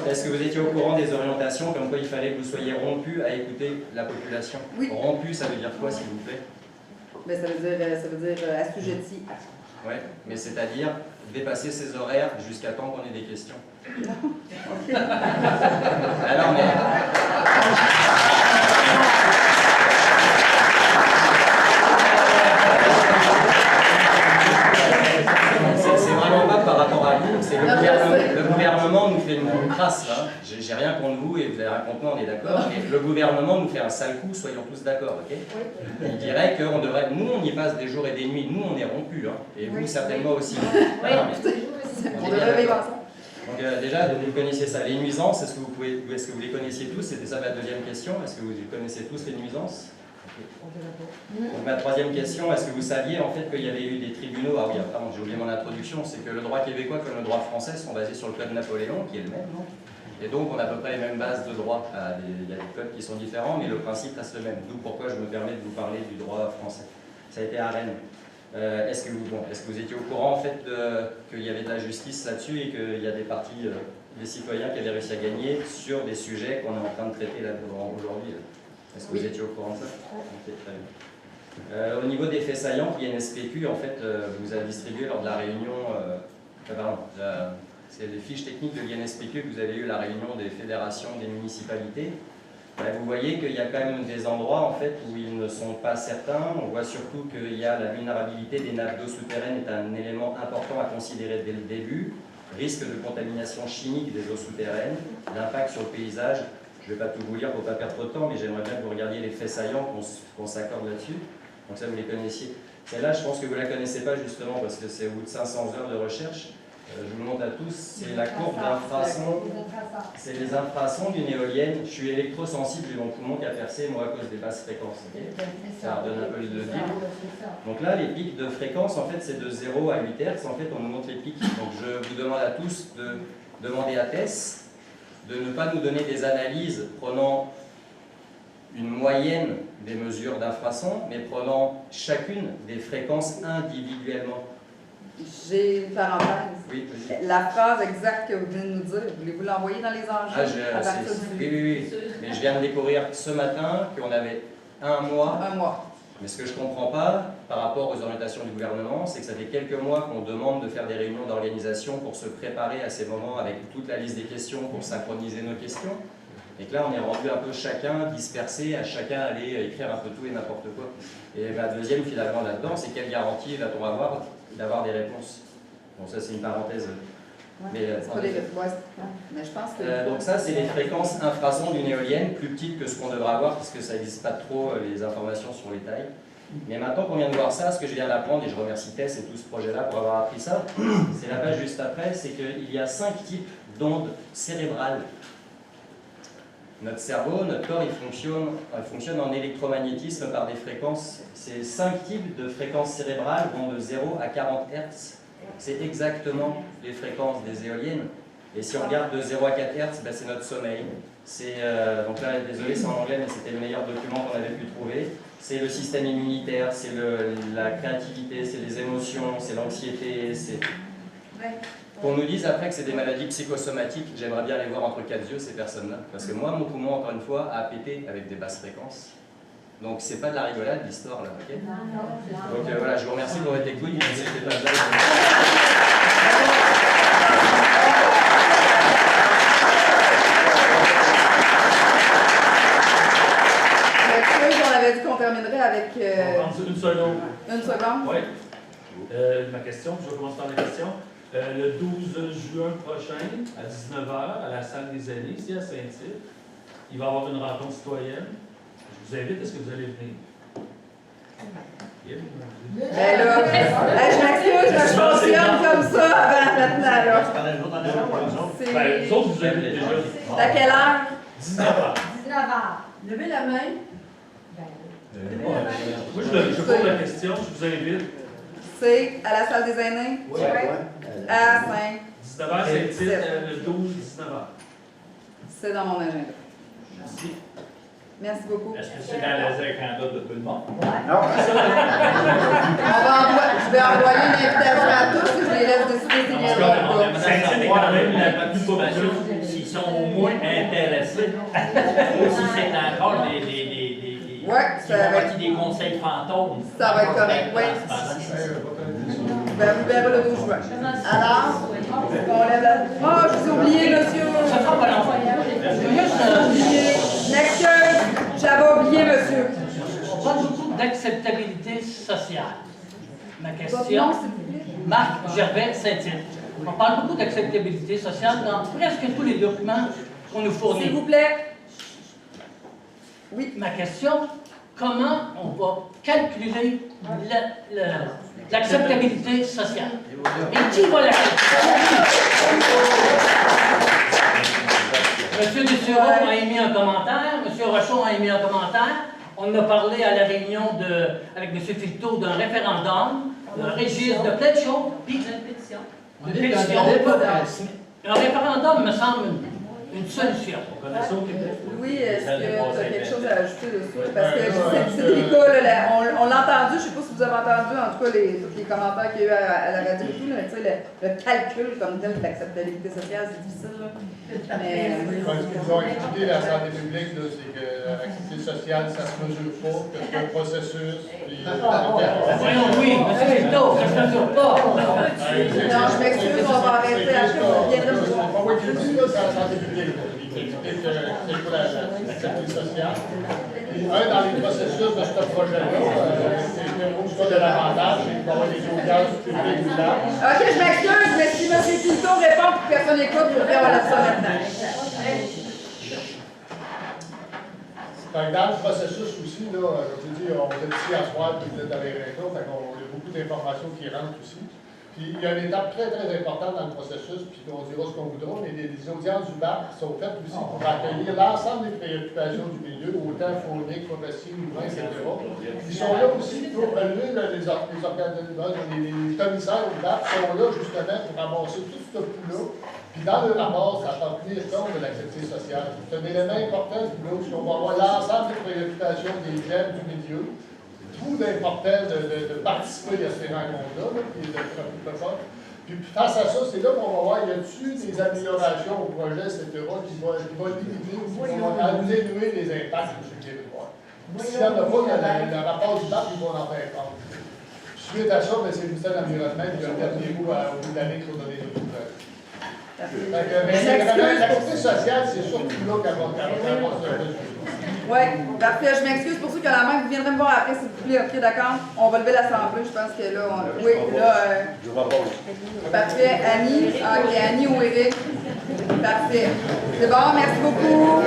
Est-ce que vous étiez au courant des orientations comme quoi il fallait que vous soyez rompu à écouter la population? Oui. Rompu, ça veut dire quoi, s'il vous plaît? Ben, ça veut dire assujetti. Oui, mais c'est-à-dire dépasser ses horaires jusqu'à temps qu'on ait des questions. Ok. Alors, mais... C'est vraiment pas par rapport à vous, c'est le gouvernement nous fait une crasse là. J'ai rien contre vous et vous avez rien contre moi, on est d'accord. Mais le gouvernement nous fait un sale coup, soyons tous d'accord, ok? Il dirait qu'on devrait, nous on y passe des jours et des nuits, nous on est rompus, hein, et vous certainement aussi. On devrait vivre ensemble. Donc déjà, vous connaissiez ça. Les nuisances, est-ce que vous les connaissiez tous? C'était ça ma deuxième question. Est-ce que vous connaissez tous les nuisances? Donc ma troisième question, est-ce que vous saviez en fait qu'il y avait eu des tribunaux? Ah oui, pardon, j'ai oublié mon introduction, c'est que le droit québécois comme le droit français sont basés sur le code Napoléon, qui est le même, non? Et donc on a à peu près les mêmes bases de droit. Il y a des codes qui sont différents, mais le principe reste le même. D'où pourquoi je me permets de vous parler du droit français. Ça a été à Rennes. Est-ce que vous étiez au courant en fait qu'il y avait de la justice là-dessus et qu'il y a des partis, des citoyens qui avaient réussi à gagner sur des sujets qu'on est en train de traiter là aujourd'hui? Est-ce que vous étiez au courant de ça? Okay, très bien. Au niveau des faits saillants, l'INSPQ en fait vous a distribué lors de la réunion, c'est les fiches techniques de l'INSPQ que vous avez eu à la réunion des fédérations des municipalités. Vous voyez qu'il y a quand même des endroits en fait, où ils ne sont pas certains. On voit surtout qu'il y a la vulnérabilité des nappes d'eau souterraines est un élément important à considérer dès le début. risque de contamination chimique des eaux souterraines, l'impact sur le paysage. Je ne vais pas tout vous lire pour ne pas perdre trop de temps, mais j'aimerais bien que vous regardiez les faits saillants, qu'on s'accorde là-dessus. Donc ça, vous les connaissiez. Celle-là, je pense que vous ne la connaissez pas justement parce que c'est au bout de 500 heures de recherche. Je vous le montre à tous, c'est la courbe d'infrason. C'est les infrasons d'une éolienne. Je suis électrosensible, j'ai mon poumon qui a percé, moi, à cause des basses fréquences. Okay, ça redonne un peu le devis. Donc là, les pics de fréquence, en fait, c'est de 0 à 8 Hz. En fait, on nous montre les pics. Donc je vous demande à tous de demander à Tess de ne pas nous donner des analyses prenant une moyenne des mesures d'infrasons, mais prenant chacune des fréquences individuellement. J'ai une parenthèse. Oui, la phrase exacte que vous venez de nous dire, voulez-vous l'envoyer dans les enjeux? Oui. Mais je viens de découvrir ce matin qu'on avait un mois. Un mois. Mais ce que je ne comprends pas par rapport aux orientations du gouvernement, c'est que ça fait quelques mois qu'on demande de faire des réunions d'organisation pour se préparer à ces moments avec toute la liste des questions, pour synchroniser nos questions. Et que là, on est rendu un peu chacun dispersé, à chacun aller écrire un peu tout et n'importe quoi. Et la deuxième, finalement, là-dedans, c'est quelle garantie va-t-on avoir d'avoir des réponses? Bon, ça, c'est une parenthèse. Mais je pense que... donc ça, c'est les fréquences infrasons d'une éolienne, plus petites que ce qu'on devrait avoir, puisque ça n'existe pas trop, les informations sur les tailles. Mais maintenant qu'on vient de voir ça, ce que je viens d'apprendre, et je remercie Tess et tout ce projet-là pour avoir appris ça, c'est la page juste après, c'est qu'il y a 5 types d'ondes cérébrales. Notre cerveau, notre corps, il fonctionne en électromagnétisme par des fréquences. Ces 5 types de fréquences cérébrales vont de 0 à 40 Hz. C'est exactement les fréquences des éoliennes. Et si on regarde de 0 à 4 Hz, ben c'est notre sommeil. Donc là, désolé, c'est en anglais, mais c'était le meilleur document qu'on avait pu trouver. C'est le système immunitaire, c'est la créativité, c'est les émotions, c'est l'anxiété, c'est... Qu'on nous dise après que c'est des maladies psychosomatiques, j'aimerais bien les voir entre 4 yeux, ces personnes-là. Parce que moi, mon poumon, encore une fois, a pété avec des basses fréquences. Donc, c'est pas de la rigolade, l'histoire, là, ok? Donc, voilà, je vous remercie pour votre écoute. C'était pas on avait dit qu'on terminerait avec... Une seconde. Une seconde? Oui. Ma question, je vais commencer par la question. Le 12 juin prochain, à 19h, à la salle des aînés, ici à Saint-Tite, il va y avoir une rencontre citoyenne. Je vous invite, est-ce que vous allez venir? Ben là, je m'excuse, je fonctionne comme ça avant maintenant, là. Ben, vous autres, vous invitez déjà. À quelle heure? 19h. 19h. Levez la main. Moi, je pose la question, je vous invite. C'est à la salle des aînés? Oui. À 19h, Saint-Tite, le 12, 19h. C'est dans mon agenda. Merci. Merci beaucoup. Est-ce que c'est dans les agendas de tout le monde? Non. Je vais envoyer une invitation à tous et je les laisse décider s'ils viennent pas. Saint-Tite est quand même la plus populaire, s'ils sont au moins intéressés, ou si c'est encore ça va être des conseils fantômes. Ça va être correct, oui. Ben, vous verrez le 12 juin. Alors, on lève la... Oh, je vous ai oublié, monsieur. Ça sera pas long. M'excuse, j'avais oublié, monsieur. On parle beaucoup d'acceptabilité sociale. Ma question, Marc Gervais, Saint-Tite. On parle beaucoup d'acceptabilité sociale dans presque tous les documents qu'on nous fournit. S'il vous plaît. Oui. Ma question, comment on va calculer l'acceptabilité sociale? Et qui va la calculer? Monsieur Dessureau a émis un commentaire, Monsieur Rochon a émis un commentaire. On a parlé à la réunion avec M. Filteau d'un référendum, d'un registre de plein de choses. Puis, de pétition. Un référendum me semble une solution. Oui, est-ce que tu as quelque chose à ajouter dessus? Parce que c'est délicat, là, on l'a entendu, je ne sais pas si vous avez entendu, en tout cas, tous les commentaires qu'il y a eu à la radio et tout, là, le calcul comme tel de l'acceptabilité sociale, c'est difficile. Là. Mais, ce qu'ils ont expliqué la santé publique, c'est que l'activité sociale, ça ne se mesure pas, que c'est un processus. Puis, oui, monsieur Filteau, ça ne se mesure pas. Non, je m'excuse, on va arrêter. Après, vous viendrez vous voir. Oui, qui dit, là, c'est la santé publique. C'est quoi l'activité sociale. Puis, dans les processus de ce projet-là, c'est ça de l'avantage, c'est qu'il va y avoir des audiences publiques du lac. OK, je m'excuse, mais si M. Pinto répond pour que personne n'écoute, je vais avoir ça maintenant. Dans le processus aussi, là, je vous dis, on est ici à soir, puis vous êtes dans les réseaux, il y a beaucoup d'informations qui rentrent aussi. Puis il y a une étape très, très importante dans le processus, puis on dira ce qu'on voudra, mais les audiences du BAC sont faites aussi pour accueillir l'ensemble des préoccupations du milieu, autant faunique, forestier, humain, etc. Ils sont là aussi pour relever les commissaires au BAC sont là justement pour amasser tout ce pouls-là. Puis dans le rapport, ça va tenir compte de l'activité sociale. C'est un élément important du boulot, puisqu'on va avoir l'ensemble des préoccupations des thèmes du milieu. Tout d'important de participer à ces rencontres-là, puis de puis face à ça, c'est là qu'on va voir, y a-t-il des améliorations au projet, etc., qui va limiter, qui vont atténuer les impacts de ce territoire. S'il n'y en a pas, le rapport du BAC, ils vont en faire compte. Suite à ça, c'est le ministère de l'Environnement qui a le dernier mot au bout de l'année pour donner des nouvelles. L'activité sociale, c'est surtout là qu'elle va se résoudre. Oui, parfait. Je m'excuse pour ceux qui ont la main. Vous viendrez me voir après, s'il vous plaît. OK, d'accord. On va lever l'assemblée. Je pense que là, oui, là. Je m'oppose. Parfait. Annie. OK, Annie ou Eric. Parfait. C'est bon, merci beaucoup.